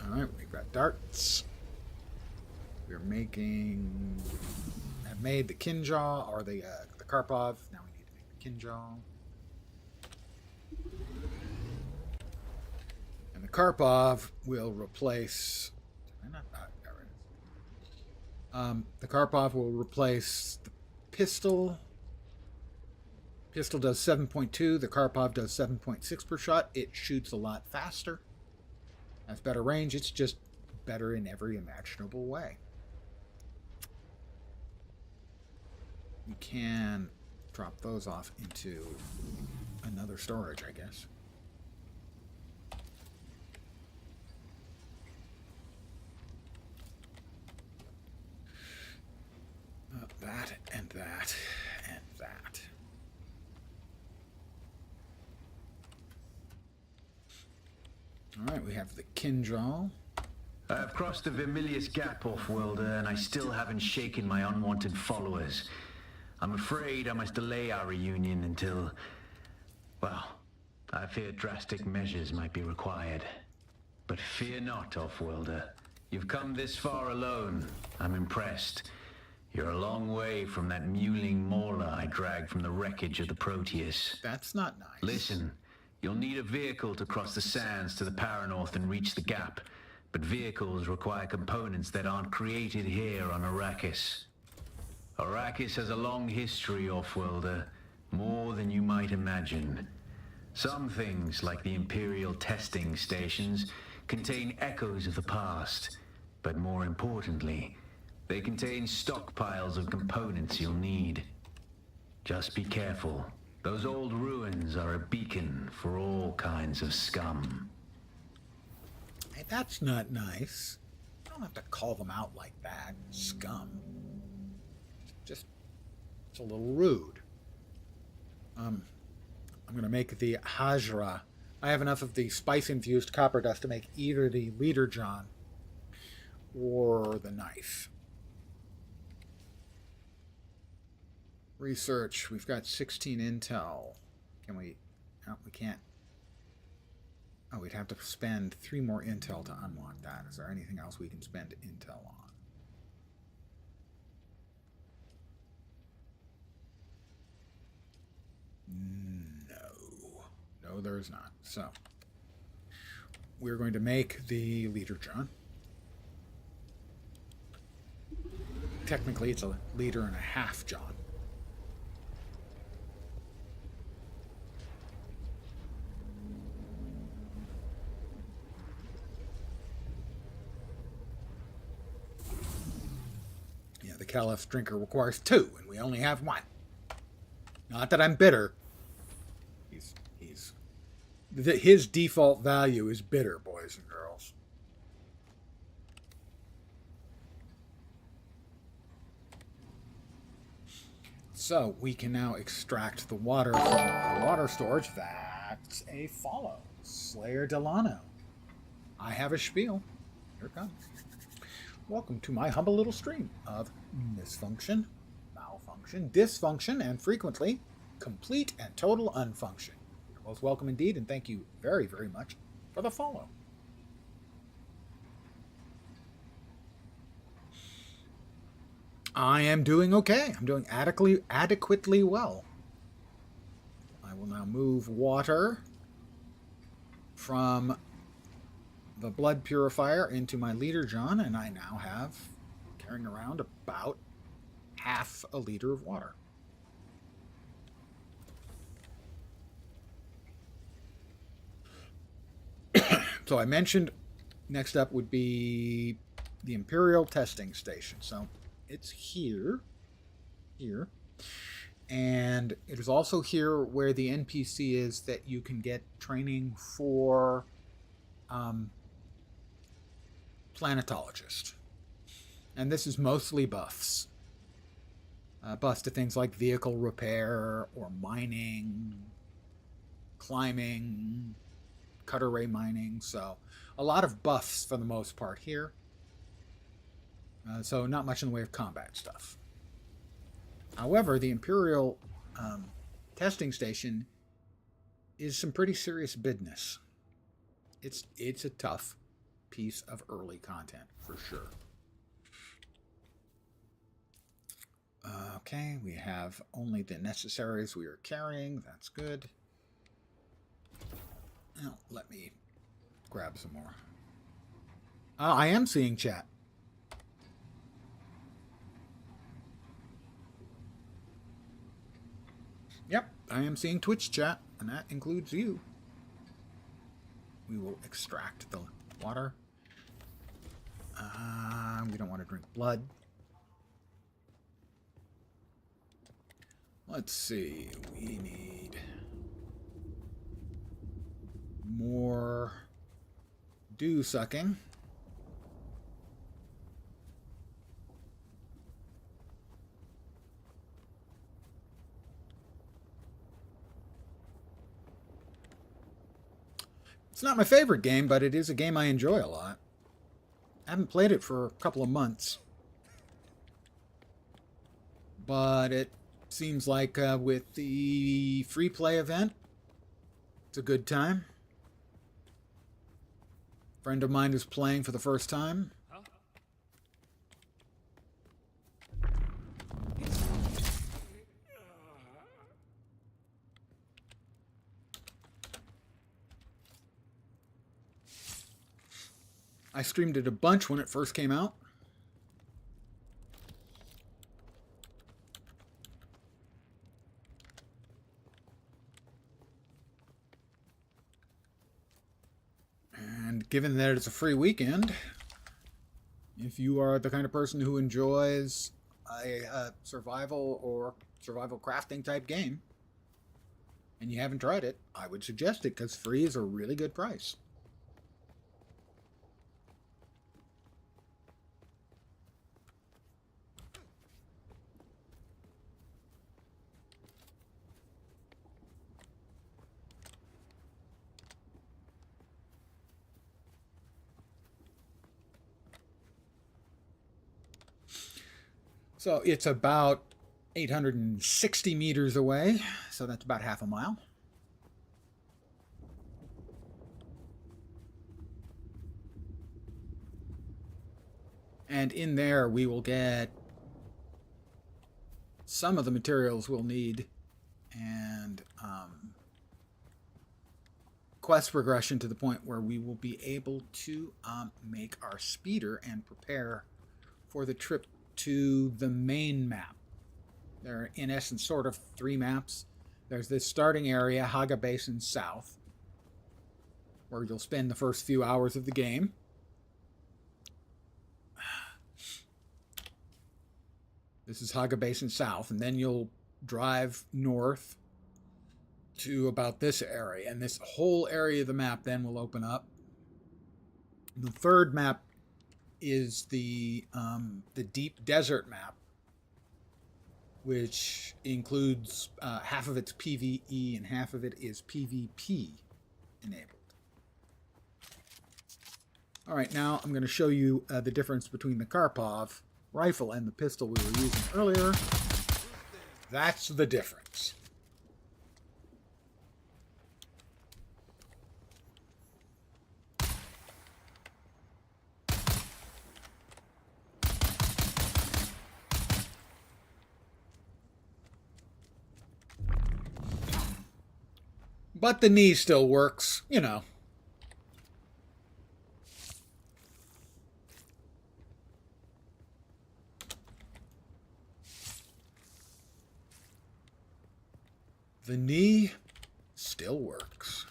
All right, we've got darts. We're making. I've made the Kinjal or the Karpov. Now we need to make the Kinjal. And the Karpov will replace. Did I not? There it is. The Karpov will replace the pistol. Pistol does 7.2. The Karpov does 7.6 per shot. It shoots a lot faster. Has better range. It's just better in every imaginable way. We can drop those off into another storage, I guess. That and that and that. All right, we have the Kinjal. I've crossed the Vermilius Gap, off-worlder, and I still haven't shaken my unwanted followers. I'm afraid I must delay our reunion until... well, I fear drastic measures might be required. But fear not, off-worlder. You've come this far alone. I'm impressed. You're a long way from that mewling mauler I dragged from the wreckage of the Proteus. That's not nice. Listen, you'll need a vehicle to cross the sands to the Paranorth and reach the gap. But vehicles require components that aren't created here on Arrakis. Arrakis has a long history, off-worlder, more than you might imagine. Some things, like the Imperial testing stations, contain echoes of the past. But more importantly, they contain stockpiles of components you'll need. Just be careful. Those old ruins are a beacon for all kinds of scum. Hey, that's not nice. You don't have to call them out like that. Scum. Just, it's a little rude. I'm going to make the Hajra. I have enough of the spice-infused copper dust to make either the Leader John or the knife. Research. We've got 16 intel. Can we... no, we can't. Oh, we'd have to spend 3 more intel to unlock that. Is there anything else we can spend intel on? No. No, there is not. So, we're going to make the leader John. Technically, it's a liter and a half John. Yeah, the Caliph's drinker requires 2, and we only have 1. Not that I'm bitter. His default value is bitter, boys and girls. So we can now extract the water from the water storage. That's a follow. Slayer Delano. I have a spiel. Here it comes. Welcome to my humble little stream of misfunction, malfunction, dysfunction, and frequently complete and total unfunction. You're most welcome indeed, and thank you very, very much for the follow. I am doing okay. I'm doing adequately well. I will now move water from the blood purifier into my liter John, and I now have carrying around about half a liter of water. So I mentioned next up would be the Imperial Testing Station. So it's here, and it is also here where the NPC is that you can get training for planetologist. And this is mostly buffs. Buffs to things like vehicle repair or mining, climbing, cutter ray mining. So a lot of buffs for the most part here. So not much in the way of combat stuff. However, the Imperial testing station is some pretty serious business. It's a tough piece of early content for sure. Okay, we have only the necessaries we are carrying. That's good. Now, let me grab some more. I am seeing chat. Yep, I am seeing Twitch chat, and that includes you. We will extract the water. We don't want to drink blood. Let's see. We need more dew sucking. It's not my favorite game, but it is a game I enjoy a lot. I haven't played it for a couple of months. But it seems like with the free play event, it's a good time. A friend of mine is playing for the first time. I streamed it a bunch when it first came out. And given that it's a free weekend, if you are the kind of person who enjoys a survival or survival crafting type game, and you haven't tried it, I would suggest it because free is a really good price. So it's about 860 meters away, so that's about half a mile. And in there, we will get some of the materials we'll need, and quest progression to the point where we will be able to make our speeder and prepare for the trip to the main map. There are, in essence, sort of 3 maps. There's this starting area, Haga Basin South, where you'll spend the first few hours of the game. This is Haga Basin South, and then you'll drive north to about this area, and this whole area of the map then will open up. The third map is the deep desert map, which includes half of it's PvE and half of it is PvP enabled. All right, now I'm going to show you the difference between the Karpov rifle and the pistol we were using earlier. That's the difference. But the knee still works, you know. The knee still works.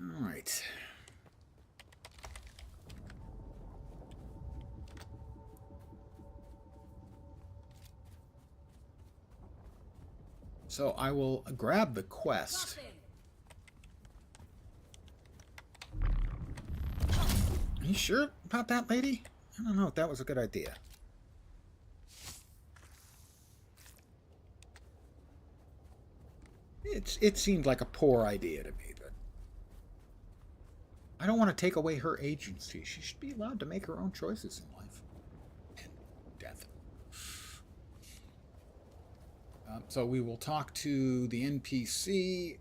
All right. So I will grab the quest. Are you sure about that, lady? I don't know if that was a good idea. It seemed like a poor idea to me, but I don't want to take away her agency. She should be allowed to make her own choices in life and death. So we will talk to the NPC.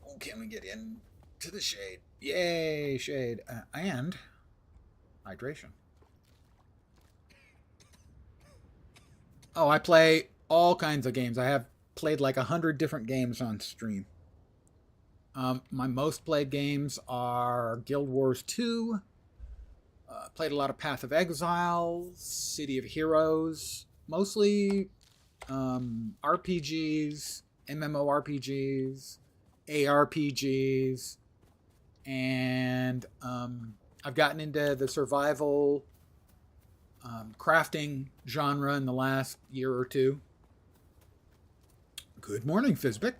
Oh, can we get into the shade? Yay, shade. And hydration. Oh, I play all kinds of games. I have played like 100 different games on stream. My most played games are Guild Wars 2. Played a lot of Path of Exile, City of Heroes. Mostly RPGs, MMORPGs, ARPGs, and I've gotten into the survival crafting genre in the last year or two. Good morning, Fizbit.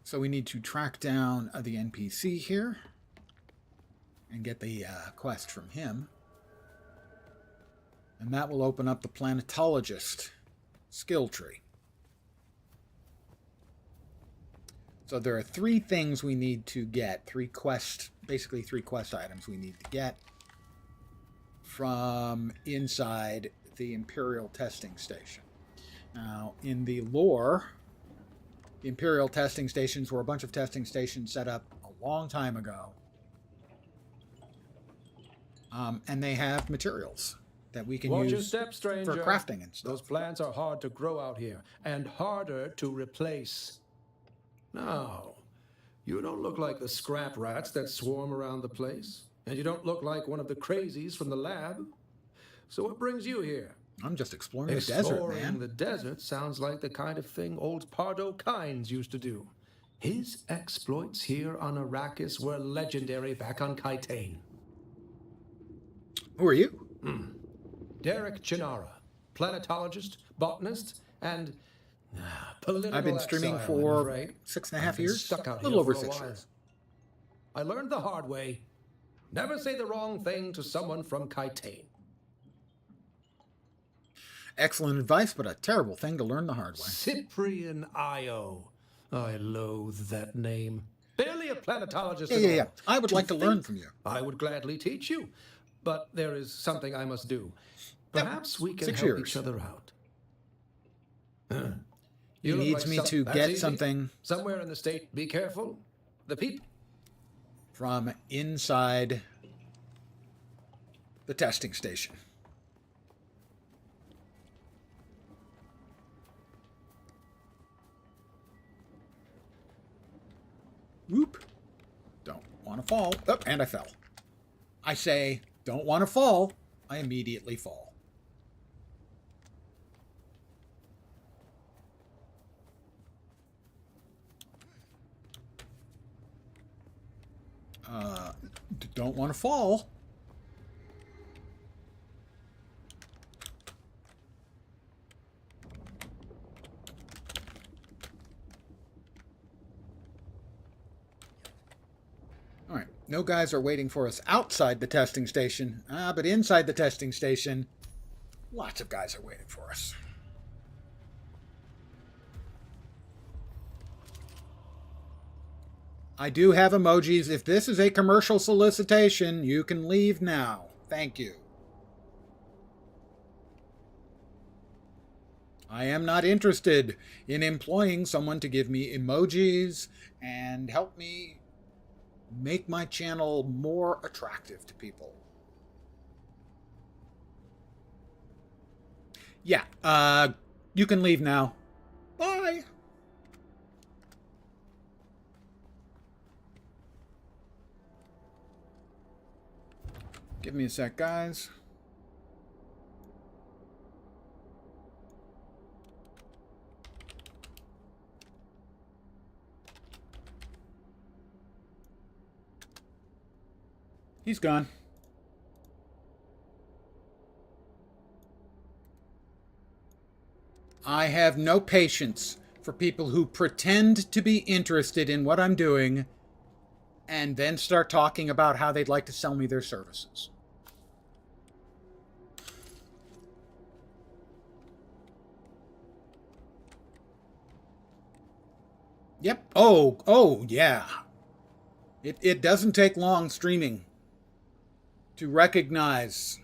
So we need to track down the NPC here and get the quest from him. And that will open up the planetologist skill tree. So there are 3 things we need to get, 3 quest items we need to get from inside the Imperial testing station. Now, in the lore, the Imperial testing stations were a bunch of testing stations set up a long time ago. And they have materials that we can Watch your use step, stranger. for crafting and stuff. Those plants are hard to grow out here, and harder to replace. No, you don't look like the scrap rats that swarm around the place, and you don't look like one of the crazies from the lab. So what brings you here? I'm just exploring the desert, Exploring man. the desert sounds like the kind of thing old Pardo Kynes used to do. His exploits here on Arrakis were legendary back on Kaitane. Who are you? Derek Chinara, planetologist, botanist, and political I've been streaming exile, for I'm afraid. 6.5 I've been years. stuck out A little here over for a 6 while. years. I learned the hard way. Never say the wrong thing to someone from Kaitane. Excellent advice, but a terrible thing to learn the hard way. Cyprian Io. I loathe that name. Barely a planetologist Yeah, at yeah, all. yeah. I would like to learn think from you. I would gladly teach you. But there is something I must do. Perhaps we can 6 help years. each other out. He You look needs like me some- to That's get easy. something Somewhere in the state, be careful. The people. from inside the testing station. Whoop. Don't want to fall. Oh, and I fell. I say, don't want to fall. I immediately fall. Don't want to fall. All right, no guys are waiting for us outside the testing station, but inside the testing station, lots of guys are waiting for us. I do have emojis. If this is a commercial solicitation, you can leave now. Thank you. I am not interested in employing someone to give me emojis and help me make my channel more attractive to people. Yeah, you can leave now. Bye. Give me a sec, guys. He's gone. I have no patience for people who pretend to be interested in what I'm doing and then start talking about how they'd like to sell me their services. Yep. Oh, yeah. It doesn't take long streaming to recognize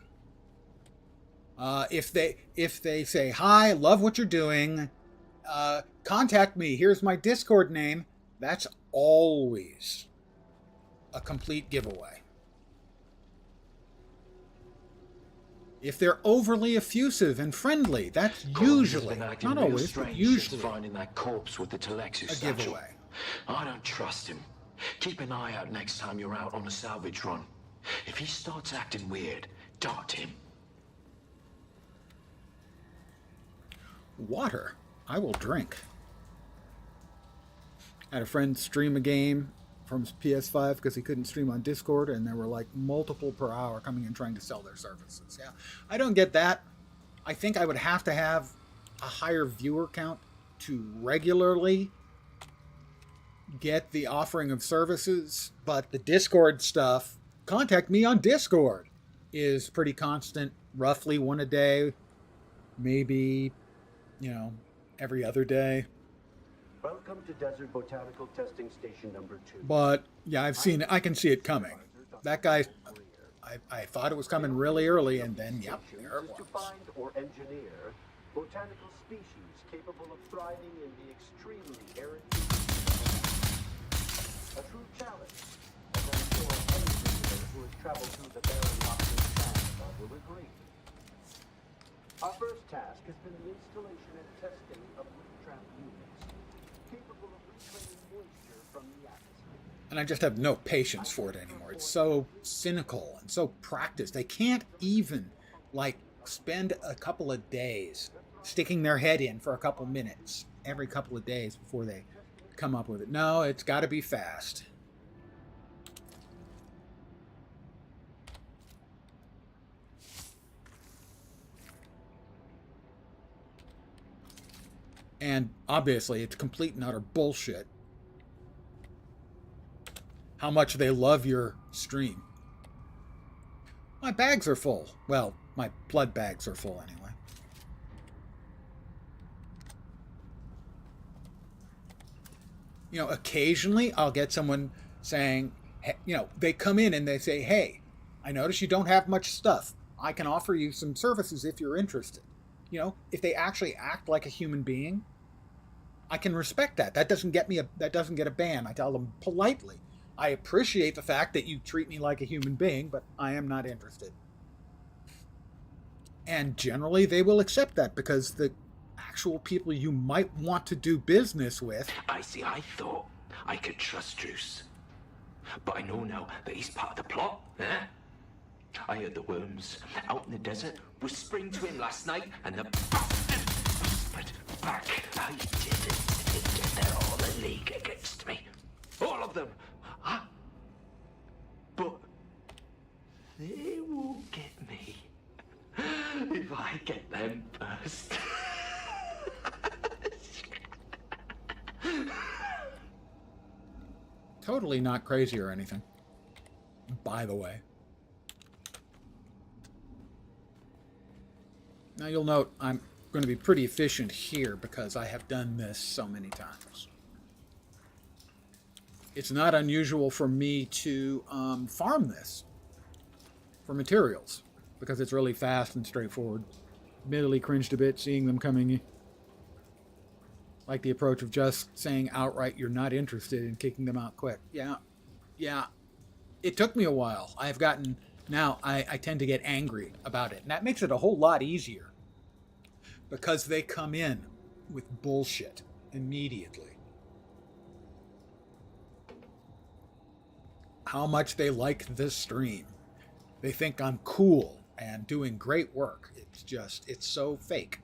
if they say, hi, love what you're doing, contact me, here's my Discord name. That's always a complete giveaway. If they're overly effusive and friendly, that's usually, not always, but usually finding that corpse with the Telexis a statue. giveaway. I don't trust him. Keep an eye out next time you're out on a salvage run. If he starts acting weird, dart him. Water. I will drink. I had a friend stream a game from his PS5 because he couldn't stream on Discord, and there were like multiple per hour coming in trying to sell their services. Yeah, I don't get that. I think I would have to have a higher viewer count to regularly get the offering of services, but the Discord stuff, contact me on Discord, is pretty constant, roughly one a day, maybe, every other day. Welcome to Desert Botanical Testing Station number 2. But yeah, I can see it coming. That guy, I thought it was coming really early, and then, yep, there it To was. find or engineer botanical species capable of thriving in the extremely arid regions. A true challenge, as I'm sure any visitor who has traveled through the barren rocks and sands will agree. Our first task has been the installation and testing of leak-trap units, capable of reclaiming moisture from the atmosphere. And I just have no patience for it anymore. It's so cynical and so practiced. They can't even, spend a couple of days sticking their head in for a couple minutes every couple of days before they come up with it. No, it's got to be fast. And obviously, it's complete and utter bullshit how much they love your stream. My bags are full. Well, my blood bags are full anyway. You know, occasionally I'll get someone saying, you know, they come in and they say, hey, I notice you don't have much stuff. I can offer you some services if you're interested. You know, if they actually act like a human being, I can respect that. That doesn't get a ban. I tell them politely, I appreciate the fact that you treat me like a human being, but I am not interested. And generally they will accept that because the actual people you might want to do business with. I thought I could trust Juice. But I know now that he's part of the plot, eh? I heard the worms out in the desert whispering to him last night, and the bastard whispered back. I didn't think that they're all a league against me. All of them. Huh? But they won't get me if I get them first. Totally not crazy or anything, by the way. Now you'll note I'm going to be pretty efficient here because I have done this so many times. It's not unusual for me to farm this for materials because it's really fast and straightforward. Admittedly cringed a bit seeing them coming in. Like the approach of just saying outright you're not interested in kicking them out quick. Yeah. It took me a while. Now I tend to get angry about it. And that makes it a whole lot easier. Because they come in with bullshit immediately. How much they like this stream. They think I'm cool and doing great work. It's so fake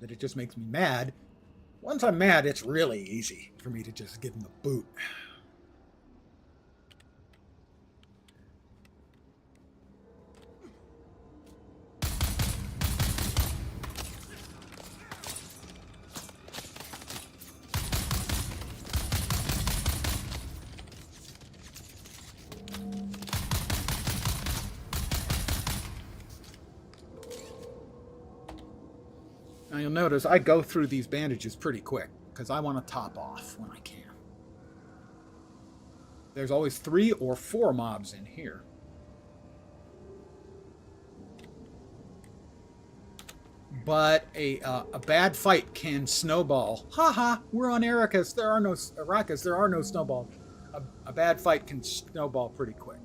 that it just makes me mad. Once I'm mad, it's really easy for me to just give them the boot. Now you'll notice I go through these bandages pretty quick because I want to top off when I can. There's always 3 or 4 mobs in here. But a bad fight can snowball. Haha, we're on Arrakis. There are no snowballs. A bad fight can snowball pretty quick.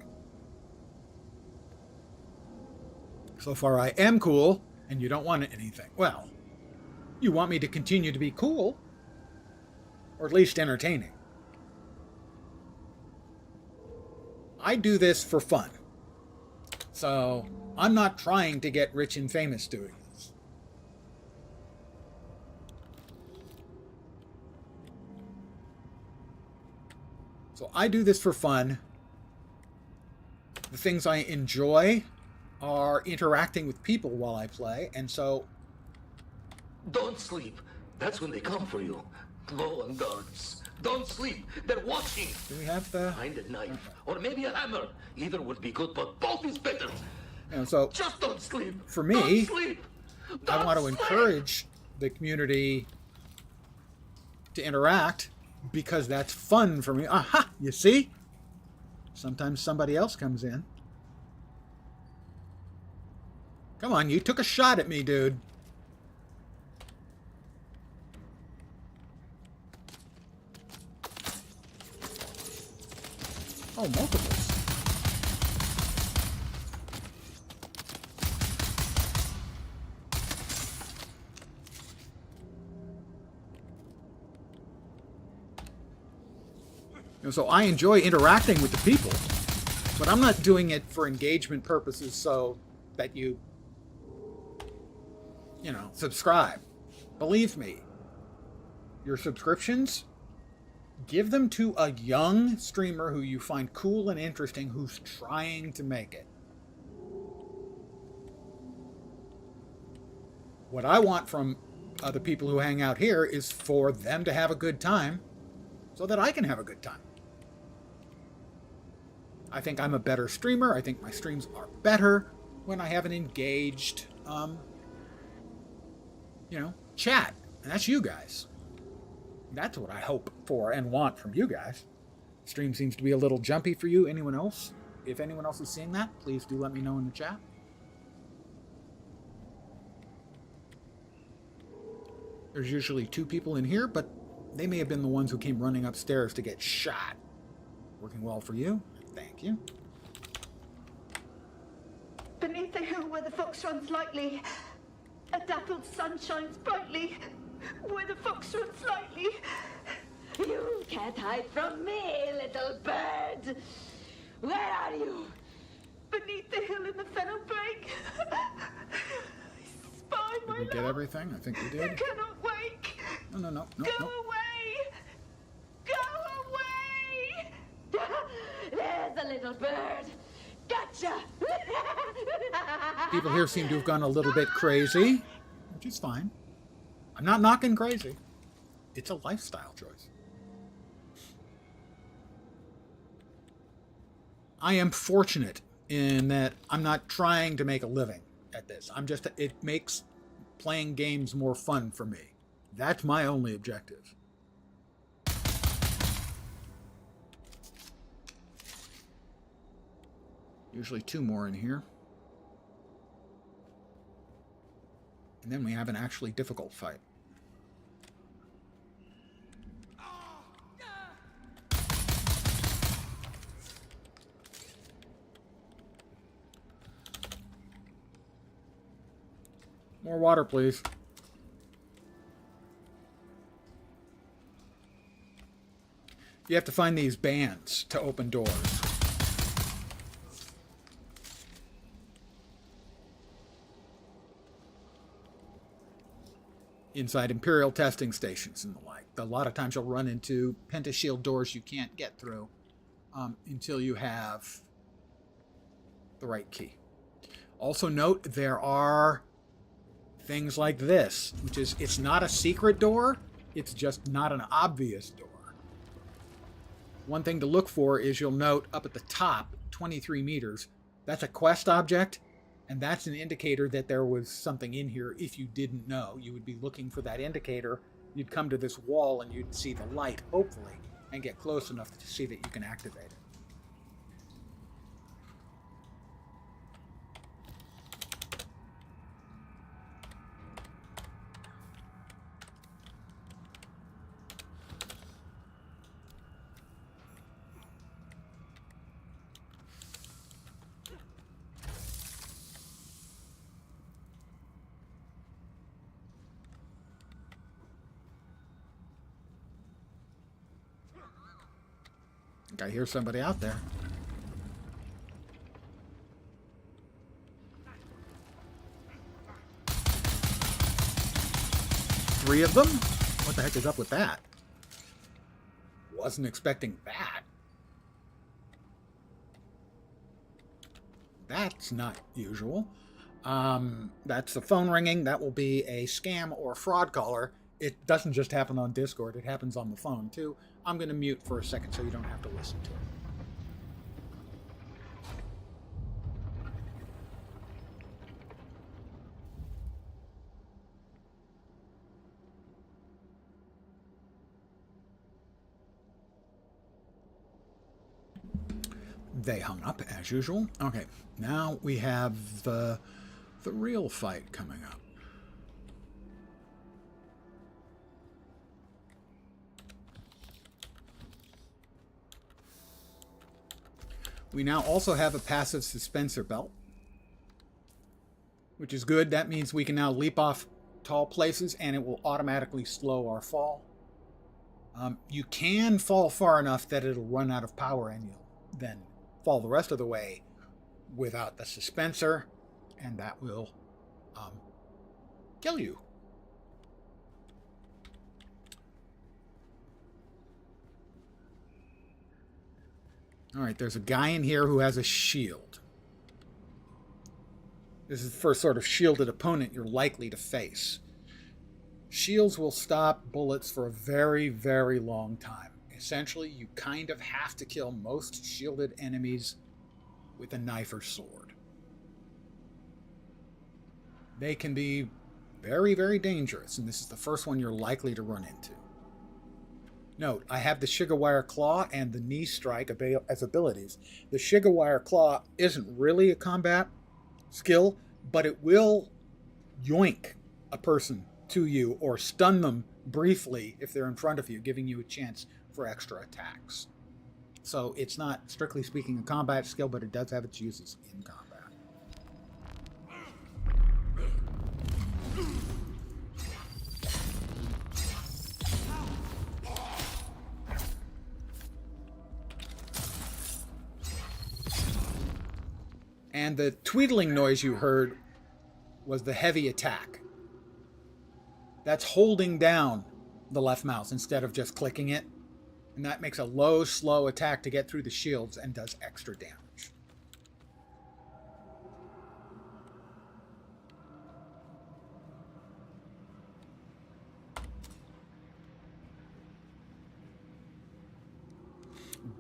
So far I am cool, and you don't want anything. Well, you want me to continue to be cool, or at least entertaining. I do this for fun. So I'm not trying to get rich and famous doing this. So I do this for fun. The things I enjoy are interacting with people while I play, and so Don't sleep. That's when they come for you. Low on guards. Don't sleep. They're watching. do we have the... Find a knife. Or maybe a hammer. Either would be good, but both is better. You know, so Just don't sleep. For me, don't sleep. I want to Don't sleep. encourage the community to interact because that's fun for me. Aha! You see? Sometimes somebody else comes in. Come on, you took a shot at me, dude. Oh, multiples. So I enjoy interacting with the people, but I'm not doing it for engagement purposes so that you subscribe. Believe me, your subscriptions, give them to a young streamer who you find cool and interesting who's trying to make it. What I want from the people who hang out here is for them to have a good time so that I can have a good time. I think I'm a better streamer. I think my streams are better when I have an engaged, chat. And that's you guys. That's what I hope for and want from you guys. Stream seems to be a little jumpy for you. Anyone else? If anyone else is seeing that, please do let me know in the chat. There's usually 2 people in here, but they may have been the ones who came running upstairs to get shot. Working well for you. Thank you. Beneath the hill where the fox runs lightly, a dappled sun shines brightly. Where the fox runs lightly. You can't hide from me, little bird. Where are you? Beneath the hill in the fennel brake. I spy my Did we get everything? I think we did. I cannot wake. No. Go away. Go away. There's a little bird. Gotcha. People here seem to have gone a little bit crazy, which is fine. I'm not knocking crazy. It's a lifestyle choice. I am fortunate in that I'm not trying to make a living at this. It makes playing games more fun for me. That's my only objective. Usually 2 more in here. And then we have an actually difficult fight. More water, please. You have to find these bands to open doors. Inside Imperial testing stations and the like. A lot of times you'll run into pentashield doors you can't get through until you have the right key. Also note there are things like this, which is, it's not a secret door, it's just not an obvious door. One thing to look for is you'll note up at the top, 23 meters, that's a quest object, and that's an indicator that there was something in here. If you didn't know, you would be looking for that indicator. You'd come to this wall and you'd see the light, hopefully, and get close enough to see that you can activate it. I hear somebody out there. Three of them? What the heck is up with that? Wasn't expecting that. That's not usual. That's the phone ringing. That will be a scam or fraud caller. It doesn't just happen on Discord. It happens on the phone, too. I'm going to mute for a second so you don't have to listen to it. They hung up, as usual. Okay, now we have the real fight coming up. We now also have a passive suspensor belt, which is good. That means we can now leap off tall places and it will automatically slow our fall. You can fall far enough that it'll run out of power and you'll then fall the rest of the way without the suspensor, and that will kill you. All right, there's a guy in here who has a shield. This is the first sort of shielded opponent you're likely to face. Shields will stop bullets for a very, very long time. Essentially, you kind of have to kill most shielded enemies with a knife or sword. They can be very, very dangerous, and this is the first one you're likely to run into. Note, I have the Shigawire Claw and the Knee Strike as abilities. The Shigawire Claw isn't really a combat skill, but it will yoink a person to you or stun them briefly if they're in front of you, giving you a chance for extra attacks. So it's not, strictly speaking, a combat skill, but it does have its uses in combat. And the tweedling noise you heard was the heavy attack. That's holding down the left mouse instead of just clicking it. And that makes a low, slow attack to get through the shields and does extra damage.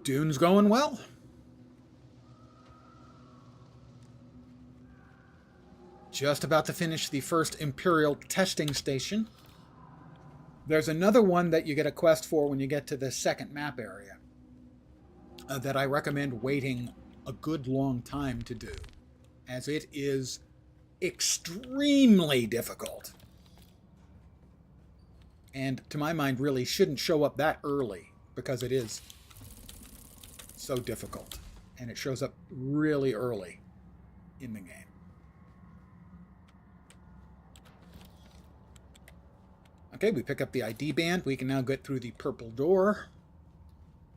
Dune's going well. Just about to finish the first Imperial testing station. There's another one that you get a quest for when you get to the second map area that I recommend waiting a good long time to do, as it is extremely difficult. And to my mind, really shouldn't show up that early because it is so difficult. And it shows up really early in the game. Okay, we pick up the ID band. We can now get through the purple door.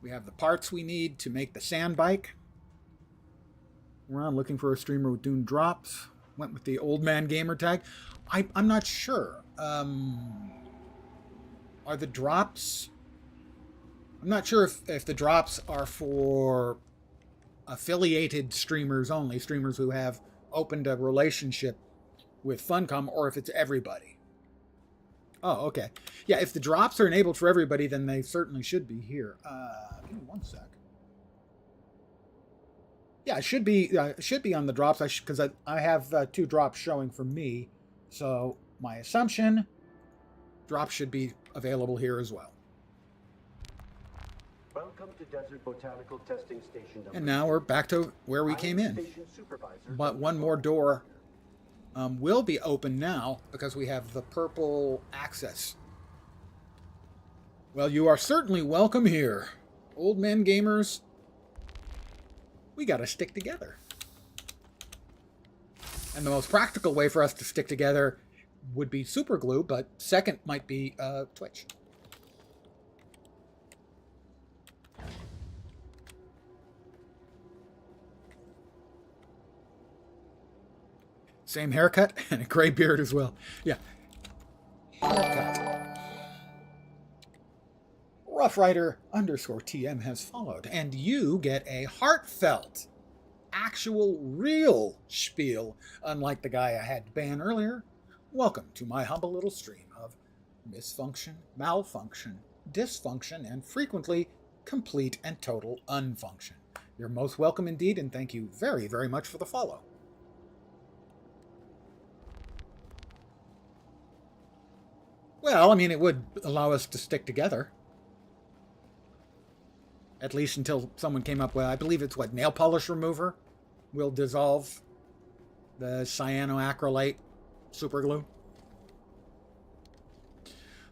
We have the parts we need to make the sand bike. We're on looking for a streamer with Dune drops. Went with the old man gamer tag. I'm not sure. Are the drops... I'm not sure if the drops are for affiliated streamers only, streamers who have opened a relationship with Funcom, or if it's everybody. Oh, okay. Yeah, if the drops are enabled for everybody, then they certainly should be here. Give me one sec. Yeah, it should be on the drops, because I have 2 drops showing for me. So my assumption, drops should be available here as well. Welcome to Desert Botanical Testing Station number. And now we're back to where we came in. But one more door will be open now because we have the purple access. Well, you are certainly welcome here. Old men gamers, we gotta stick together. And the most practical way for us to stick together would be super glue, but second might be Twitch. Same haircut and a gray beard as well. Yeah. Haircut. Rough Rider _TM has followed, and you get a heartfelt, actual, real spiel, unlike the guy I had to ban earlier. Welcome to my humble little stream of misfunction, malfunction, dysfunction, and frequently complete and total unfunction. You're most welcome indeed, and thank you very, very much for the follow. Well, I mean, it would allow us to stick together. At least until someone came up with, I believe it's what, nail polish remover will dissolve the cyanoacrylate superglue.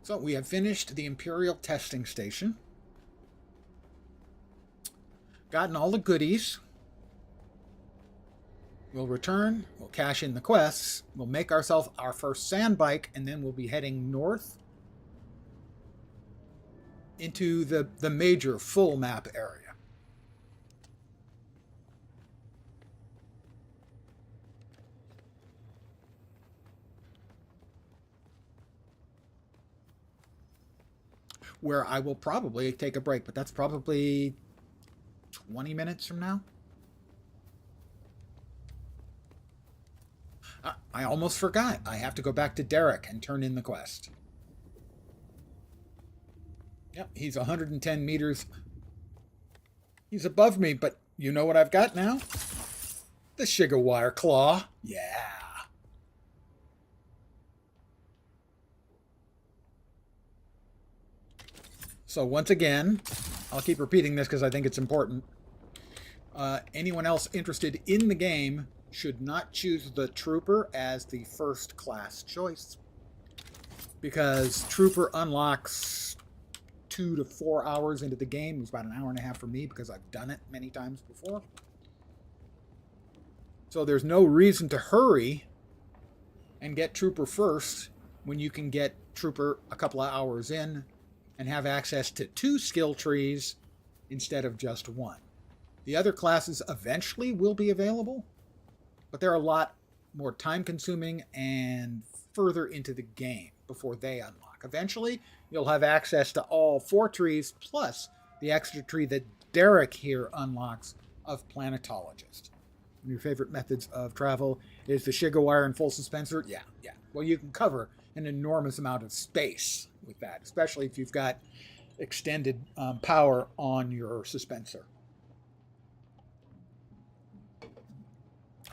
So we have finished the Imperial testing station. Gotten all the goodies. We'll return, we'll cash in the quests, we'll make ourselves our first sand bike, and then we'll be heading north into the major full map area. Where I will probably take a break, but that's probably 20 minutes from now. I almost forgot. I have to go back to Derek and turn in the quest. Yep, he's 110 meters. He's above me, but you know what I've got now? The Shigawire Claw. Yeah. So once again, I'll keep repeating this because I think it's important. Anyone else interested in the game should not choose the Trooper as the first class choice, because Trooper unlocks 2 to 4 hours into the game. It was about an hour and a half for me because I've done it many times before. So there's no reason to hurry and get Trooper first when you can get Trooper a couple of hours in and have access to 2 skill trees instead of just 1. The other classes eventually will be available, but they're a lot more time-consuming and further into the game before they unlock. Eventually, you'll have access to all 4 trees, plus the extra tree that Derek here unlocks of Planetologist. Your favorite methods of travel is the Shigawire and full suspensor? Yeah. Well, you can cover an enormous amount of space with that, especially if you've got extended power on your suspensor.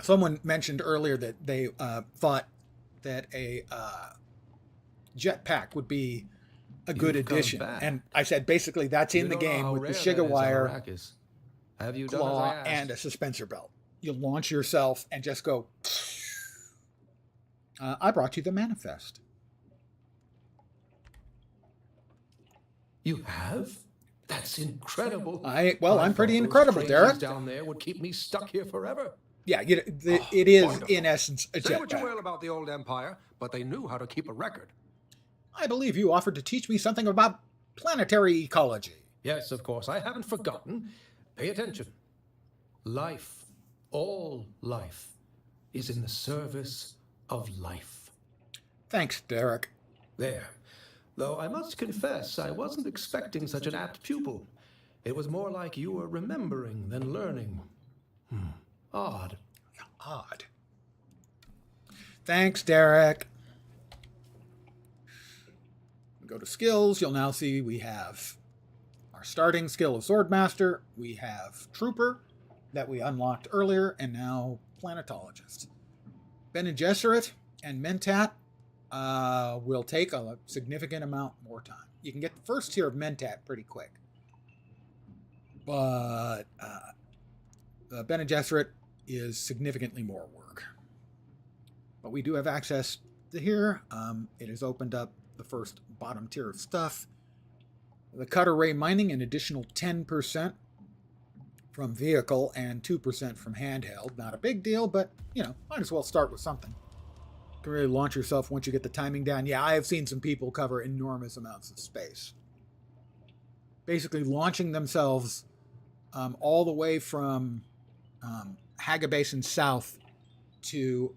Someone mentioned earlier that they thought that a jetpack would be a good addition. And I said, basically, that's in the game with the Shigawire, claw, and a suspensor belt. You launch yourself and just go. I brought you the manifest. You have? That's incredible. I'm pretty incredible, Derek. Down there would keep me stuck here forever. Yeah, it is wonderful. In essence a jetpack. Say what you will about the old empire, but they knew how to keep a record. I believe you offered to teach me something about planetary ecology. Yes, of course. I haven't forgotten. Pay attention. Life, all life, is in the service of life. Thanks, Derek. There. Though I must confess, I wasn't expecting such an apt pupil. It was more like you were remembering than learning. Odd. Odd. Thanks, Derek. Go to skills. You'll now see we have our starting skill of Swordmaster. We have Trooper that we unlocked earlier, and now Planetologist. Bene Gesserit and Mentat will take a significant amount more time. You can get the first tier of Mentat pretty quick. But Bene Gesserit is significantly more work. But we do have access to here. It has opened up the first bottom tier of stuff. The cutter ray mining, an additional 10% from vehicle and 2% from handheld. Not a big deal, but, might as well start with something. You can really launch yourself once you get the timing down. Yeah, I have seen some people cover enormous amounts of space. Basically launching themselves all the way from Haga Basin south to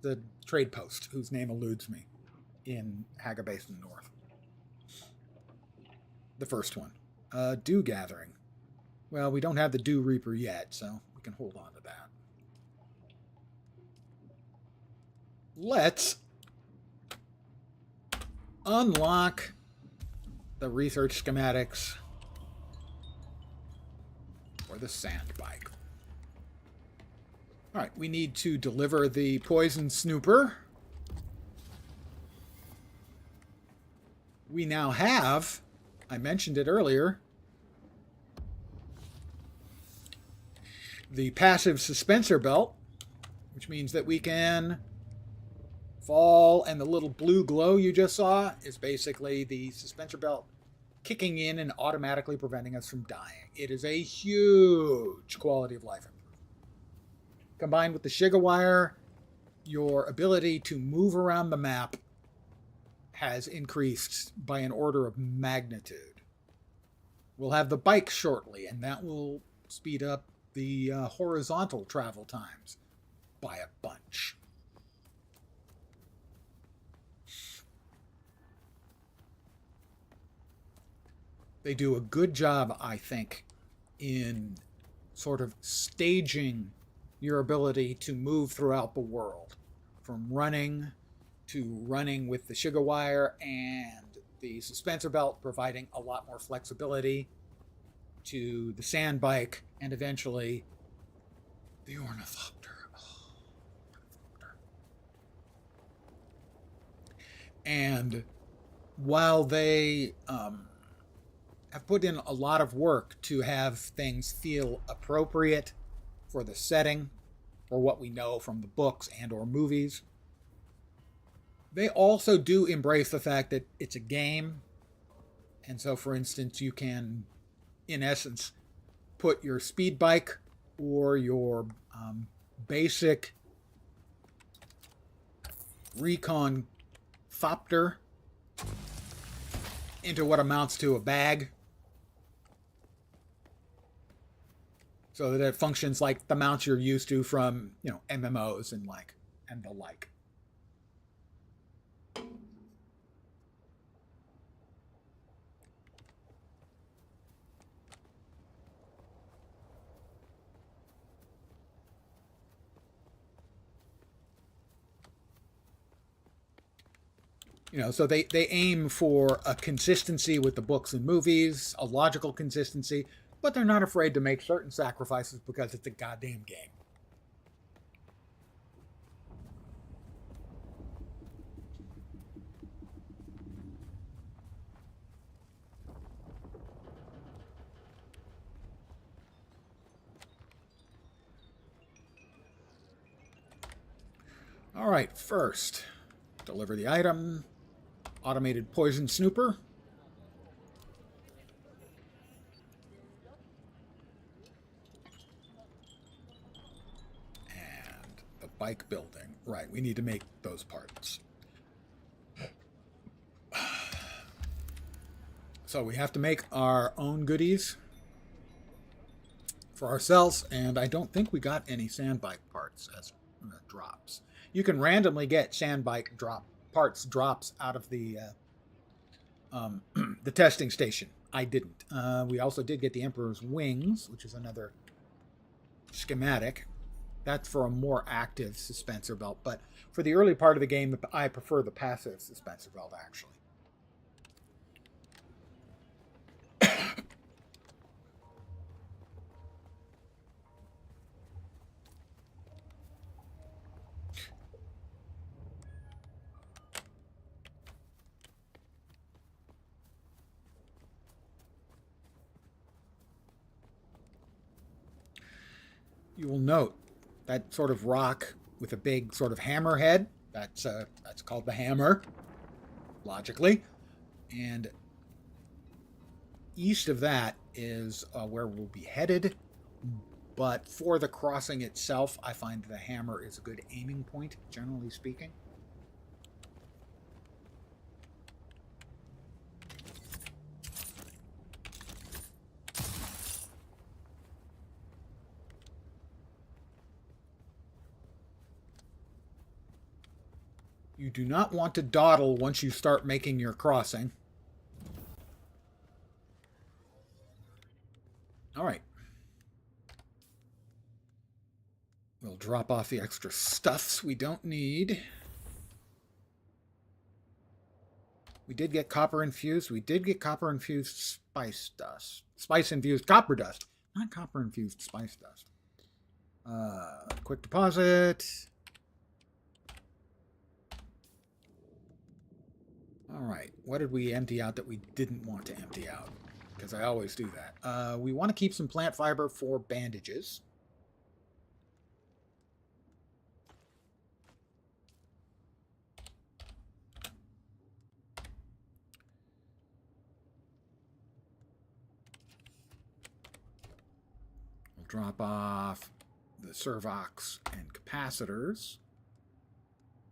the trade post, whose name eludes me, in Haga Basin north. The first one. Dew gathering. Well, we don't have the Dew Reaper yet, so we can hold on to that. Let's unlock the research schematics for the sand bike. All right, we need to deliver the poison snooper. We now have, I mentioned it earlier, the passive suspensor belt, which means that we can fall, and the little blue glow you just saw is basically the suspensor belt kicking in and automatically preventing us from dying. It is a huge quality of life improvement. Combined with the Shigawire, your ability to move around the map has increased by an order of magnitude. We'll have the bike shortly, and that will speed up the horizontal travel times by a bunch. They do a good job, I think, in sort of staging your ability to move throughout the world, from running to running with the Shigawire and the suspensor belt, providing a lot more flexibility, to the sand bike, and eventually the ornithopter. And while they have put in a lot of work to have things feel appropriate for the setting, for what we know from the books and or movies. They also do embrace the fact that it's a game. And so, for instance, you can, in essence, put your speed bike or your basic recon thopter into what amounts to a bag, so that it functions like the mounts you're used to from, MMOs and the like. So they aim for a consistency with the books and movies, a logical consistency, but they're not afraid to make certain sacrifices because it's a goddamn game. All right, first, deliver the item. Automated poison snooper. And the bike building. Right, we need to make those parts. So we have to make our own goodies for ourselves, and I don't think we got any sand bike parts as drops. You can randomly get sand bike drops out of the the testing station. I didn't. We also did get the Emperor's Wings, which is another schematic. That's for a more active suspensor belt, but for the early part of the game, I prefer the passive suspensor belt, actually. You will note that sort of rock with a big sort of hammer head. That's called the hammer, logically. And east of that is where we'll be headed. But for the crossing itself, I find the hammer is a good aiming point, generally speaking. You do not want to dawdle once you start making your crossing. All right. We'll drop off the extra stuffs we don't need. We did get copper infused. We did get copper infused spice dust. Spice infused copper dust. Not copper infused spice dust. Quick deposit. All right, what did we empty out that we didn't want to empty out? Because I always do that. We want to keep some plant fiber for bandages. We'll drop off the servox and capacitors.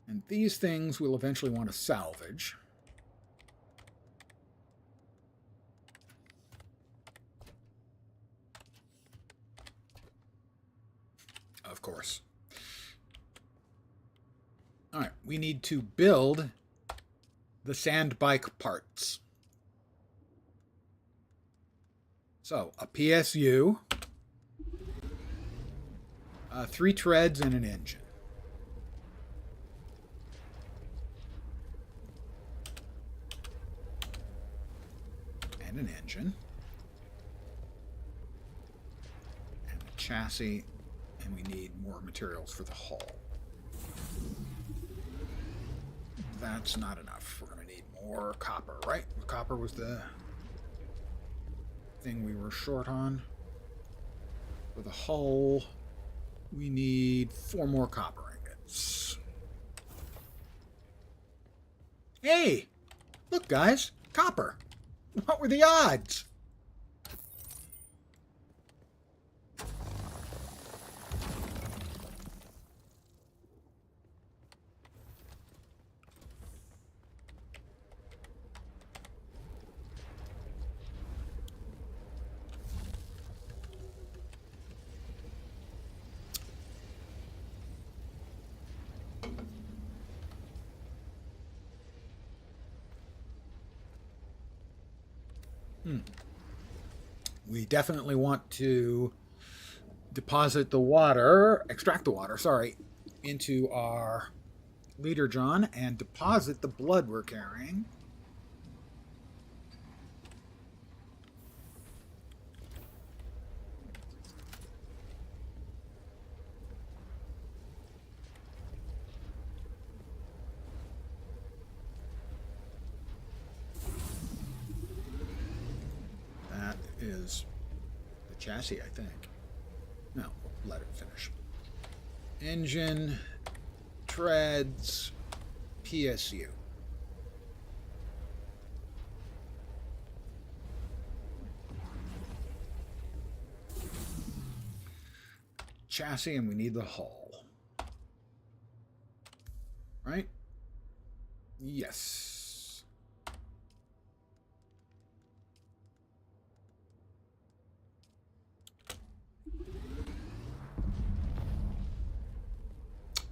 And these things we'll eventually want to salvage. Of course. All right, we need to build the sand bike parts. So, a PSU, 3 treads, and an engine. And an engine. And a chassis. And we need more materials for the hull. That's not enough. We're going to need more copper, right? Copper was the thing we were short on. For the hull, we need 4 more copper ingots. Hey! Look, guys! Copper! What were the odds? We definitely want to deposit the water, extract the water, sorry, into our leader John and deposit the blood we're carrying. That is the chassis, I think. No, we'll let it finish. Engine, treads, PSU. Chassis, and we need the hull. Right? Yes.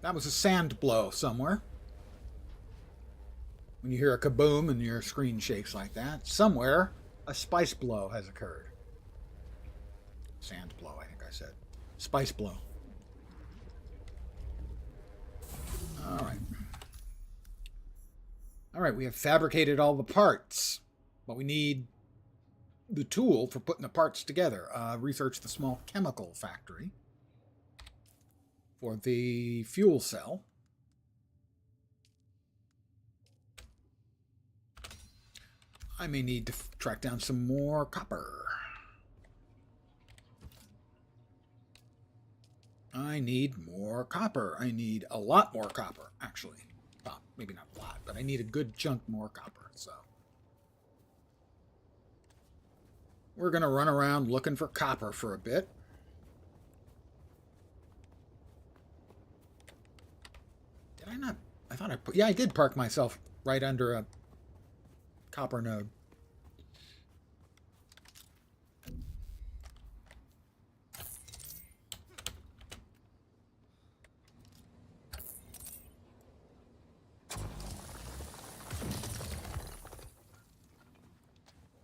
That was a sand blow somewhere. When you hear a kaboom and your screen shakes like that, somewhere a spice blow has occurred. Sand blow, I think I said. Spice blow. All right. All right, we have fabricated all the parts, but we need the tool for putting the parts together. Research the small chemical factory for the fuel cell. I may need to track down some more copper. I need more copper. I need a lot more copper, actually. Well, maybe not a lot, but I need a good chunk more copper, so. We're going to run around looking for copper for a bit. Did I not? I thought I put... Yeah, I did park myself right under a copper node.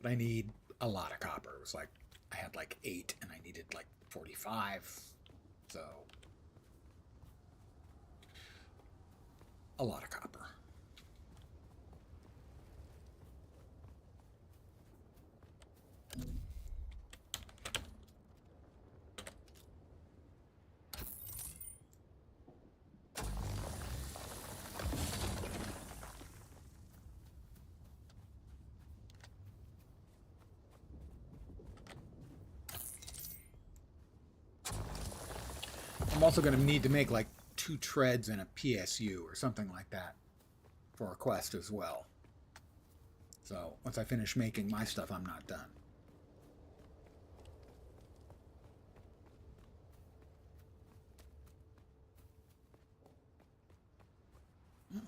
But I need a lot of copper. It was like, I had like 8 and I needed like 45. So, a lot of copper. I'm also going to need to make like 2 treads and a PSU or something like that for a quest as well. So once I finish making my stuff, I'm not done.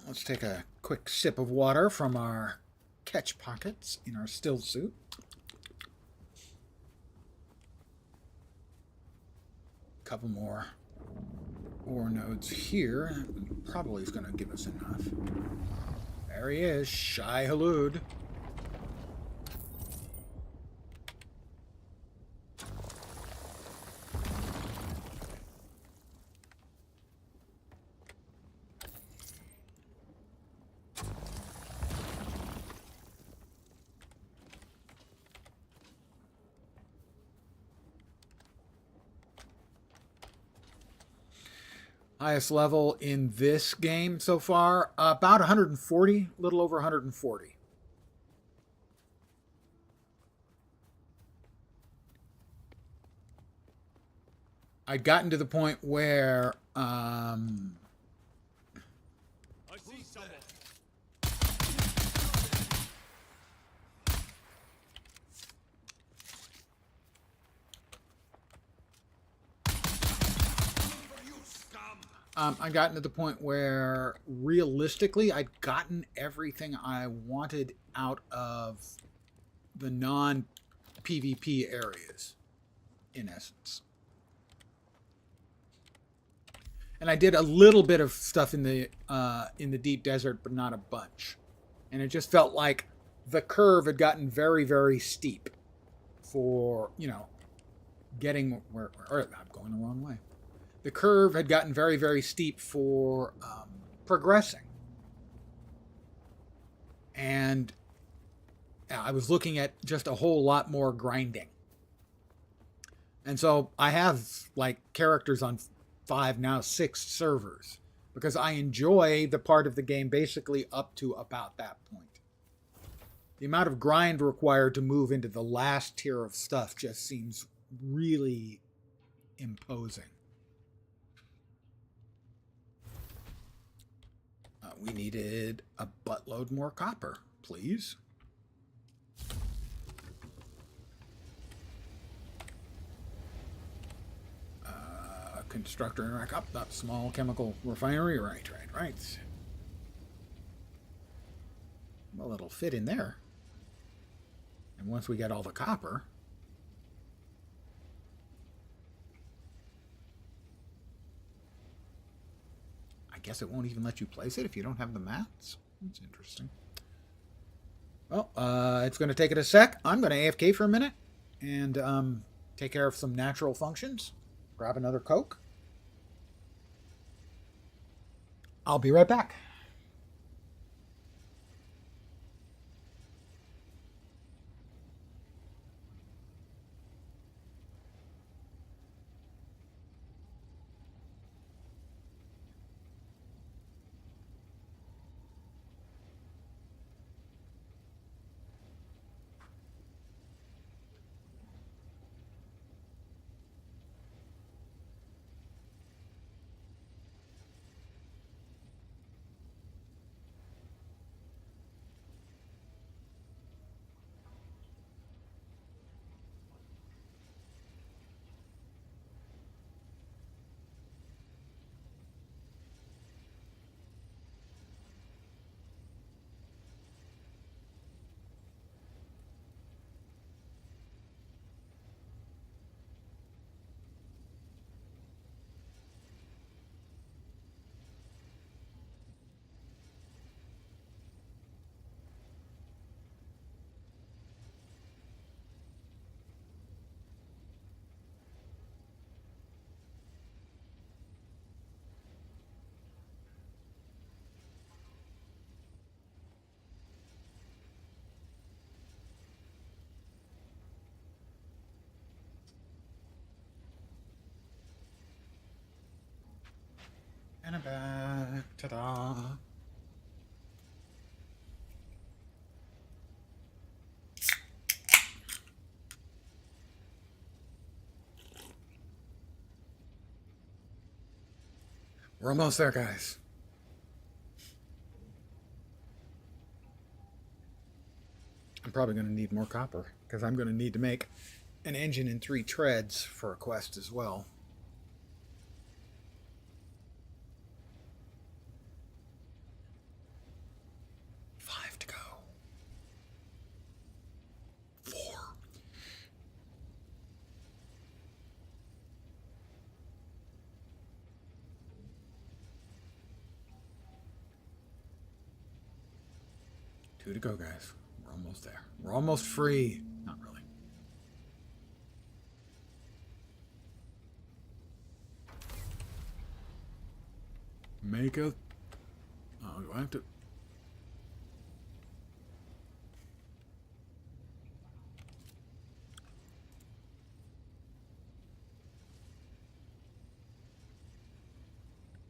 Let's take a quick sip of water from our catch pockets in our still suit. Couple more ore nodes here. Probably is going to give us enough. There he is, Shai Halud. Highest level in this game so far, about 140, a little over 140. I'd gotten to the point where I see someone. I'd gotten to the point where realistically I'd gotten everything I wanted out of the non-PvP areas, in essence. And I did a little bit of stuff in the deep desert, but not a bunch. And it just felt like the curve had gotten very, very steep for, getting where I'm going the wrong way. The curve had gotten very, very steep for progressing. And I was looking at just a whole lot more grinding. And so I have like characters on 5, now 6 servers because I enjoy the part of the game basically up to about that point. The amount of grind required to move into the last tier of stuff just seems really imposing. We needed a buttload more copper, please. Constructor and rack up that small chemical refinery. Right. Well, it'll fit in there. And once we get all the copper, I guess it won't even let you place it if you don't have the mats. That's interesting. Well, it's going to take it a sec. I'm going to AFK for a minute and take care of some natural functions. Grab another Coke. I'll be right back. And I'm back. Ta-da. We're almost there, guys. I'm probably going to need more copper because I'm going to need to make an engine in 3 treads for a quest as well. 5 to go. 4. Two to go, guys. We're almost there. We're almost free. Not really. Make a... Oh, do I have to...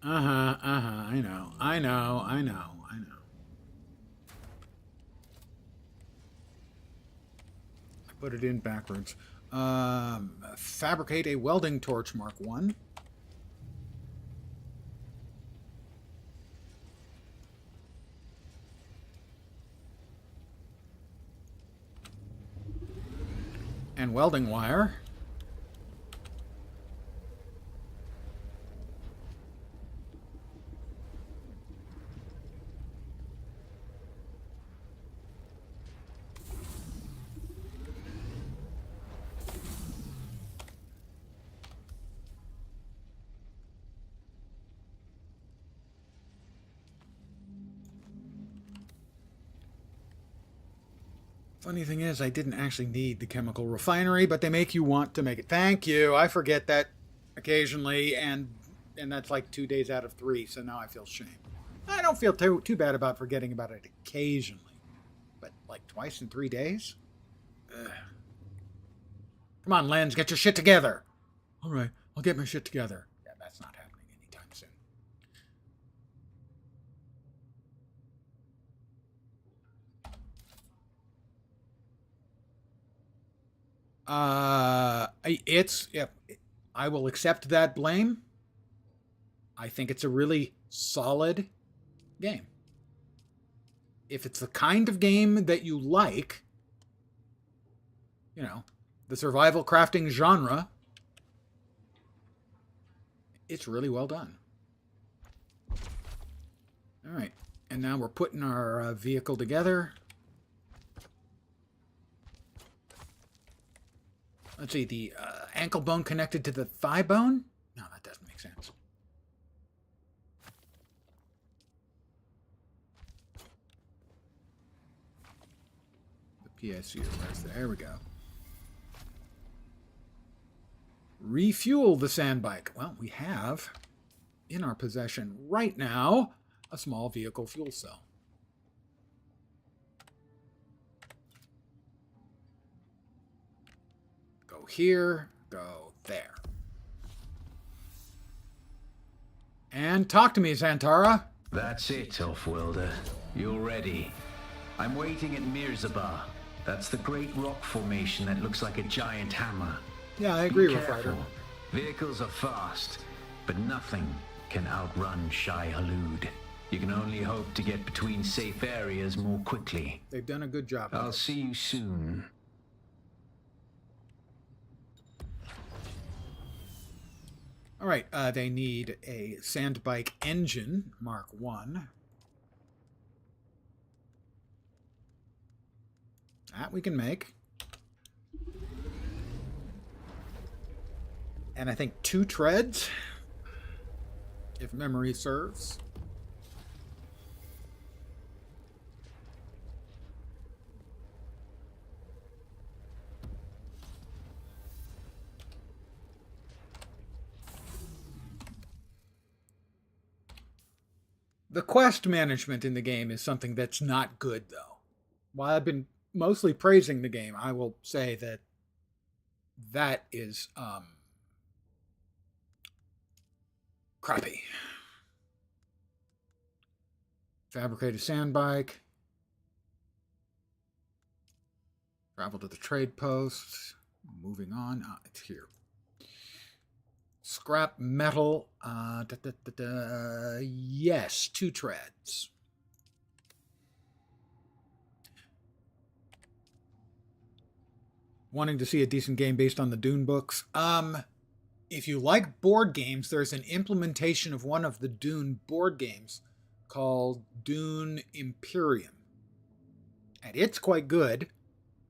I know. I put it in backwards. Fabricate a welding torch, Mark 1. And welding wire. Funny thing is, I didn't actually need the chemical refinery, but they make you want to make it. Thank you. I forget that occasionally, and that's like 2 days out of 3, so now I feel shame. I don't feel too bad about forgetting about it occasionally, but like twice in 3 days? Ugh. Come on, Lens, get your shit together. All right, I'll get my shit together. Yeah, that's not happening anytime soon. I will accept that blame. I think it's a really solid game. If it's the kind of game that you like, you know, the survival crafting genre, it's really well done. All right, and now we're putting our vehicle together. Let's see, the ankle bone connected to the thigh bone? No, that doesn't make sense. The PSU, there we go. Refuel the sand bike. Well, we have in our possession right now a small vehicle fuel cell. Go here, go there. And talk to me, Santara. That's it, Offworlder. You're ready. I'm waiting at Mirzabar. That's the great rock formation that looks like a giant hammer. Yeah, I agree, Be Rough Rider. careful. Vehicles are fast, but nothing can outrun Shai Hulud. You can only hope to get between safe areas more quickly. They've done a good job. I'll see you soon. All right, they need a sand bike engine, Mark 1. That we can make. And I think 2 treads, if memory serves. The quest management in the game is something that's not good, though. While I've been mostly praising the game, I will say that that is crappy. Fabricate a sand bike. Travel to the trade post. Moving on. It's here. Scrap metal. Yes, 2 treads. Wanting to see a decent game based on the Dune books. If you like board games, there's an implementation of one of the Dune board games called Dune Imperium. And it's quite good,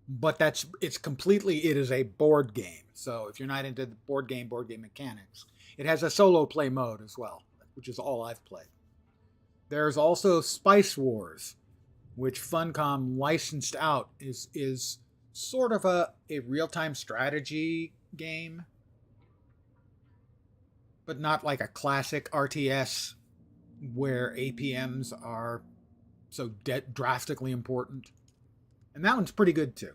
but it is a board game. So if you're not into the board game mechanics, it has a solo play mode as well, which is all I've played. There's also Spice Wars, which Funcom licensed out, is sort of a real-time strategy game, but not like a classic RTS where APMs are so drastically important. And that one's pretty good too.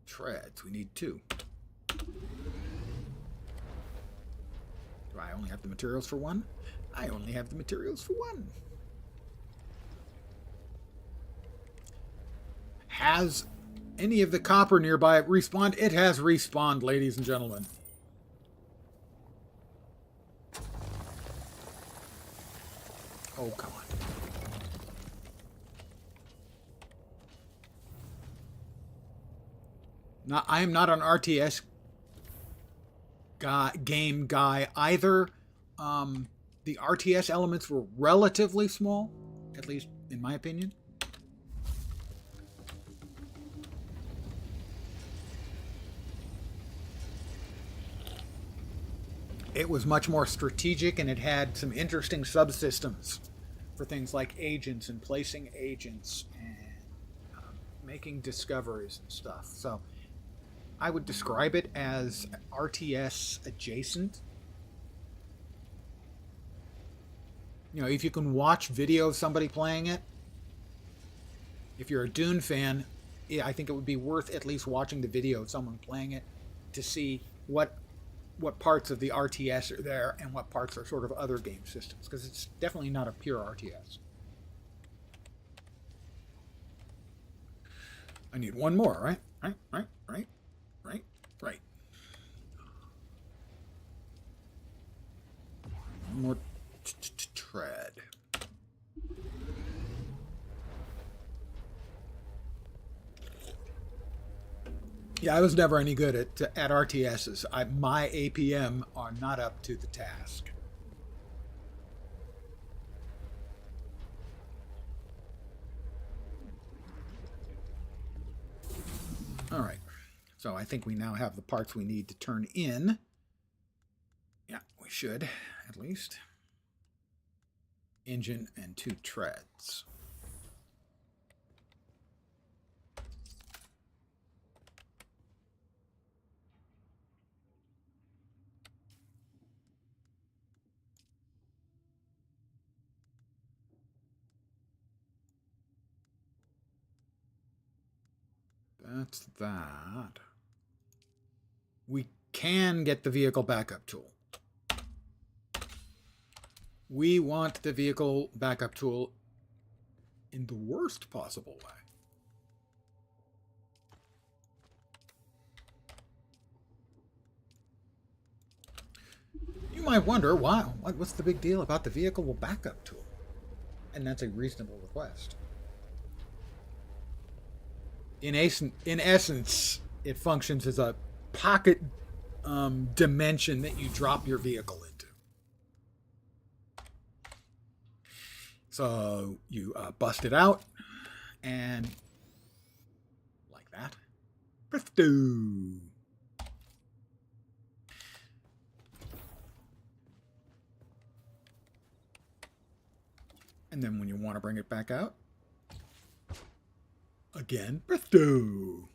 Treads, we need 2. Do I only have the materials for 1? I only have the materials for 1. Has Any of the copper nearby respawned? It has respawned, ladies and gentlemen. Oh, come on. I am not an RTS game guy either. The RTS elements were relatively small, at least in my opinion. It was much more strategic, and it had some interesting subsystems for things like agents and placing agents and making discoveries and stuff. So I would describe it as RTS adjacent. You know, if you can watch video of somebody playing it, if you're a Dune fan, I think it would be worth at least watching the video of someone playing it to see what parts of the RTS are there and what parts are sort of other game systems, because it's definitely not a pure RTS. I need one more, right? Right. One more tread. Yeah, I was never any good at RTSs. My APM are not up to the task. All right. So I think we now have the parts we need to turn in. Yeah, we should, at least. Engine and 2 treads. That's that. We can get the vehicle backup tool. We want the vehicle backup tool in the worst possible way. You might wonder, wow, what's the big deal about the vehicle backup tool? And that's a reasonable request. In essence, it functions as a pocket dimension that you drop your vehicle into. So you bust it out, and like that. Presto! And then when you want to bring it back out, again, presto!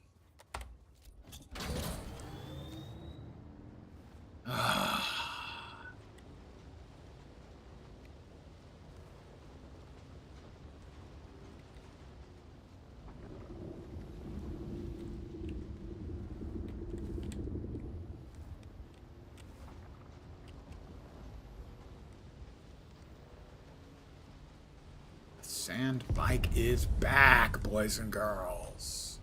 Sand bike is back, boys and girls.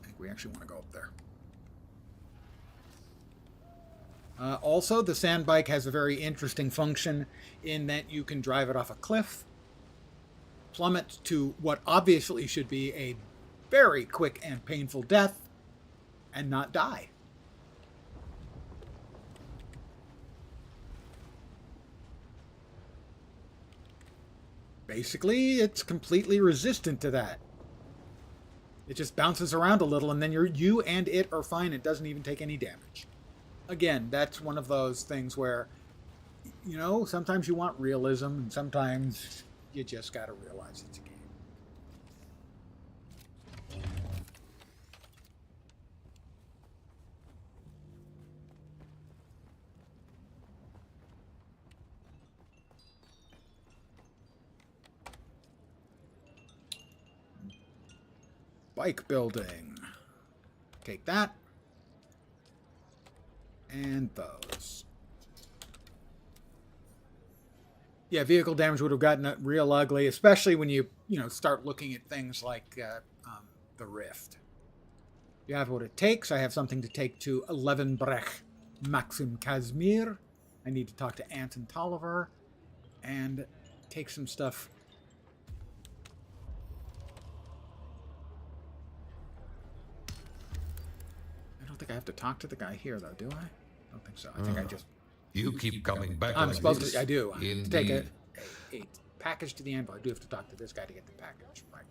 I think we actually want to go up there. Also, the sand bike has a very interesting function in that you can drive it off a cliff, plummet to what obviously should be a very quick and painful death, and not die. Basically, it's completely resistant to that. It just bounces around a little, and then you and it are fine. It doesn't even take any damage. Again, that's one of those things where, you know, sometimes you want realism, and sometimes you just got to realize it's a game. Bike building. Take that. And those. Yeah, vehicle damage would have gotten real ugly, especially when you start looking at things like the rift. You have what it takes. I have something to take to Levenbrech Maxim Kazmir. I need to talk to Anton Tolliver and take some stuff. I don't think I have to talk to the guy here, though, do I? I don't think so. I think I just... You keep coming back I'm like supposed this. to... I do. To take Indeed. a package to the Anvil. I do have to talk to this guy to get the package. Right.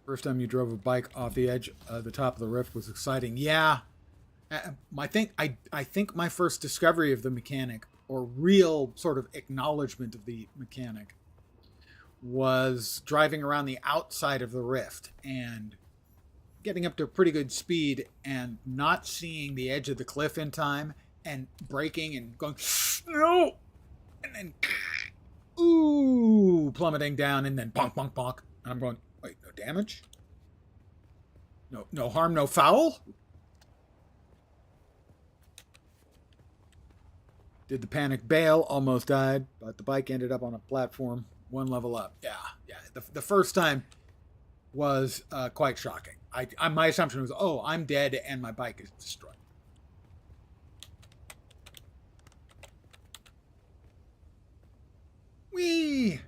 First time you drove a bike off the edge of the top of the rift was exciting. Yeah. I think my first discovery of the mechanic, or real sort of acknowledgement of the mechanic, was driving around the outside of the rift and getting up to a pretty good speed and not seeing the edge of the cliff in time and braking and going, no! And then, ooh, plummeting down and then bonk, bonk, bonk. And I'm going, wait, no damage? No harm, no foul? Did the panic bail, almost died, but the bike ended up on a platform, one level up. Yeah. The first time was quite shocking. My assumption was, oh, I'm dead and my bike is destroyed. Whee!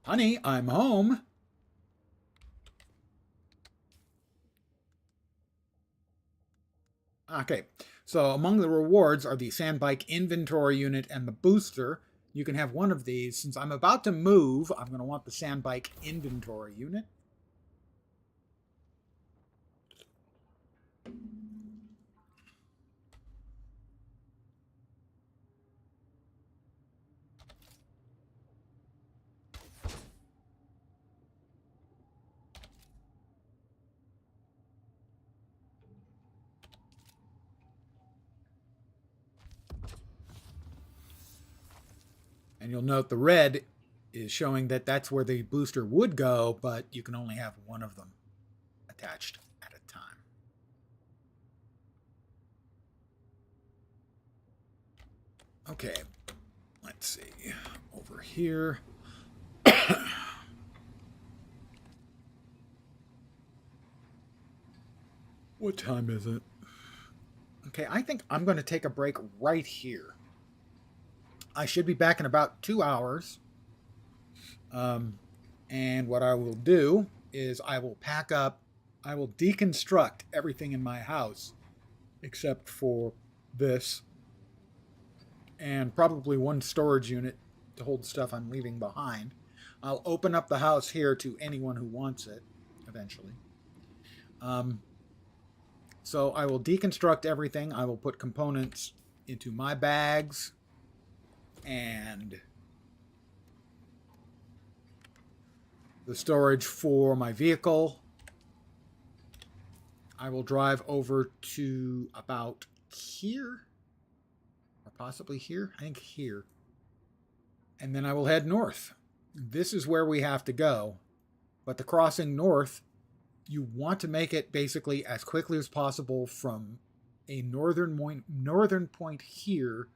Honey, I'm home. Okay, so among the rewards are the Sandbike Inventory Unit and the Booster. You can have one of these. Since I'm about to move, I'm going to want the Sandbike Inventory Unit. And you'll note the red is showing that that's where the booster would go, but you can only have one of them attached at a time. Okay, let's see. Over here. What time is it? Okay, I think I'm going to take a break right here. I should be back in about 2 hours. And what I will do is I will pack up, I will deconstruct everything in my house except for this and probably one storage unit to hold stuff I'm leaving behind. I'll open up the house here to anyone who wants it eventually. So I will deconstruct everything. I will put components into my bags and the storage for my vehicle. I will drive over to about here, or possibly here. I think here. And then I will head north. This is where we have to go. But the crossing north, you want to make it basically as quickly as possible from a northern point here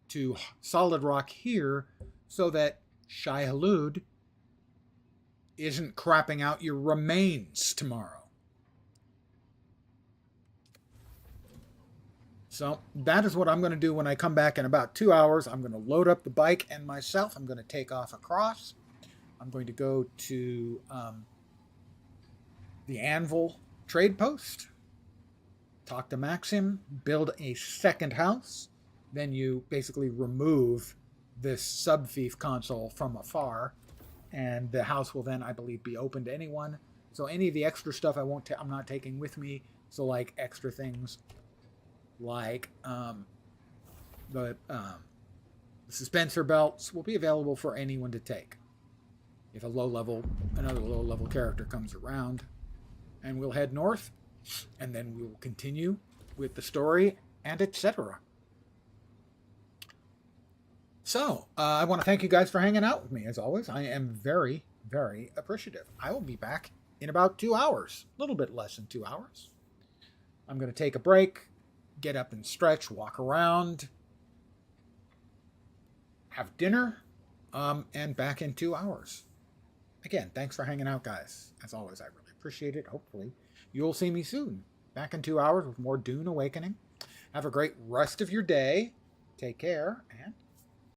to Solid Rock here, so that Shai Halud isn't crapping out your remains tomorrow. So that is what I'm going to do when I come back in about 2 hours. I'm going to load up the bike and myself. I'm going to take off across. I'm going to go to the Anvil trade post, talk to Maxim, build a second house. Then you basically remove this sub-fief console from afar, and the house will then, I believe, be open to anyone. So any of the extra stuff I'm not taking with me. So like extra things like the suspensor belts will be available for anyone to take if another low-level character comes around. And we'll head north, and then we will continue with the story and etc. So, I want to thank you guys for hanging out with me. As always, I am very, very appreciative. I will be back in about 2 hours, a little bit less than 2 hours. I'm going to take a break, get up and stretch, walk around, have dinner, and back in 2 hours. Again, thanks for hanging out, guys. As always, I really appreciate it. Hopefully, you'll see me soon. Back in 2 hours with more Dune Awakening. Have a great rest of your day. Take care.